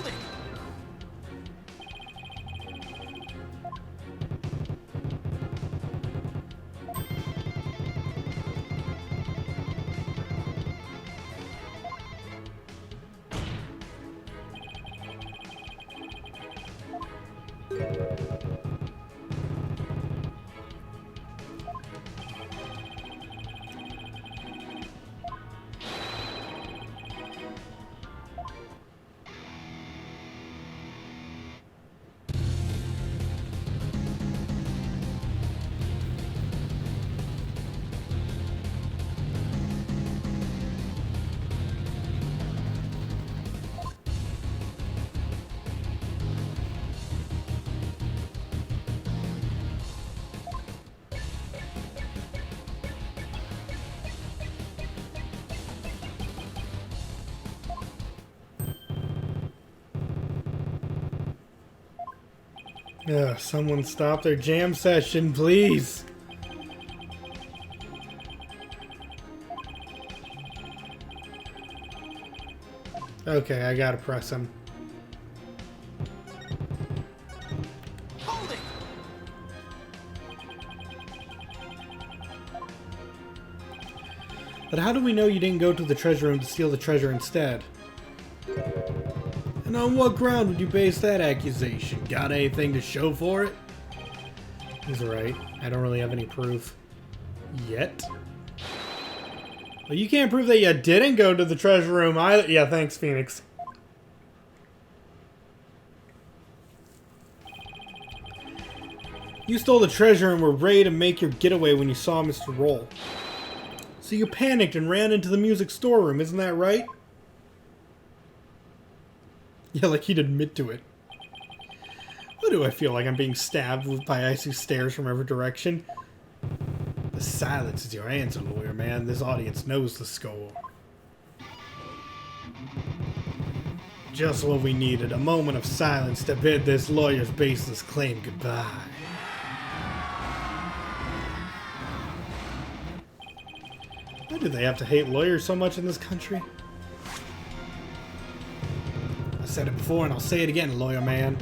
Ugh, someone stop their jam session, please. Okay, I gotta press him. Holding! But how do we know you didn't go to the treasure room to steal the treasure instead? And on what ground would you base that accusation? Got anything to show for it? He's right. I don't really have any proof. Yet. Well, you can't prove that you didn't go to the treasure room either. Yeah, thanks, Phoenix. You stole the treasure and were ready to make your getaway when you saw Mr. Roll. So you panicked and ran into the music storeroom, isn't that right? Yeah, like he'd admit to it. Why do I feel like I'm being stabbed by icy stares from every direction? The silence is your answer, lawyer man. This audience knows the score. Just what we needed. A moment of silence to bid this lawyer's baseless claim goodbye. Why do they have to hate lawyers so much in this country? I said it before and I'll say it again, lawyer man.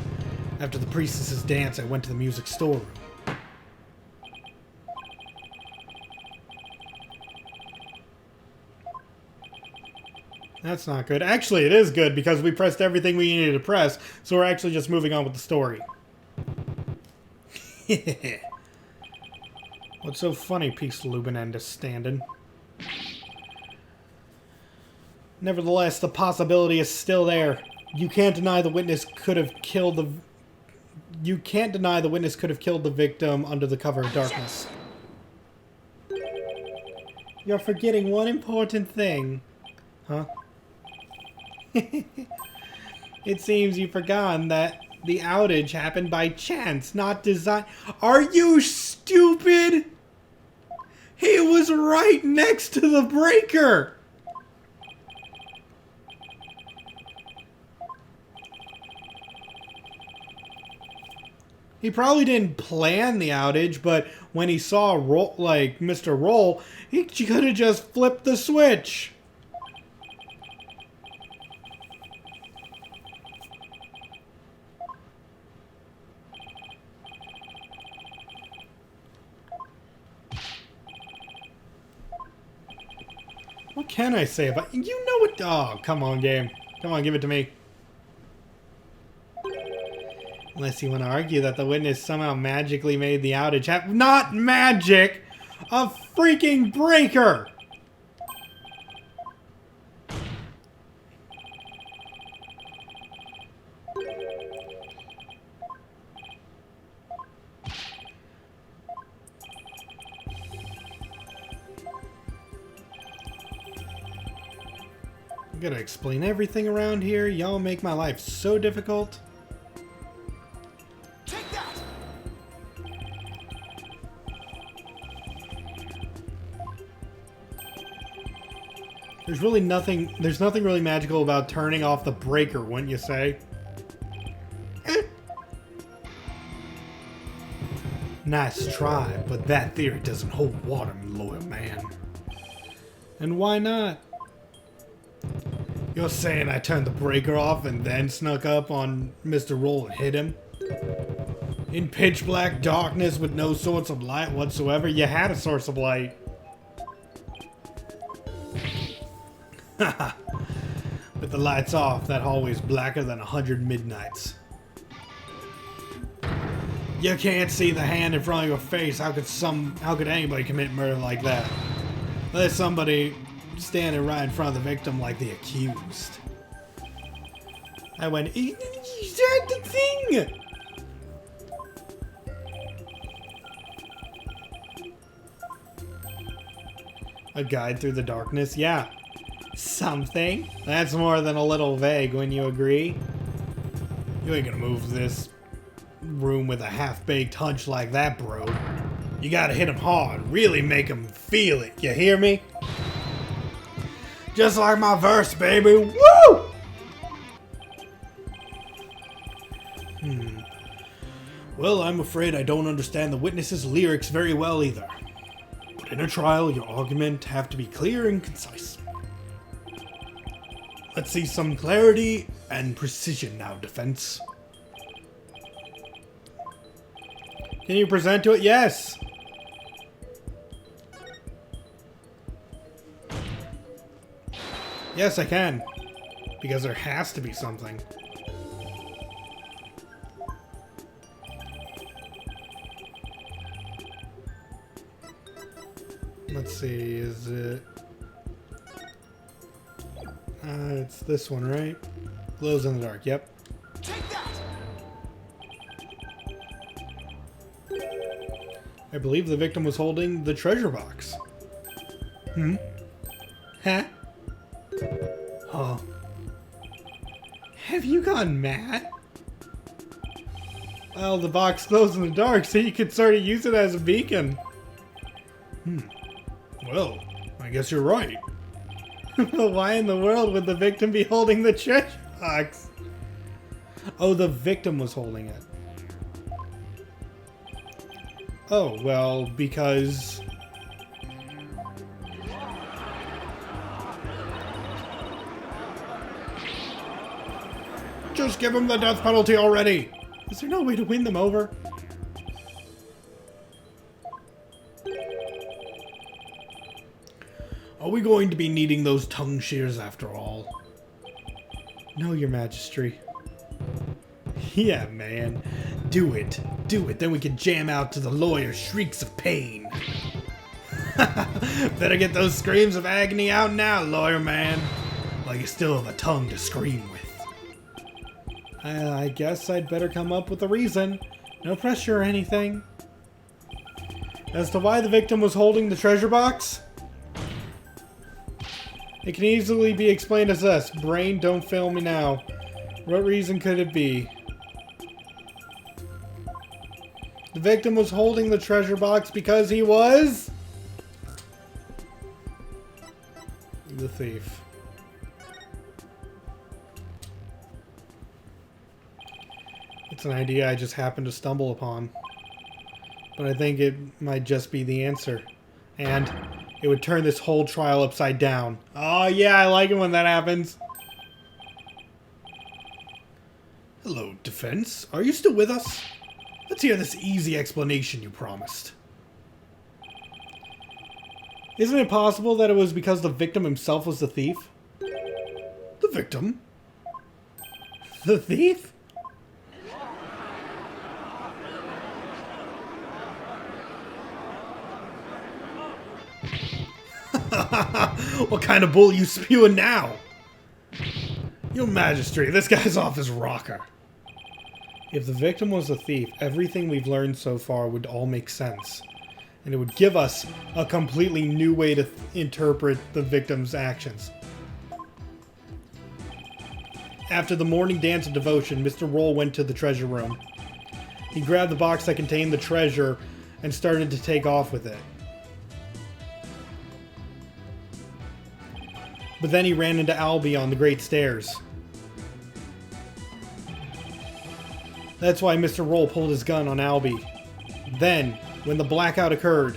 After the priestess's dance, I went to the music storeroom. That's not good. Actually, it is good because we pressed everything we needed to press, so we're actually just moving on with the story. What's so funny, Peace Lubin understanding? Nevertheless, the possibility is still there. You can't deny the witness could have killed the... You can't deny the witness could have killed the victim under the cover of darkness. You're forgetting one important thing. Huh? It seems you've forgotten that the outage happened by chance, not design. Are you stupid? He was right next to the breaker! He probably didn't plan the outage, but when he saw Mr. Roll, he could have just flipped the switch. What can I say about... You know what... Oh, come on, game. Come on, give it to me. Unless you want to argue that the witness somehow magically made the outage happen. Not magic! A freaking breaker! I'm gonna explain everything around here. Y'all make my life so difficult. Take that! There's nothing really magical about turning off the breaker, wouldn't you say? Nice try, but that theory doesn't hold water, lawyer man. And why not? You're saying I turned the breaker off and then snuck up on Mr. Roll and hit him? In pitch black darkness with no source of light whatsoever? You had a source of light. Haha. With the lights off, that hallway's blacker than 100 midnights. You can't see the hand in front of your face. How could anybody commit murder like that? There's somebody standing right in front of the victim like the accused. I went, he said the thing! A guide through the darkness? Yeah. Something? That's more than a little vague, wouldn't you agree? You ain't gonna move this room with a half-baked hunch like that, bro. You gotta hit him hard. Really make him feel it. You hear me? Just like my verse, baby. Woo! Well, I'm afraid I don't understand the witness's lyrics very well either. But in a trial, your argument have to be clear and concise. Let's see some clarity and precision now, defense. Can you present to it? Yes! Yes, I can. Because there has to be something. Let's see, is it... it's this one, right? Glows in the dark, yep. Take that! I believe the victim was holding the treasure box. Hmm? Huh? Oh. Have you gone mad? Well, the box glows in the dark, so you could sort of use it as a beacon. Well, I guess you're right. But why in the world would the victim be holding the treasure box? Oh, the victim was holding it. Oh, well, because... Just give him the death penalty already! Is there no way to win them over? Are we going to be needing those tongue shears after all? No, your majesty. Yeah, man. Do it. Do it. Then we can jam out to the lawyer's shrieks of pain. Better get those screams of agony out now, lawyer man. While you still have a tongue to scream with. I guess I'd better come up with a reason. No pressure or anything. As to why the victim was holding the treasure box? It can easily be explained as this. Brain, don't fail me now. What reason could it be? The victim was holding the treasure box because he was... the thief. It's an idea I just happened to stumble upon. But I think it might just be the answer. And it would turn this whole trial upside down. Oh yeah, I like it when that happens. Hello, defense. Are you still with us? Let's hear this easy explanation you promised. Isn't it possible that it was because the victim himself was the thief? The victim? The thief? What kind of bull you spewing now? Your Majesty, this guy's off his rocker. If the victim was a thief, everything we've learned so far would all make sense. And it would give us a completely new way to interpret the victim's actions. After the morning dance of devotion, Mr. Roll went to the treasure room. He grabbed the box that contained the treasure and started to take off with it. But then he ran into Albie on the Great Stairs. That's why Mr. Roll pulled his gun on Albie. Then, when the blackout occurred,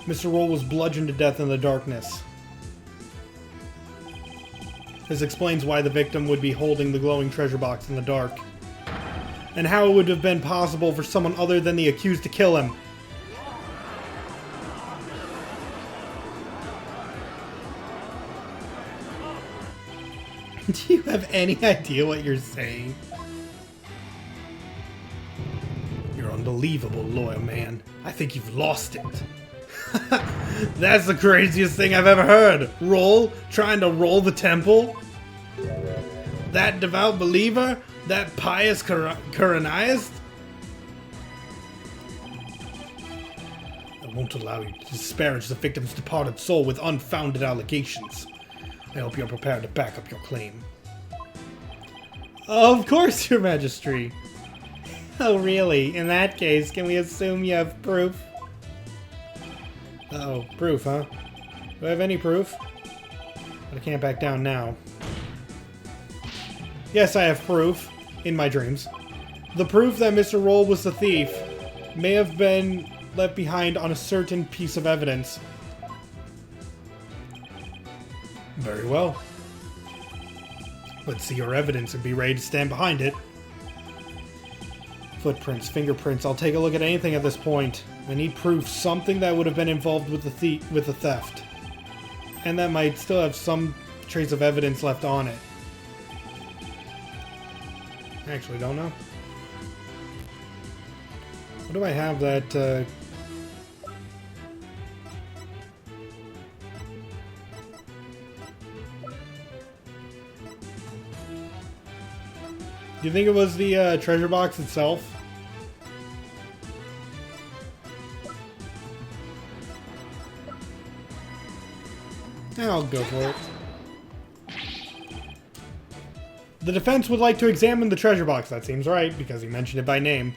Mr. Roll was bludgeoned to death in the darkness. This explains why the victim would be holding the glowing treasure box in the dark. And how it would have been possible for someone other than the accused to kill him. Do you have any idea what you're saying? You're unbelievable, loyal man. I think you've lost it. That's the craziest thing I've ever heard. Roll? Trying to roll the temple? That devout believer? That pious Coroniast? I won't allow you to disparage the victim's departed soul with unfounded allegations. I hope you're prepared to back up your claim. Of course, Your Majesty. Oh, really? In that case, can we assume you have proof? Uh-oh, proof, huh? Do I have any proof? But I can't back down now. Yes, I have proof. In my dreams. The proof that Mr. Roll was the thief may have been left behind on a certain piece of evidence. Very well. Let's see your evidence and be ready to stand behind it. Footprints, fingerprints, I'll take a look at anything at this point. I need proof, something that would have been involved with the theft. And that might still have some trace of evidence left on it. I actually don't know. What do I have that, Do you think it was the treasure box itself? I'll go for it. The defense would like to examine the treasure box. That seems right, because he mentioned it by name.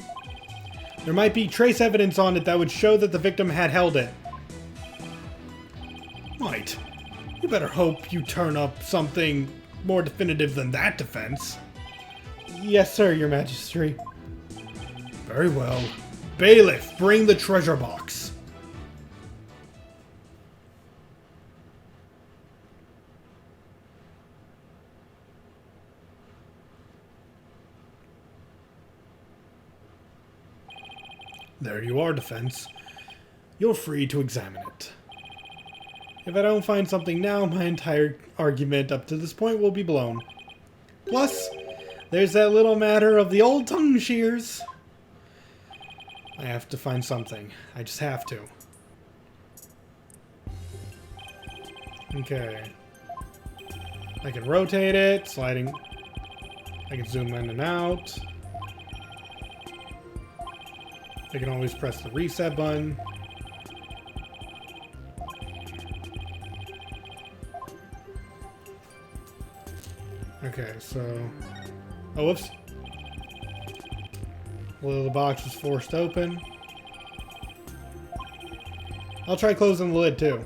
There might be trace evidence on it that would show that the victim had held it. Might. You better hope you turn up something more definitive than that defense. Yes, sir, your majesty. Very well. Bailiff, bring the treasure box. There you are, defense. You're free to examine it. If I don't find something now, my entire argument up to this point will be blown. Plus, there's that little matter of the old tongue shears. I have to find something. I just have to. Okay. I can rotate it, sliding. I can zoom in and out. I can always press the reset button. Okay, so... Oh, whoops. Well, the box is forced open. I'll try closing the lid, too.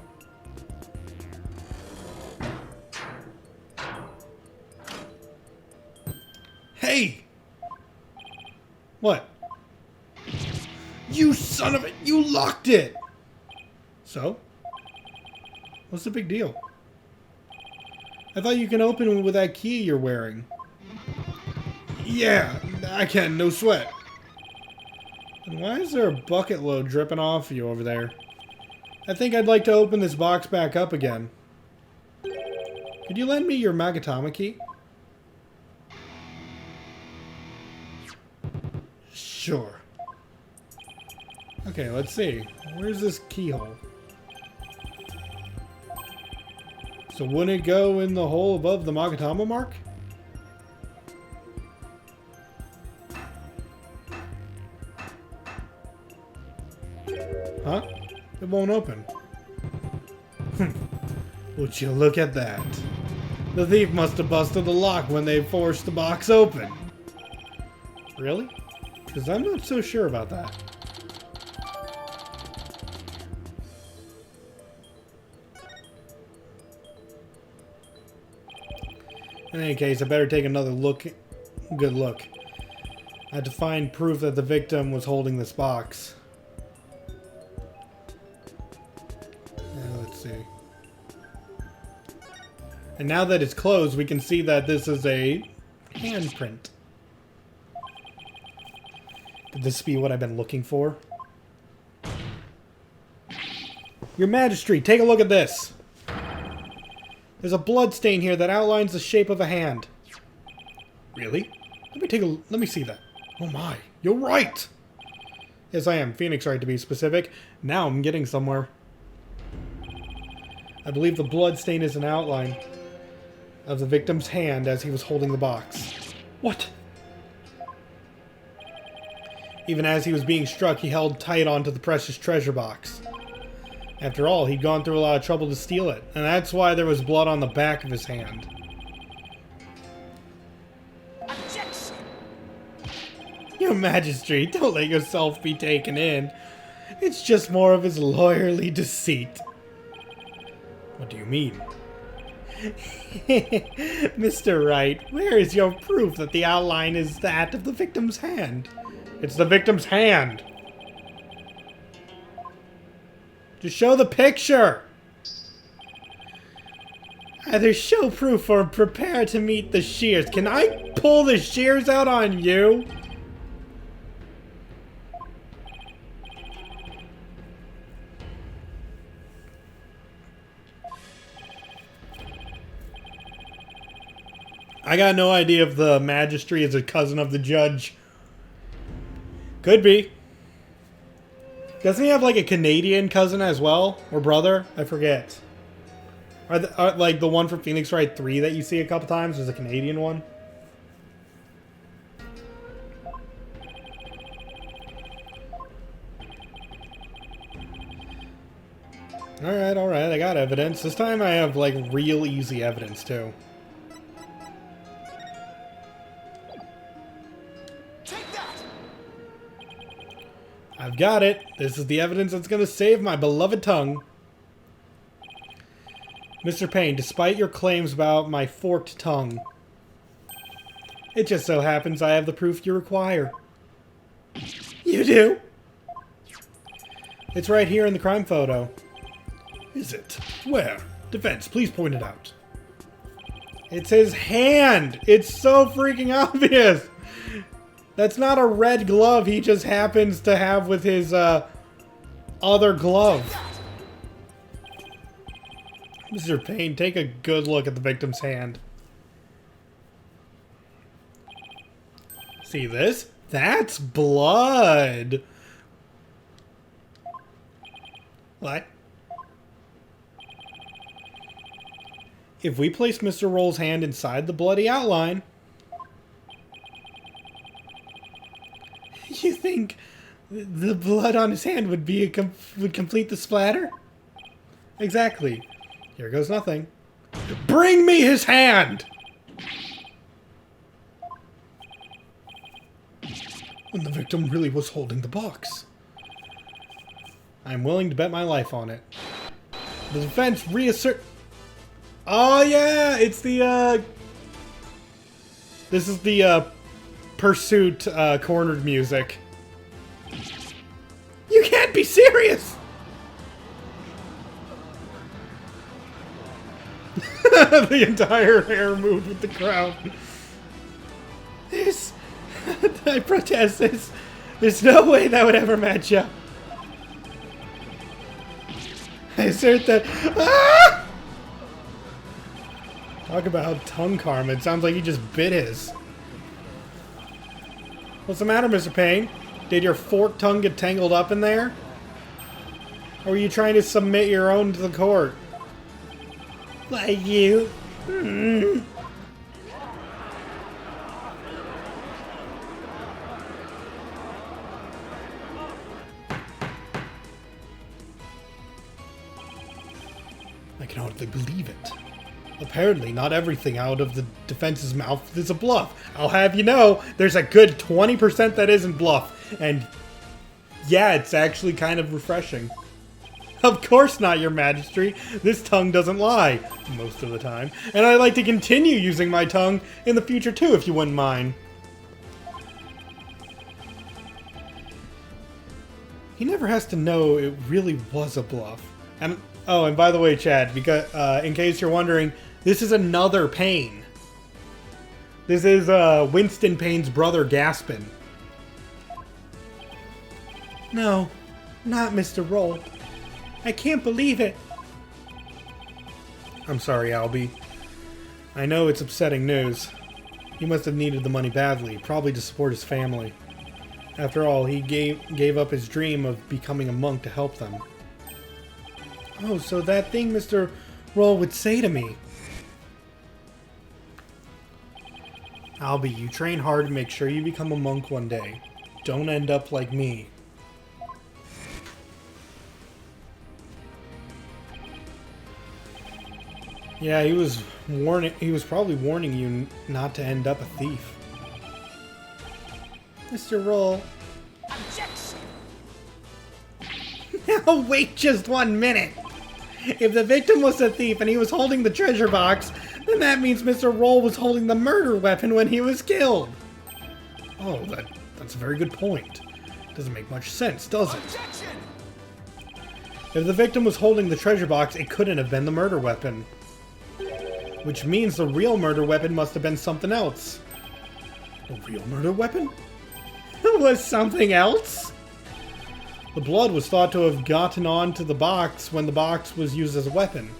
Hey! What? You son of a... You locked it! So? What's the big deal? I thought you can open it with that key you're wearing. Yeah, I can, no sweat. And why is there a bucket load dripping off you over there? I think I'd like to open this box back up again. Could you lend me your Magatama key? Sure. Okay, let's see. Where's this keyhole? So wouldn't it go in the hole above the Magatama mark? Huh? It won't open. Would you look at that? The thief must have busted the lock when they forced the box open. Really? Because I'm not so sure about that. In any case, I better take another look. Good look. I had to find proof that the victim was holding this box. Let's see. And now that it's closed, we can see that this is a handprint. Could this be what I've been looking for? Your Majesty, take a look at this. There's a blood stain here that outlines the shape of a hand. Really? Let me see that. Oh my, you're right! Yes, I am. Phoenix right, to be specific. Now I'm getting somewhere. I believe the blood stain is an outline of the victim's hand as he was holding the box. What? Even as he was being struck, he held tight onto the precious treasure box. After all, he'd gone through a lot of trouble to steal it, and that's why there was blood on the back of his hand. Objection! Your Majesty, don't let yourself be taken in. It's just more of his lawyerly deceit. What do you mean? Mr. Wright, where is your proof that the outline is that of the victim's hand? It's the victim's hand. Just show the picture. Either show proof or prepare to meet the shears. Can I pull the shears out on you? I got no idea if the magistrate is a cousin of the judge. Could be. Doesn't he have like a Canadian cousin as well? Or brother? I forget. Are like the one from Phoenix Wright 3 that you see a couple times is a Canadian one? Alright, I got evidence. This time I have like real easy evidence too. I've got it. This is the evidence that's going to save my beloved tongue. Mr. Payne, despite your claims about my forked tongue, it just so happens I have the proof you require. You do? It's right here in the crime photo. Is it? Where? Defense, please point it out. It's his hand! It's so freaking obvious! That's not a red glove he just happens to have with his, other glove. Mr. Payne, take a good look at the victim's hand. See this? That's blood! What? If we place Mr. Roll's hand inside the bloody outline... You think the blood on his hand would be would complete the splatter? Exactly. Here goes nothing. Bring me his hand! When the victim really was holding the box. I'm willing to bet my life on it. The defense reassert... Oh yeah! It's the, This is the, Pursuit, cornered music. You can't be serious! The entire hair moved with the crowd. I protest this. There's no way that would ever match up. I assert that... Ah! Talk about tongue karma. It sounds like he just bit his. What's the matter, Mr. Payne? Did your forked tongue get tangled up in there? Or were you trying to submit your own to the court? Like you? I can hardly believe it. Apparently, not everything out of the defense's mouth is a bluff. I'll have you know, there's a good 20% that isn't bluff. And yeah, it's actually kind of refreshing. Of course not, Your Majesty. This tongue doesn't lie, most of the time. And I'd like to continue using my tongue in the future too, if you wouldn't mind. He never has to know it really was a bluff. And oh, and by the way, Chad, because in case you're wondering, this is another Payne. This is Winston Payne's brother, Gaspin. No, not Mr. Roll. I can't believe it. I'm sorry, Albie. I know it's upsetting news. He must have needed the money badly, probably to support his family. After all, he gave up his dream of becoming a monk to help them. Oh, so that thing Mr. Roll would say to me. Albie, you train hard to make sure you become a monk one day. Don't end up like me. Yeah, he was probably warning you not to end up a thief. Mr. Roll. Objection! Now wait just 1 minute. If the victim was a thief and he was holding the treasure box, then that means Mr. Roll was holding the murder weapon when he was killed. Oh, that's a very good point. Doesn't make much sense, does it? Objection! If the victim was holding the treasure box, it couldn't have been the murder weapon. Which means the real murder weapon must have been something else. A real murder weapon? Was something else? The blood was thought to have gotten onto the box when the box was used as a weapon.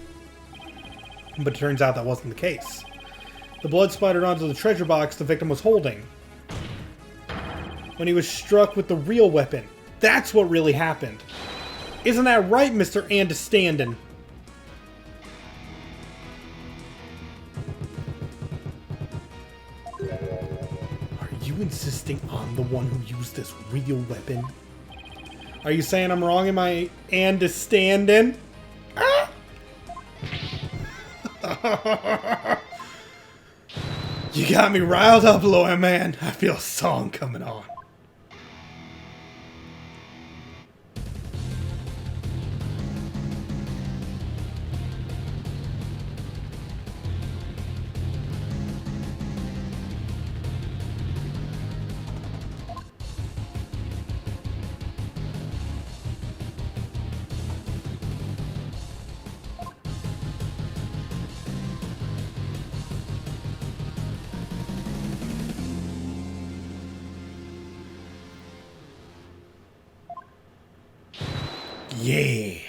But it turns out that wasn't the case. The blood splattered onto the treasure box the victim was holding when he was struck with the real weapon. That's what really happened. Isn't that right, Mr. Understanding? Are you insisting I'm the one who used this real weapon? Are you saying I'm wrong in my understanding? Ah! You got me riled up, lawyer man. I feel a song coming on. Yeah.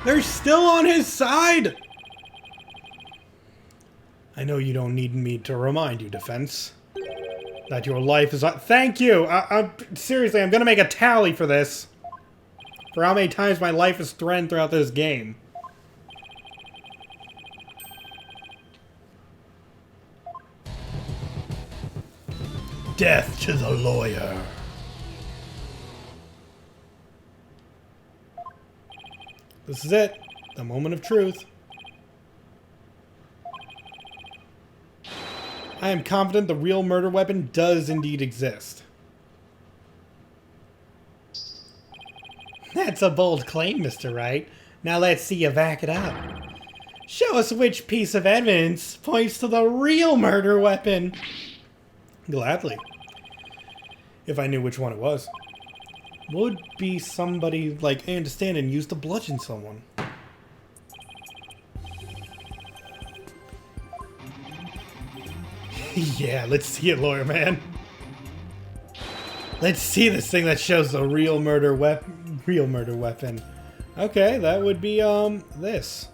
They're still on his side! I know you don't need me to remind you, Defense, that your life is... Thank you! Seriously, I'm gonna make a tally for this. For how many times my life is threatened throughout this game. Death to the lawyer. This is it. The moment of truth. I am confident the real murder weapon does indeed exist. That's a bold claim, Mr. Wright. Now let's see you back it up. Show us which piece of evidence points to the real murder weapon. Gladly. If I knew which one it was. Would be somebody like Understand and used to bludgeon someone. Yeah, let's see it, lawyer man. Let's see this thing that shows the real murder weapon. Okay, that would be this.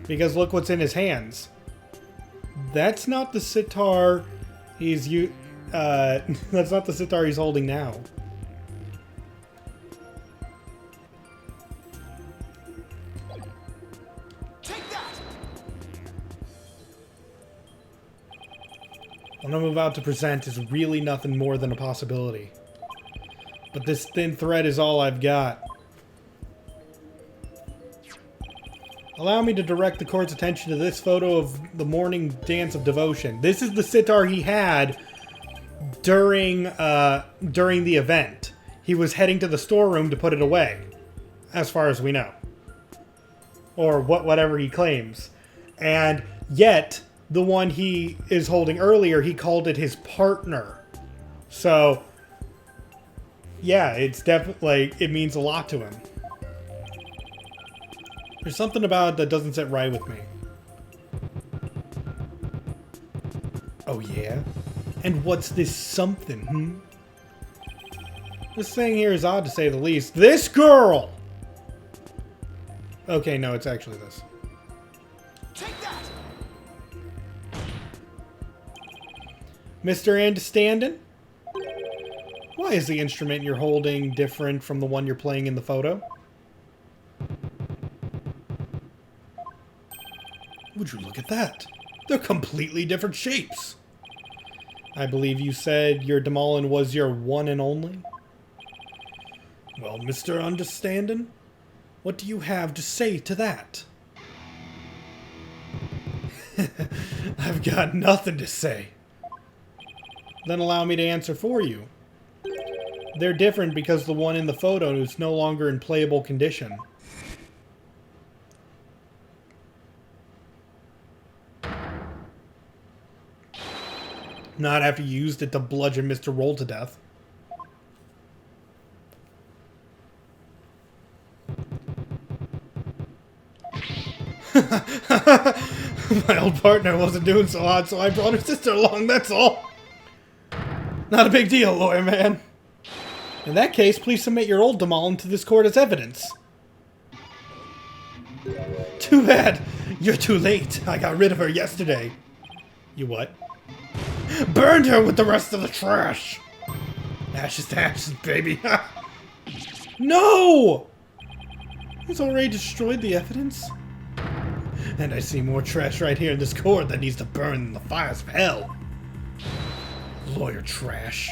Because look what's in his hands. That's not the sitar that's not the sitar he's holding now. What I'm about to present is really nothing more than a possibility. But this thin thread is all I've got. Allow me to direct the court's attention to this photo of the morning dance of devotion. This is the sitar he had during the event. He was heading to the storeroom to put it away, as far as we know. Or whatever he claims. And yet, the one he is holding earlier, he called it his partner. So, yeah, it's definitely, it means a lot to him. There's something about it that doesn't sit right with me. Oh yeah? And what's this something, This thing here is odd to say the least. This girl! Okay, no, it's actually this. Take that! Mr. Understanding? Why is the instrument you're holding different from the one you're playing in the photo? Would you look at that? They're completely different shapes. I believe you said your Demolin was your one and only? Well, Mr. Understanding, what do you have to say to that? I've got nothing to say. Then allow me to answer for you. They're different because the one in the photo is no longer in playable condition. Not after you used it to bludgeon Mr. Roll to death. My old partner wasn't doing so hot, so I brought her sister along, that's all. Not a big deal, lawyer man. In that case, please submit your old Damal into this court as evidence. Too bad. You're too late. I got rid of her yesterday. You what? Burned her with the rest of the trash. Ashes to ashes, baby. No! He's already destroyed the evidence. And I see more trash right here in this court that needs to burn in the fires of hell. Lawyer trash.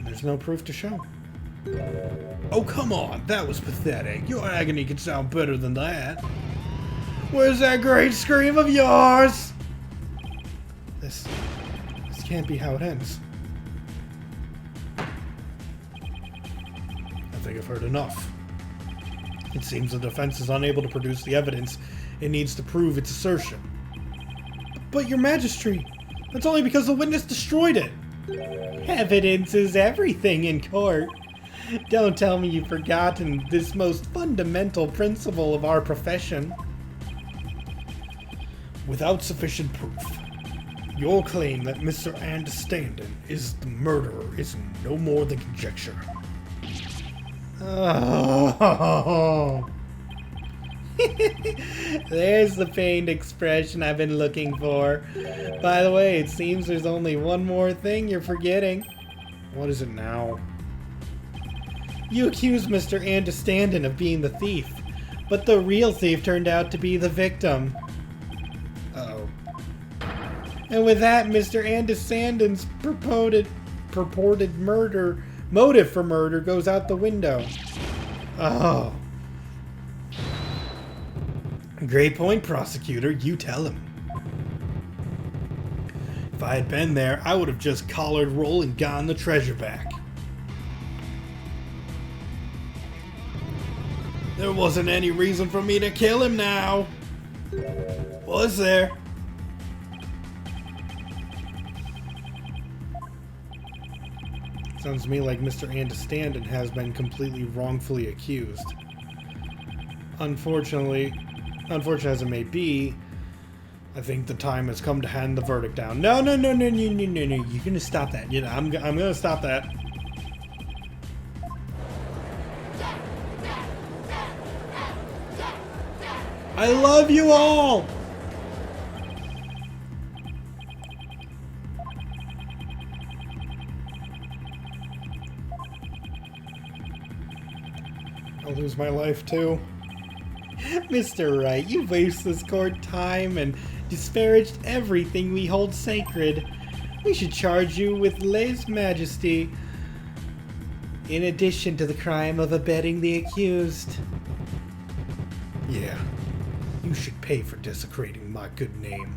There's no proof to show. Oh, come on. That was pathetic. Your agony could sound better than that. Where's that great scream of yours? This can't be how it ends. I think I've heard enough. It seems the defense is unable to produce the evidence it needs to prove its assertion. But your Majesty, that's only because the witness destroyed it. Evidence is everything in court. Don't tell me you've forgotten this most fundamental principle of our profession. Without sufficient proof, your claim that Mr. Understanding is the murderer is no more than conjecture. Oh. There's the pained expression I've been looking for. By the way, it seems there's only one more thing you're forgetting. What is it now? You accused Mr. Understanding of being the thief, but the real thief turned out to be the victim. Uh-oh. And with that, Mr. Understanding's purported motive for murder goes out the window. Oh. Great point, prosecutor. You tell him. If I had been there, I would have just collared Roll and gotten the treasure back. There wasn't any reason for me to kill him now. Was there? Sounds to me like Mr. Understanding has been completely wrongfully accused. Unfortunate as it may be, I think the time has come to hand the verdict down. No. You're gonna stop that. You know, I'm gonna stop that. I love you all! I'll lose my life too. Mr. Wright, you waste this court time and disparaged everything we hold sacred. We should charge you with lèse majesty, in addition to the crime of abetting the accused. Yeah, you should pay for desecrating my good name.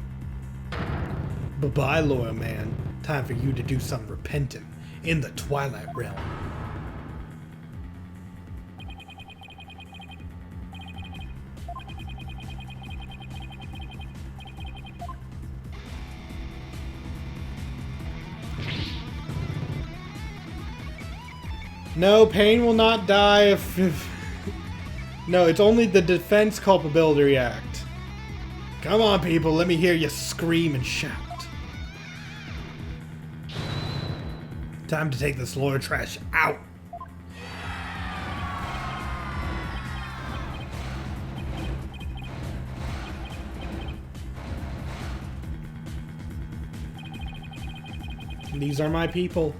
Bye-bye, lawyer man. Time for you to do some repenting in the Twilight Realm. No, Payne will not die if... No, it's only the Defense Culpability Act. Come on, people, let me hear you scream and shout. Time to take this lawyer trash out. These are my people.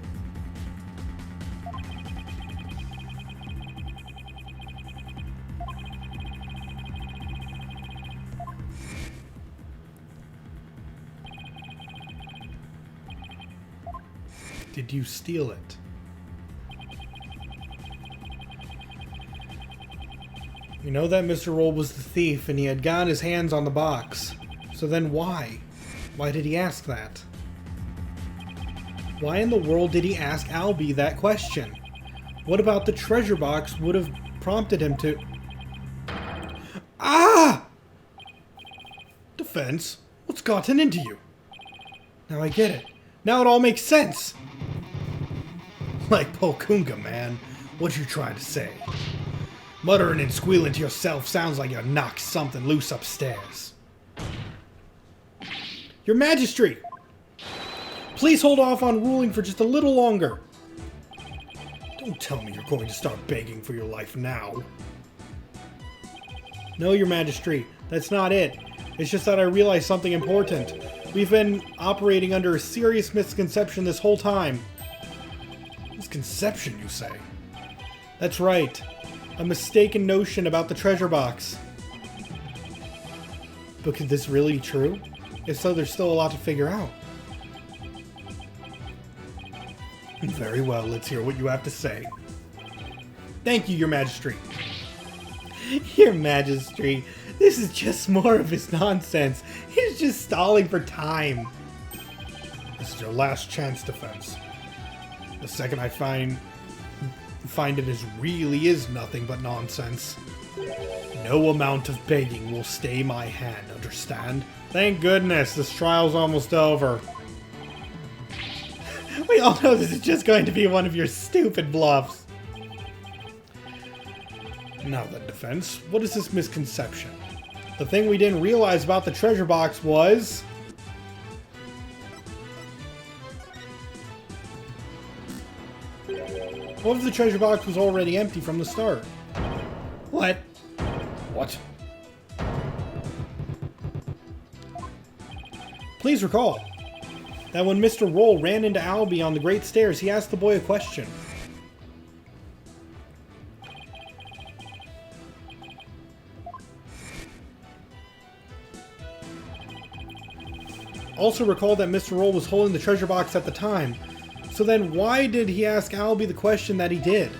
Did you steal it? You know that Mr. Roll was the thief and he had gotten his hands on the box. So then why? Why did he ask that? Why in the world did he ask Albie that question? What about the treasure box would have prompted him to... Ah! The Defense? What's gotten into you? Now I get it. Now it all makes sense. Like Polkunga, man. What you trying to say? Muttering and squealing to yourself sounds like you knocked something loose upstairs. Your Majesty! Please hold off on ruling for just a little longer. Don't tell me you're going to start begging for your life now. No, Your Majesty. That's not it. It's just that I realized something important. We've been operating under a serious misconception this whole time. Misconception, you say? That's right. A mistaken notion about the treasure box. But could this really be true? If so, there's still a lot to figure out. Very well, let's hear what you have to say. Thank you, Your Majesty. Your Majesty, this is just more of his nonsense. He's just stalling for time. This is your last chance, Defense. The second I find it really is nothing but nonsense. No amount of begging will stay my hand, understand? Thank goodness, this trial's almost over. We all know this is just going to be one of your stupid bluffs. Now then, Defense, what is this misconception? The thing we didn't realize about the treasure box was... What if the treasure box was already empty from the start? What? What? Please recall that when Mr. Roll ran into Albie on the Great Stairs, he asked the boy a question. Also recall that Mr. Roll was holding the treasure box at the time. So then why did he ask Albie the question that he did?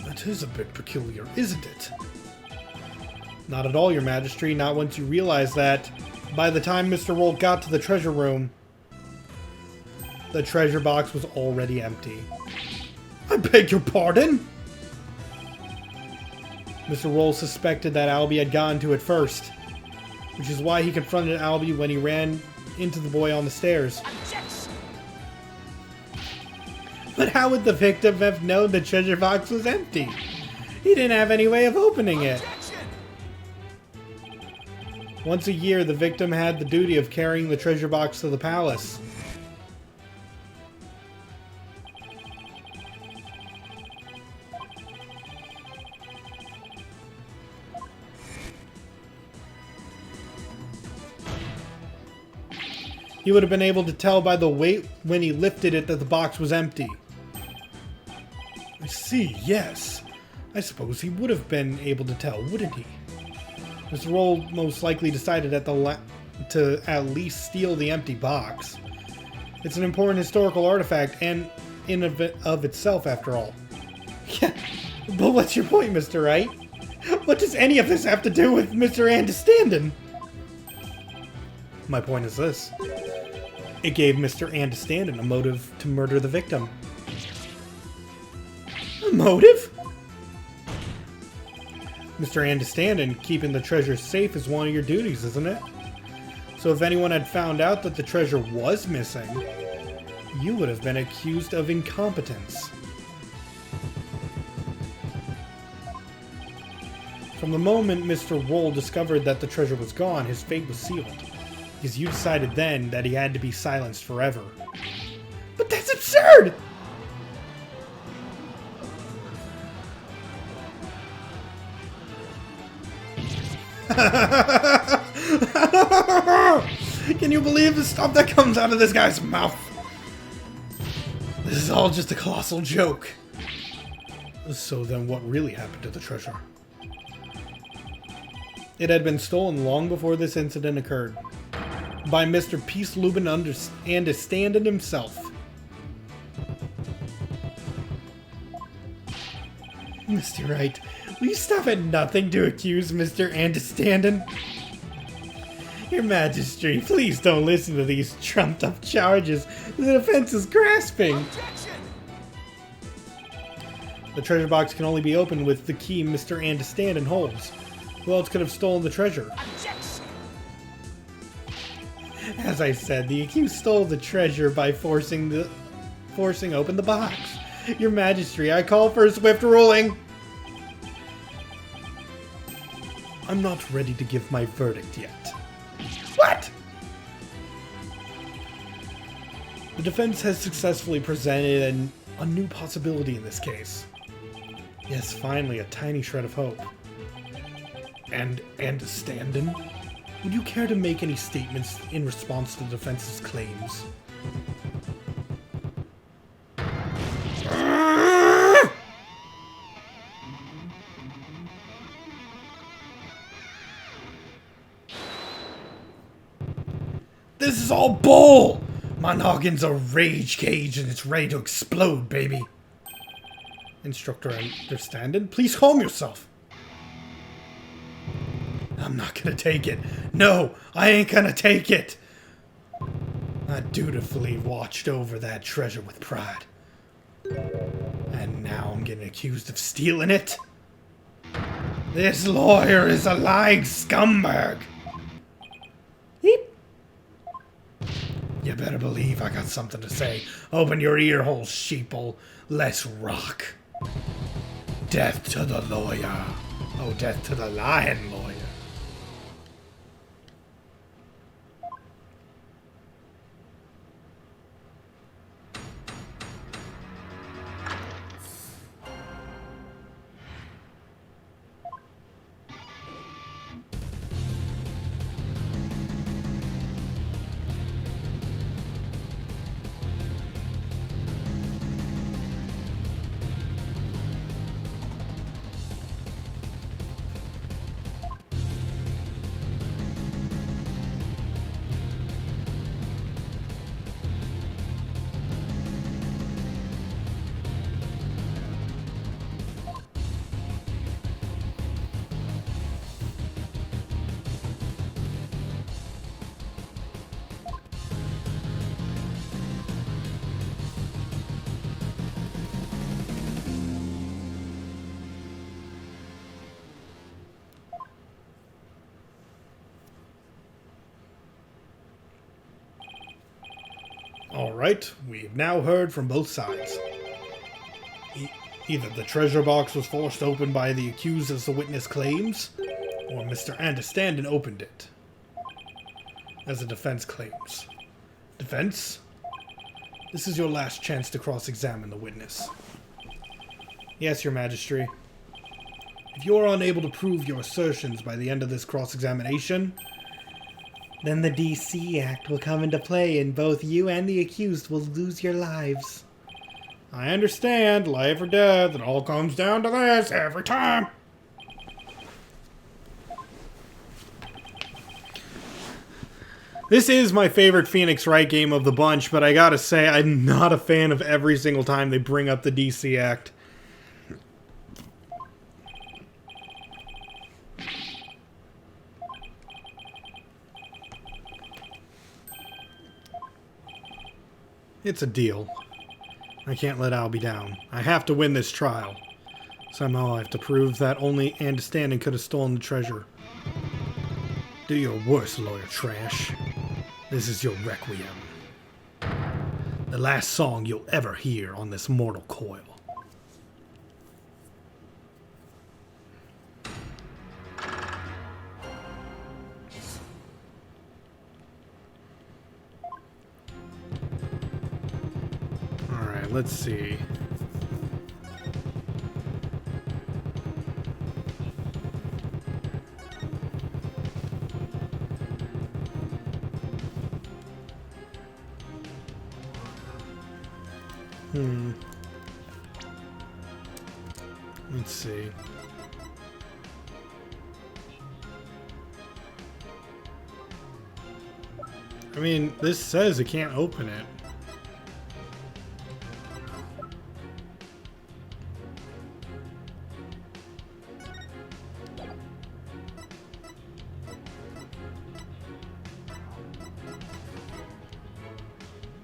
That is a bit peculiar, isn't it? Not at all, Your Majesty, not once you realize that by the time Mr. Roll got to the treasure room, the treasure box was already empty. I beg your pardon? Mr. Roll suspected that Albie had gotten to it first, which is why he confronted Albie when he ran into the boy on the stairs. But how would the victim have known the treasure box was empty? He didn't have any way of opening it. Once a year, the victim had the duty of carrying the treasure box to the palace. He would have been able to tell by the weight when he lifted it that the box was empty. I see, yes. I suppose he would have been able to tell, wouldn't he? Mr. Roll most likely decided to at least steal the empty box. It's an important historical artifact, and in of itself, after all. Yeah, but what's your point, Mr. Wright? What does any of this have to do with Mr. Andestanden? My point is this. It gave Mr. Andestanden a motive to murder the victim. A motive? Mr. Andestanden, keeping the treasure safe is one of your duties, isn't it? So if anyone had found out that the treasure was missing, you would have been accused of incompetence. From the moment Mr. Roll discovered that the treasure was gone, his fate was sealed. Because you decided then that he had to be silenced forever. But that's absurd! Can you believe the stuff that comes out of this guy's mouth? This is all just a colossal joke. So then what really happened to the treasure? It had been stolen long before this incident occurred. By Mr. Peace Lubin Andestanden himself. Mr. Wright, will you stop at nothing to accuse Mr. Andestanden? Your Majesty, please don't listen to these trumped-up charges. The defense is grasping. Objection! The treasure box can only be opened with the key Mr. Andestanden holds. Who else could have stolen the treasure? Objection! As I said, the accused stole the treasure by forcing open the box. Your Majesty, I call for a swift ruling. I'm not ready to give my verdict yet. What? The defense has successfully presented a new possibility in this case. Yes, finally, a tiny shred of hope. And Standen, would you care to make any statements in response to the defense's claims? This is all bull! My noggin's a rage cage and it's ready to explode, baby. Instructor understanding? Please calm yourself. I'm not gonna take it. No, I ain't gonna take it. I dutifully watched over that treasure with pride. And now I'm getting accused of stealing it? This lawyer is a lying scumbag. Eep. You better believe I got something to say. Open your ear holes, sheeple. Let's rock. Death to the lawyer. Oh, death to the lion lawyer. Alright, we've now heard from both sides. Either the treasure box was forced open by the accused as the witness claims, or Mr. Understanding opened it, as the defense claims. Defense? This is your last chance to cross-examine the witness. Yes, Your Majesty. If you are unable to prove your assertions by the end of this cross-examination, then the DC Act will come into play and both you and the accused will lose your lives. I understand, life or death, it all comes down to this every time. This is my favorite Phoenix Wright game of the bunch, but I gotta say, I'm not a fan of every single time they bring up the DC Act. It's a deal. I can't let Albie down. I have to win this trial. Somehow I have to prove that only Understanding could have stolen the treasure. Do your worst, lawyer trash. This is your requiem. The last song you'll ever hear on this mortal coil. Alright, let's see. Let's see. I mean, this says it can't open it.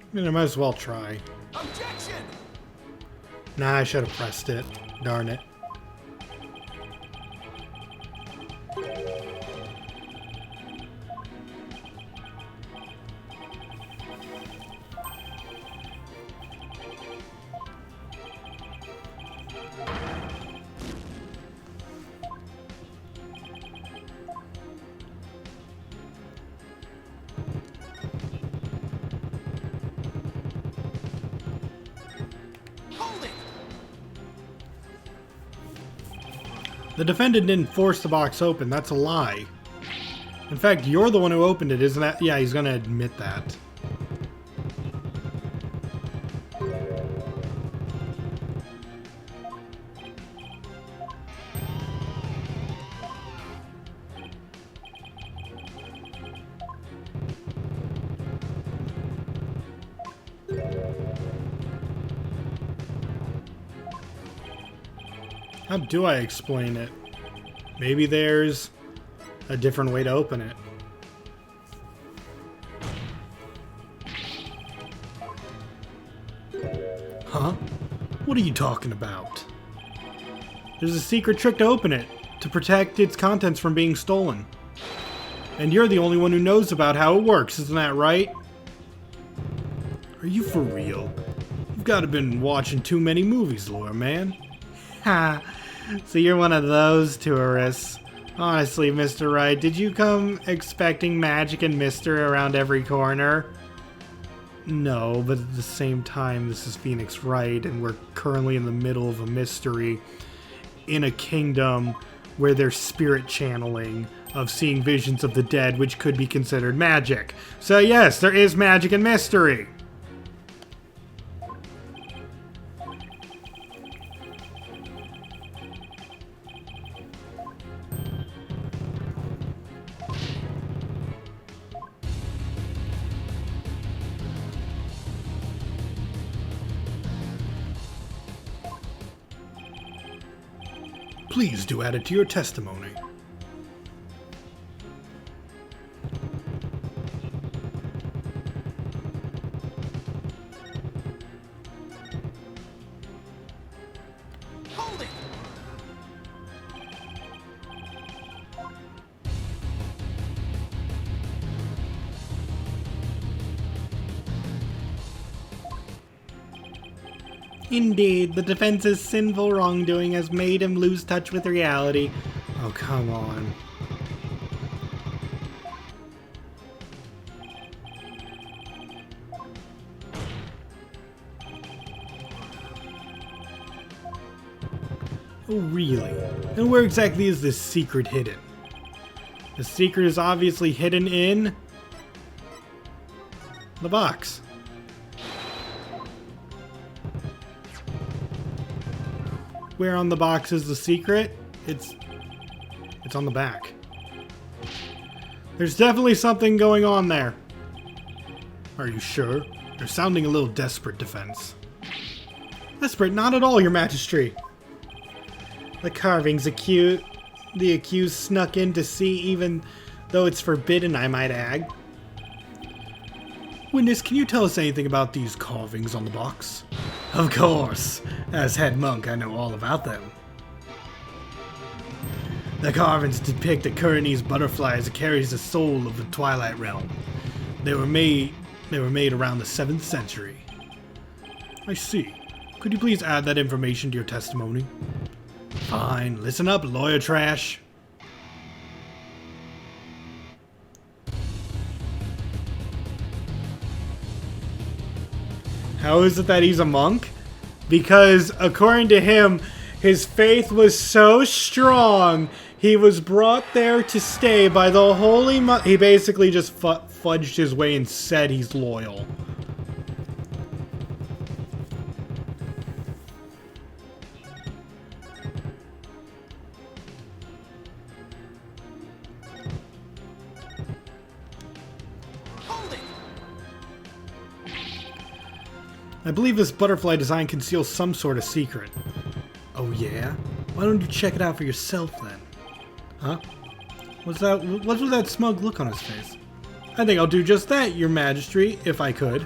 I mean, I might as well try. Objection! Nah, I should have pressed it. Darn it. The defendant didn't force the box open. That's a lie. In fact, you're the one who opened it, isn't that? Yeah, he's gonna admit that. How do I explain it? Maybe there's a different way to open it. Huh? What are you talking about? There's a secret trick to open it, to protect its contents from being stolen. And you're the only one who knows about how it works, isn't that right? Are you for real? You've got to been watching too many movies, lawyer man. Ha! So you're one of those tourists. Honestly, Mr. Wright, did you come expecting magic and mystery around every corner? No, but at the same time, this is Phoenix Wright, and we're currently in the middle of a mystery in a kingdom where there's spirit channeling of seeing visions of the dead, which could be considered magic. So yes, there is magic and mystery. Please do add it to your testimony. Hold it! Indeed, the defense's sinful wrongdoing has made him lose touch with reality. Oh, come on. Oh, really? And where exactly is this secret hidden? The secret is obviously hidden in the box. Where on the box is the secret? It's on the back. There's definitely something going on there. Are you sure? You're sounding a little desperate, defense. Desperate? Not at all, your majesty. The carvings the accused snuck in to see, even though it's forbidden, I might add. Witness, can you tell us anything about these carvings on the box? Of course. As head monk, I know all about them. The carvings depict a Curnese butterfly as it carries the soul of the Twilight Realm. They were made around the 7th century. I see. Could you please add that information to your testimony? Fine. Listen up, lawyer trash. How is it that he's a monk? Because according to him, his faith was so strong, he was brought there to stay by the holy He basically just fudged his way and said he's loyal. I believe this butterfly design conceals some sort of secret. Oh yeah? Why don't you check it out for yourself then? Huh? What's with that smug look on his face? I think I'll do just that, your majesty, if I could.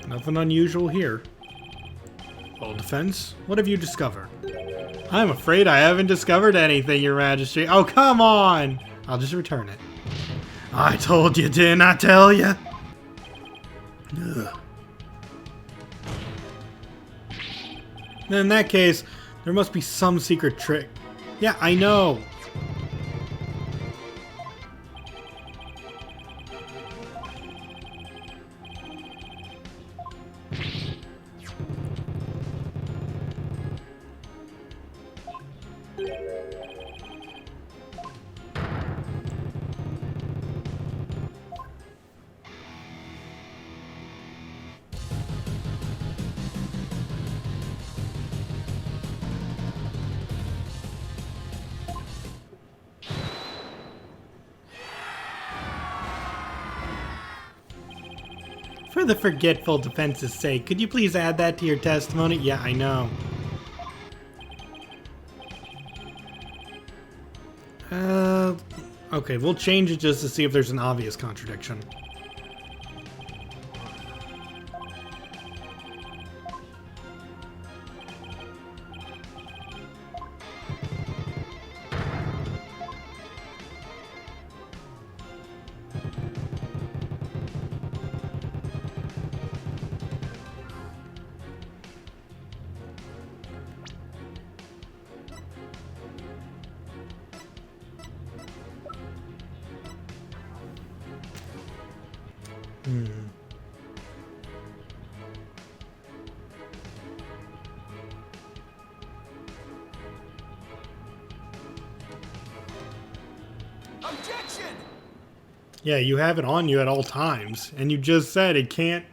Nothing unusual here. Well, defense, what have you discovered? I'm afraid I haven't discovered anything, your majesty. Oh, come on! I'll just return it. I told you, didn't I tell you? Ugh. In that case, there must be some secret trick. Yeah, I know. For the forgetful defense's sake, could you please add that to your testimony? Yeah, I know. Okay, we'll change it just to see if there's an obvious contradiction. Objection! Yeah, you have it on you at all times, and you just said it can't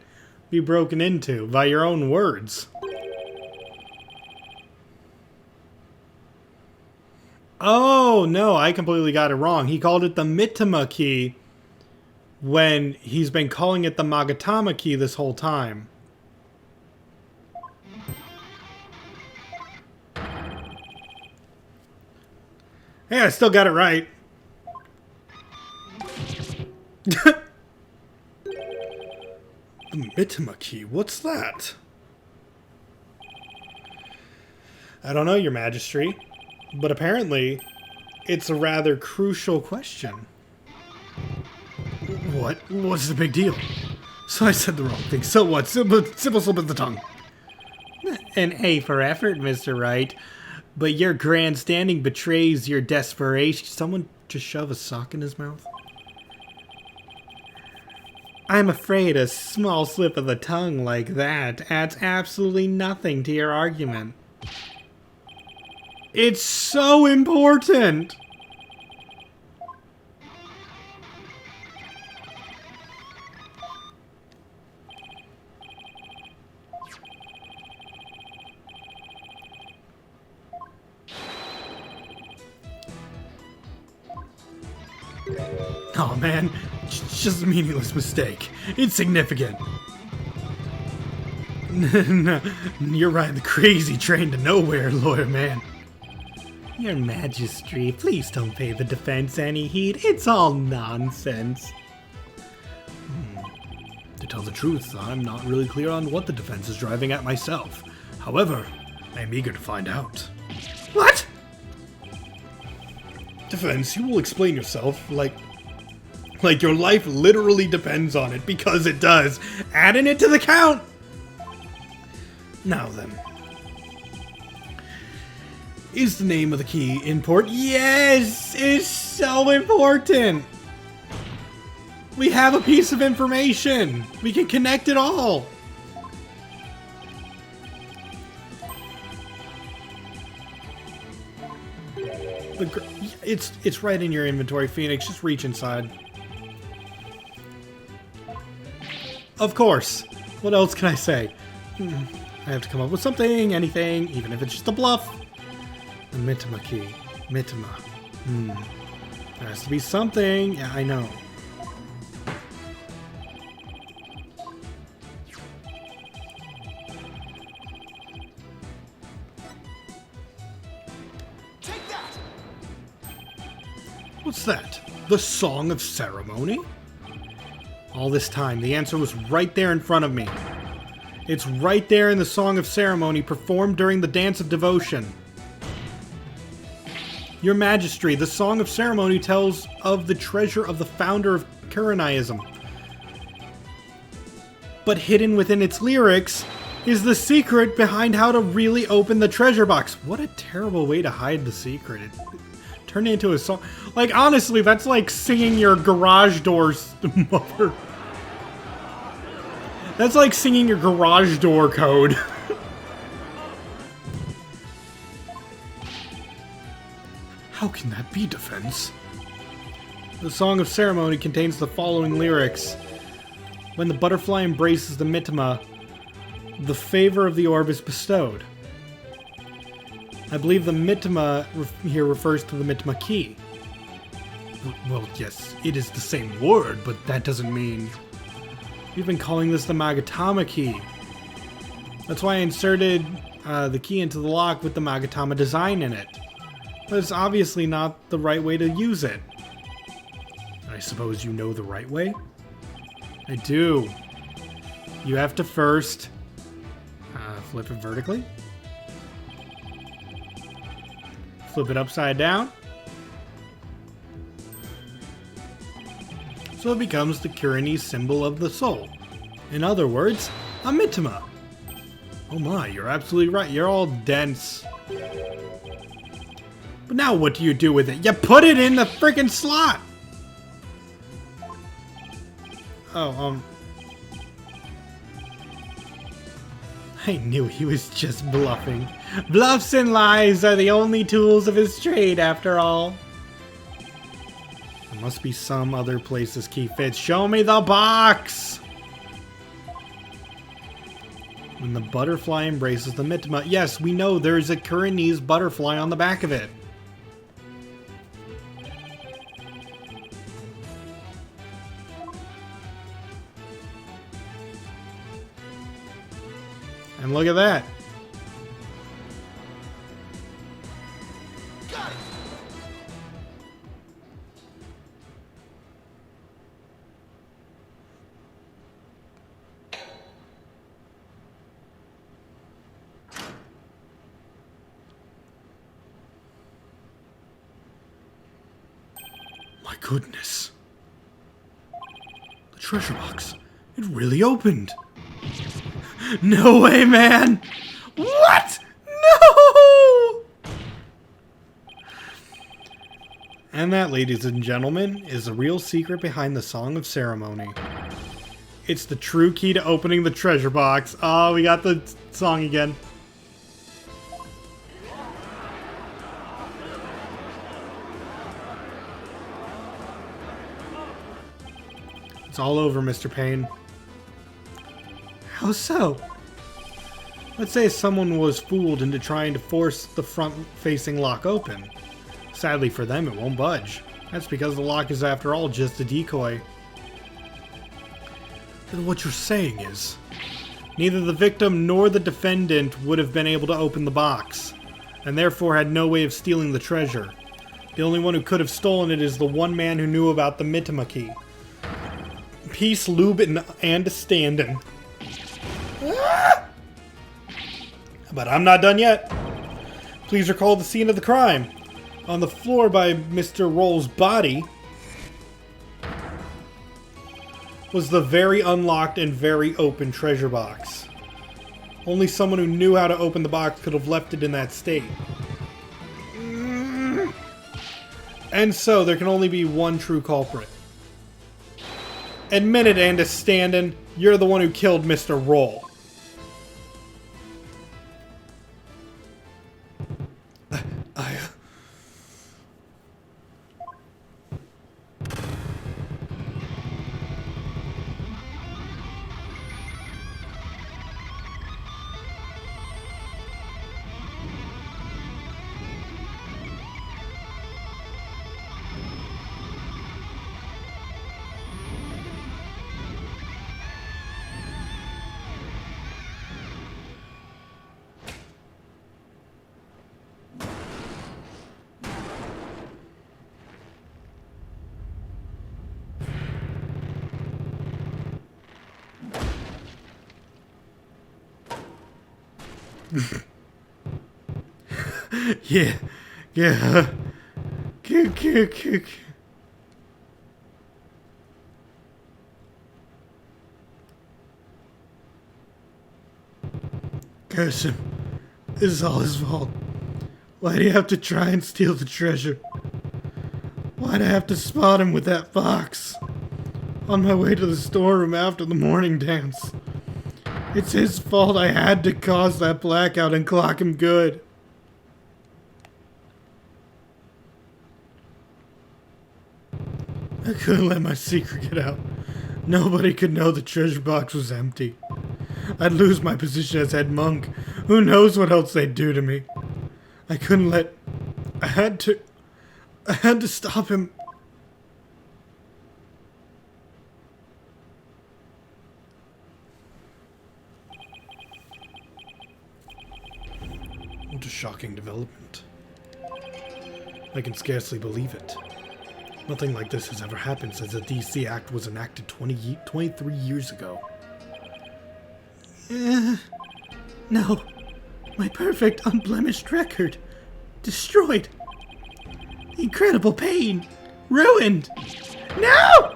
be broken into by your own words. Oh, no, I completely got it wrong. He called it the Mitama key when he's been calling it the Magatama key this whole time. Hey, I still got it right. The Mitama key? What's that? I don't know, Your Majesty, but apparently it's a rather crucial question. What? What's the big deal? So I said the wrong thing. So what? Simple slip of the tongue. An A for effort, Mr. Wright. But your grandstanding betrays your desperation. Someone just shove a sock in his mouth? I'm afraid a small slip of the tongue like that adds absolutely nothing to your argument. It's so important! Oh man, just a meaningless mistake. Insignificant. No, you're riding the crazy train to nowhere, lawyer man. Your Majesty, please don't pay the defense any heed. It's all nonsense. To tell the truth, I'm not really clear on what the defense is driving at myself. However, I'm eager to find out. What? Defense, you will explain yourself like your life literally depends on it, because it does. Adding it to the count! Now then. Is the name of the key important? Yes! It's so important! We have a piece of information! We can connect it all! It's right in your inventory, Phoenix. Just reach inside. Of course. What else can I say? I have to come up with something, anything, even if it's just a bluff. The Mitama key. Mitama. There has to be something. Yeah, I know. Take that! What's that? The Song of Ceremony? All this time, the answer was right there in front of me. It's right there in the Song of Ceremony performed during the Dance of Devotion. Your Majesty, the Song of Ceremony tells of the treasure of the founder of Kuranaism. But hidden within its lyrics is the secret behind how to really open the treasure box. What a terrible way to hide the secret. It turned into a song. Like, honestly, that's like singing your garage door's mother. That's like singing your garage door code. How can that be, Defense? The Song of Ceremony contains the following lyrics. When the butterfly embraces the Mitama, the favor of the orb is bestowed. I believe the Mitama here refers to the Mitama key. Well, yes, it is the same word, but that doesn't mean... We've been calling this the Magatama key. That's why I inserted the key into the lock with the Magatama design in it. But it's obviously not the right way to use it. I suppose you know the right way? I do. You have to first flip it vertically. Flip it upside down. So it becomes the Kurenese symbol of the soul. In other words, a Mitama. Oh my, you're absolutely right. You're all dense. But now what do you do with it? You put it in the freaking slot! Oh, I knew he was just bluffing. Bluffs and lies are the only tools of his trade, after all. There must be some other place this key fits. Show me the box! When the butterfly embraces the Mitama. Yes, we know there's a Kurenese butterfly on the back of it. And look at that. Got it. My goodness. The treasure box. It really opened. No way, man! What? No! And that, ladies and gentlemen, is the real secret behind the Song of Ceremony. It's the true key to opening the treasure box. Oh, we got the song again. It's all over, Mr. Payne. How so? Let's say someone was fooled into trying to force the front-facing lock open. Sadly for them, it won't budge. That's because the lock is, after all, just a decoy. Then what you're saying is, neither the victim nor the defendant would have been able to open the box, and therefore had no way of stealing the treasure. The only one who could have stolen it is the one man who knew about the Mitama key. Peace, Lubin, and standin'. But I'm not done yet. Please recall the scene of the crime. On the floor by Mr. Roll's body was the very unlocked and very open treasure box. Only someone who knew how to open the box could have left it in that state. And so there can only be one true culprit. Admit it, and standin', you're the one who killed Mr. Roll. Yeah. Curse him. This is all his fault. Why'd he have to try and steal the treasure? Why'd I have to spot him with that box? On my way to the storeroom after the morning dance. It's his fault I had to cause that blackout and clock him good. I couldn't let my secret get out. Nobody could know the treasure box was empty. I'd lose my position as head monk. Who knows what else they'd do to me. I couldn't let... I had to stop him. a shocking development. I can scarcely believe it. Nothing like this has ever happened since the DC Act was enacted 23 years ago. No. My perfect, unblemished record. Destroyed. Incredible pain. Ruined. No!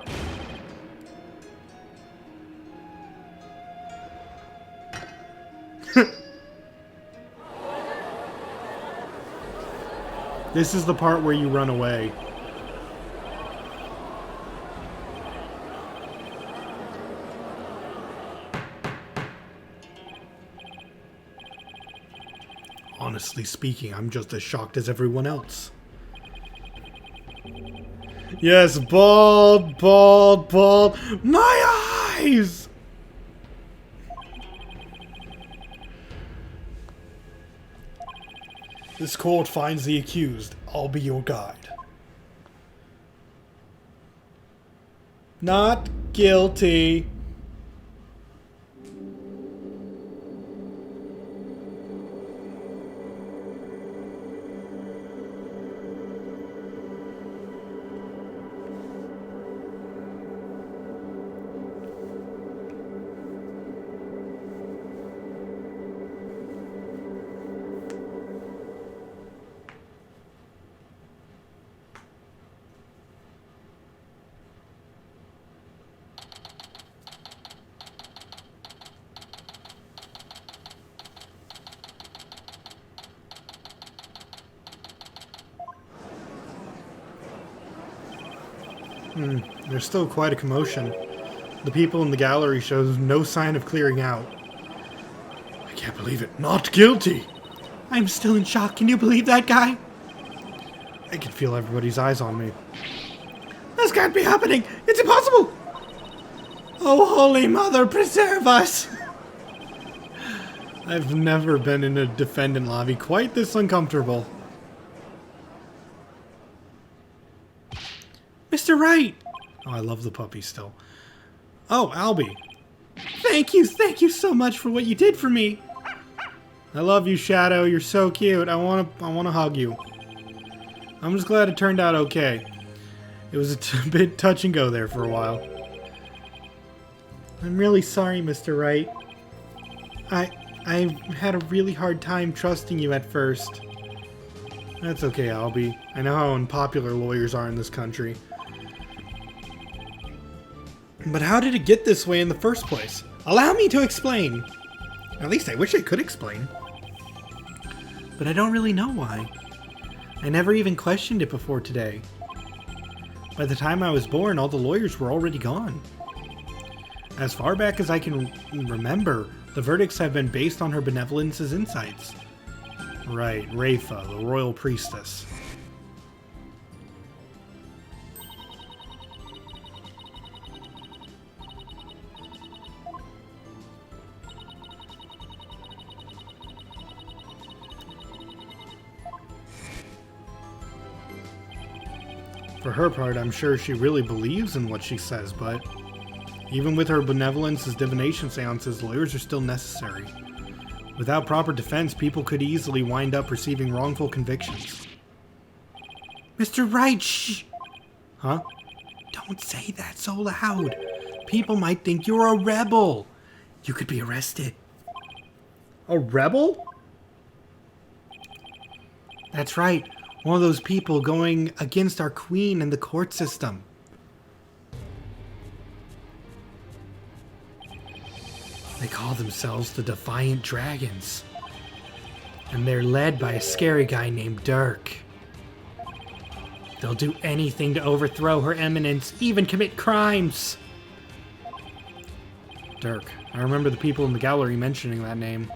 This is the part where you run away. Honestly speaking, I'm just as shocked as everyone else. Yes, bald, bald, bald. My eyes! This court finds the accused. I'll be your guide. Not guilty. There's still quite a commotion. The people in the gallery shows no sign of clearing out. I can't believe it. Not guilty! I'm still in shock. Can you believe that guy? I can feel everybody's eyes on me. This can't be happening. It's impossible. Oh, Holy Mother, preserve us. I've never been in a defendant lobby quite this uncomfortable. Mr. Wright. Oh, I love the puppy still. Oh, Albie. Thank you so much for what you did for me. I love you, Shadow. You're so cute. I wanna hug you. I'm just glad it turned out okay. It was a bit touch and go there for a while. I'm really sorry, Mr. Wright. I had a really hard time trusting you at first. That's okay, Albie. I know how unpopular lawyers are in this country. But how did it get this way in the first place? Allow me to explain. At least I wish I could explain. But I don't really know why. I never even questioned it before today. By the time I was born, all the lawyers were already gone. As far back as I can remember, the verdicts have been based on her benevolence's insights. Right, Rafa, the royal priestess. For her part, I'm sure she really believes in what she says, but even with her benevolence as divination seances, lawyers are still necessary. Without proper defense, people could easily wind up receiving wrongful convictions. Mr. Wright, shh! Huh? Don't say that so loud. People might think you're a rebel. You could be arrested. A rebel? That's right. One of those people going against our queen and the court system. They call themselves the Defiant Dragons. And they're led by a scary guy named Dirk. They'll do anything to overthrow Her Eminence, even commit crimes. Dirk. I remember the people in the gallery mentioning that name.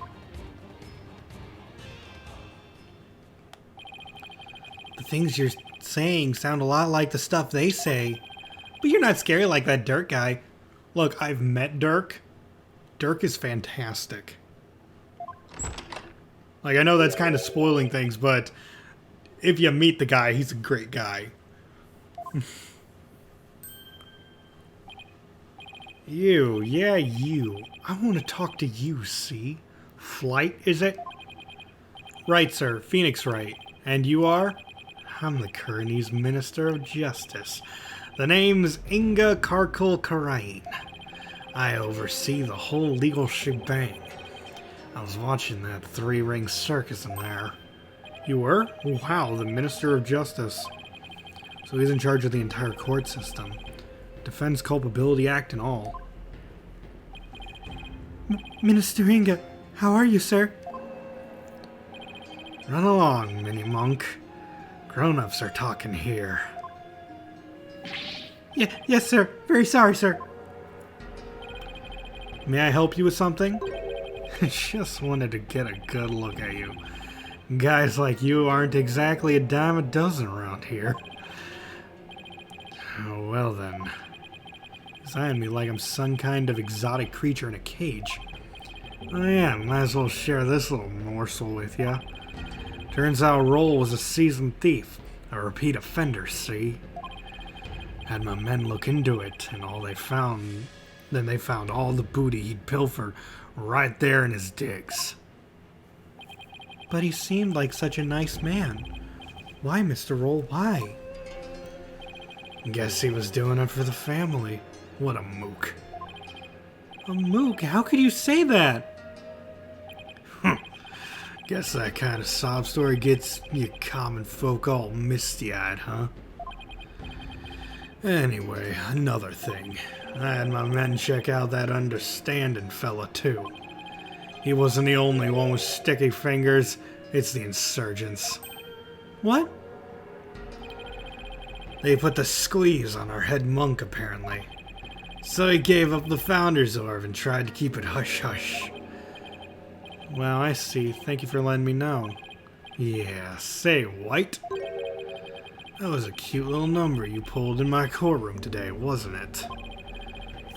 The things you're saying sound a lot like the stuff they say. But you're not scary like that Dirk guy. Look, I've met Dirk. Dirk is fantastic. Like, I know that's kind of spoiling things, but if you meet the guy, he's a great guy. You, yeah, you. I want to talk to you, see? Flight, is it? Right, sir. Phoenix Wright. And you are? I'm the Kurnese Minister of Justice. The name's Inga Karkul Karain. I oversee the whole legal shebang. I was watching that three-ring circus in there. You were? Wow, the Minister of Justice. So he's in charge of the entire court system. Defense Culpability Act and all. Minister Inga, how are you, sir? Run along, mini-monk. Grown-ups are talking here. Yes, sir. Very sorry, sir. May I help you with something? Just wanted to get a good look at you. Guys like you aren't exactly a dime a dozen around here. Oh, well then. Design me like I'm some kind of exotic creature in a cage. Oh yeah, might as well share this little morsel with you. Turns out Roll was a seasoned thief. A repeat offender, see? Had my men look into it, and then they found all the booty he'd pilfered right there in his digs. But he seemed like such a nice man. Why, Mr. Roll, why? Guess he was doing it for the family. What a mook. A mook? How could you say that? Guess that kind of sob story gets you common folk all misty-eyed, huh? Anyway, another thing. I had my men check out that understanding fella, too. He wasn't the only one with sticky fingers. It's the insurgents. What? They put the squeeze on our head monk, apparently. So he gave up the Founder's Orb and tried to keep it hush-hush. Well, I see. Thank you for letting me know. Yeah, say, White. That was a cute little number you pulled in my courtroom today, wasn't it?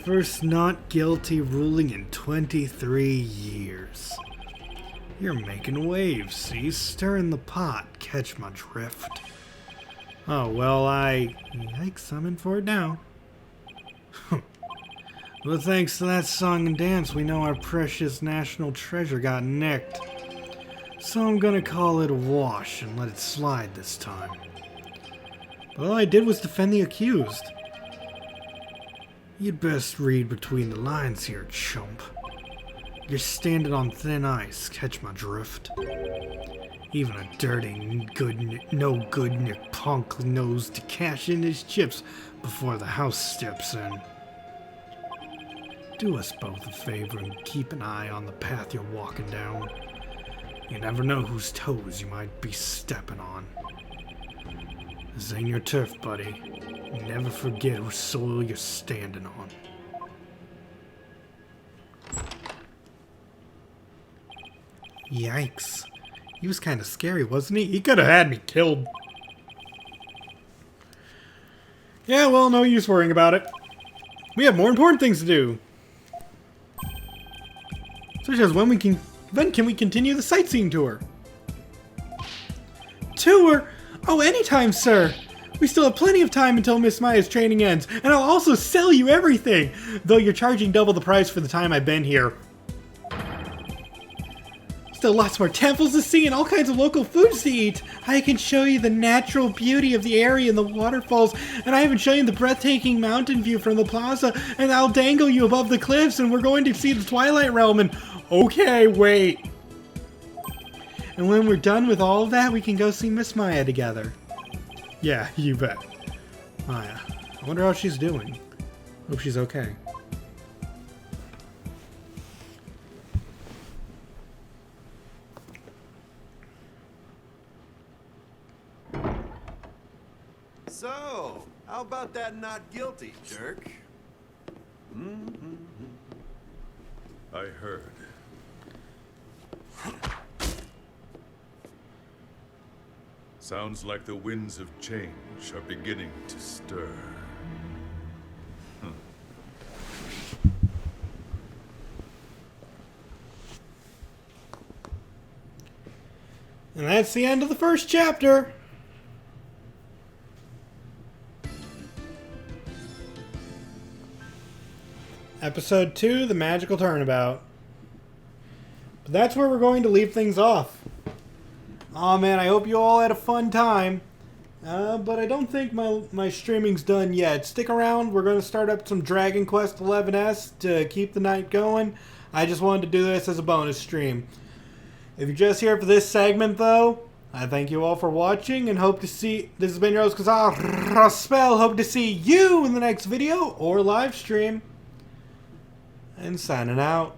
First not guilty ruling in 23 years. You're making waves, see? Stirring the pot. Catch my drift. Oh, well, yikes, I'm in for it now. Well, thanks to that song and dance, we know our precious national treasure got nicked. So I'm gonna call it a wash and let it slide this time. But all I did was defend the accused. You'd best read between the lines here, chump. You're standing on thin ice, catch my drift. Even a dirty, no-good Nick Punk knows to cash in his chips before the house steps in. Do us both a favor and keep an eye on the path you're walking down. You never know whose toes you might be stepping on. This ain't your turf, buddy. Never forget whose soil you're standing on. Yikes. He was kind of scary, wasn't he? He could have had me killed. Yeah, well, no use worrying about it. We have more important things to do. Such as when can we continue the sightseeing tour? Tour? Oh, anytime, sir. We still have plenty of time until Miss Maya's training ends, and I'll also sell you everything, though you're charging double the price for the time I've been here. Still lots more temples to see and all kinds of local foods to eat. I can show you the natural beauty of the area and the waterfalls, and I even show you the breathtaking mountain view from the plaza, and I'll dangle you above the cliffs, and we're going to see the Twilight Realm, and okay, wait. And when we're done with all of that, we can go see Miss Maya together. Yeah, you bet. Maya. I wonder how she's doing. Hope she's okay. So, how about that not guilty, jerk? I heard. Sounds like the winds of change are beginning to stir. And that's the end of the first chapter. Episode 2, The Magical Turnabout. But that's where we're going to leave things off. Aw man, I hope you all had a fun time. But I don't think my streaming's done yet. Stick around, we're going to start up some Dragon Quest XI-S to keep the night going. I just wanted to do this as a bonus stream. If you're just here for this segment though, I thank you all for watching and hope to see... This has been your host, Spell. Hope to see you in the next video or live stream. And signing out.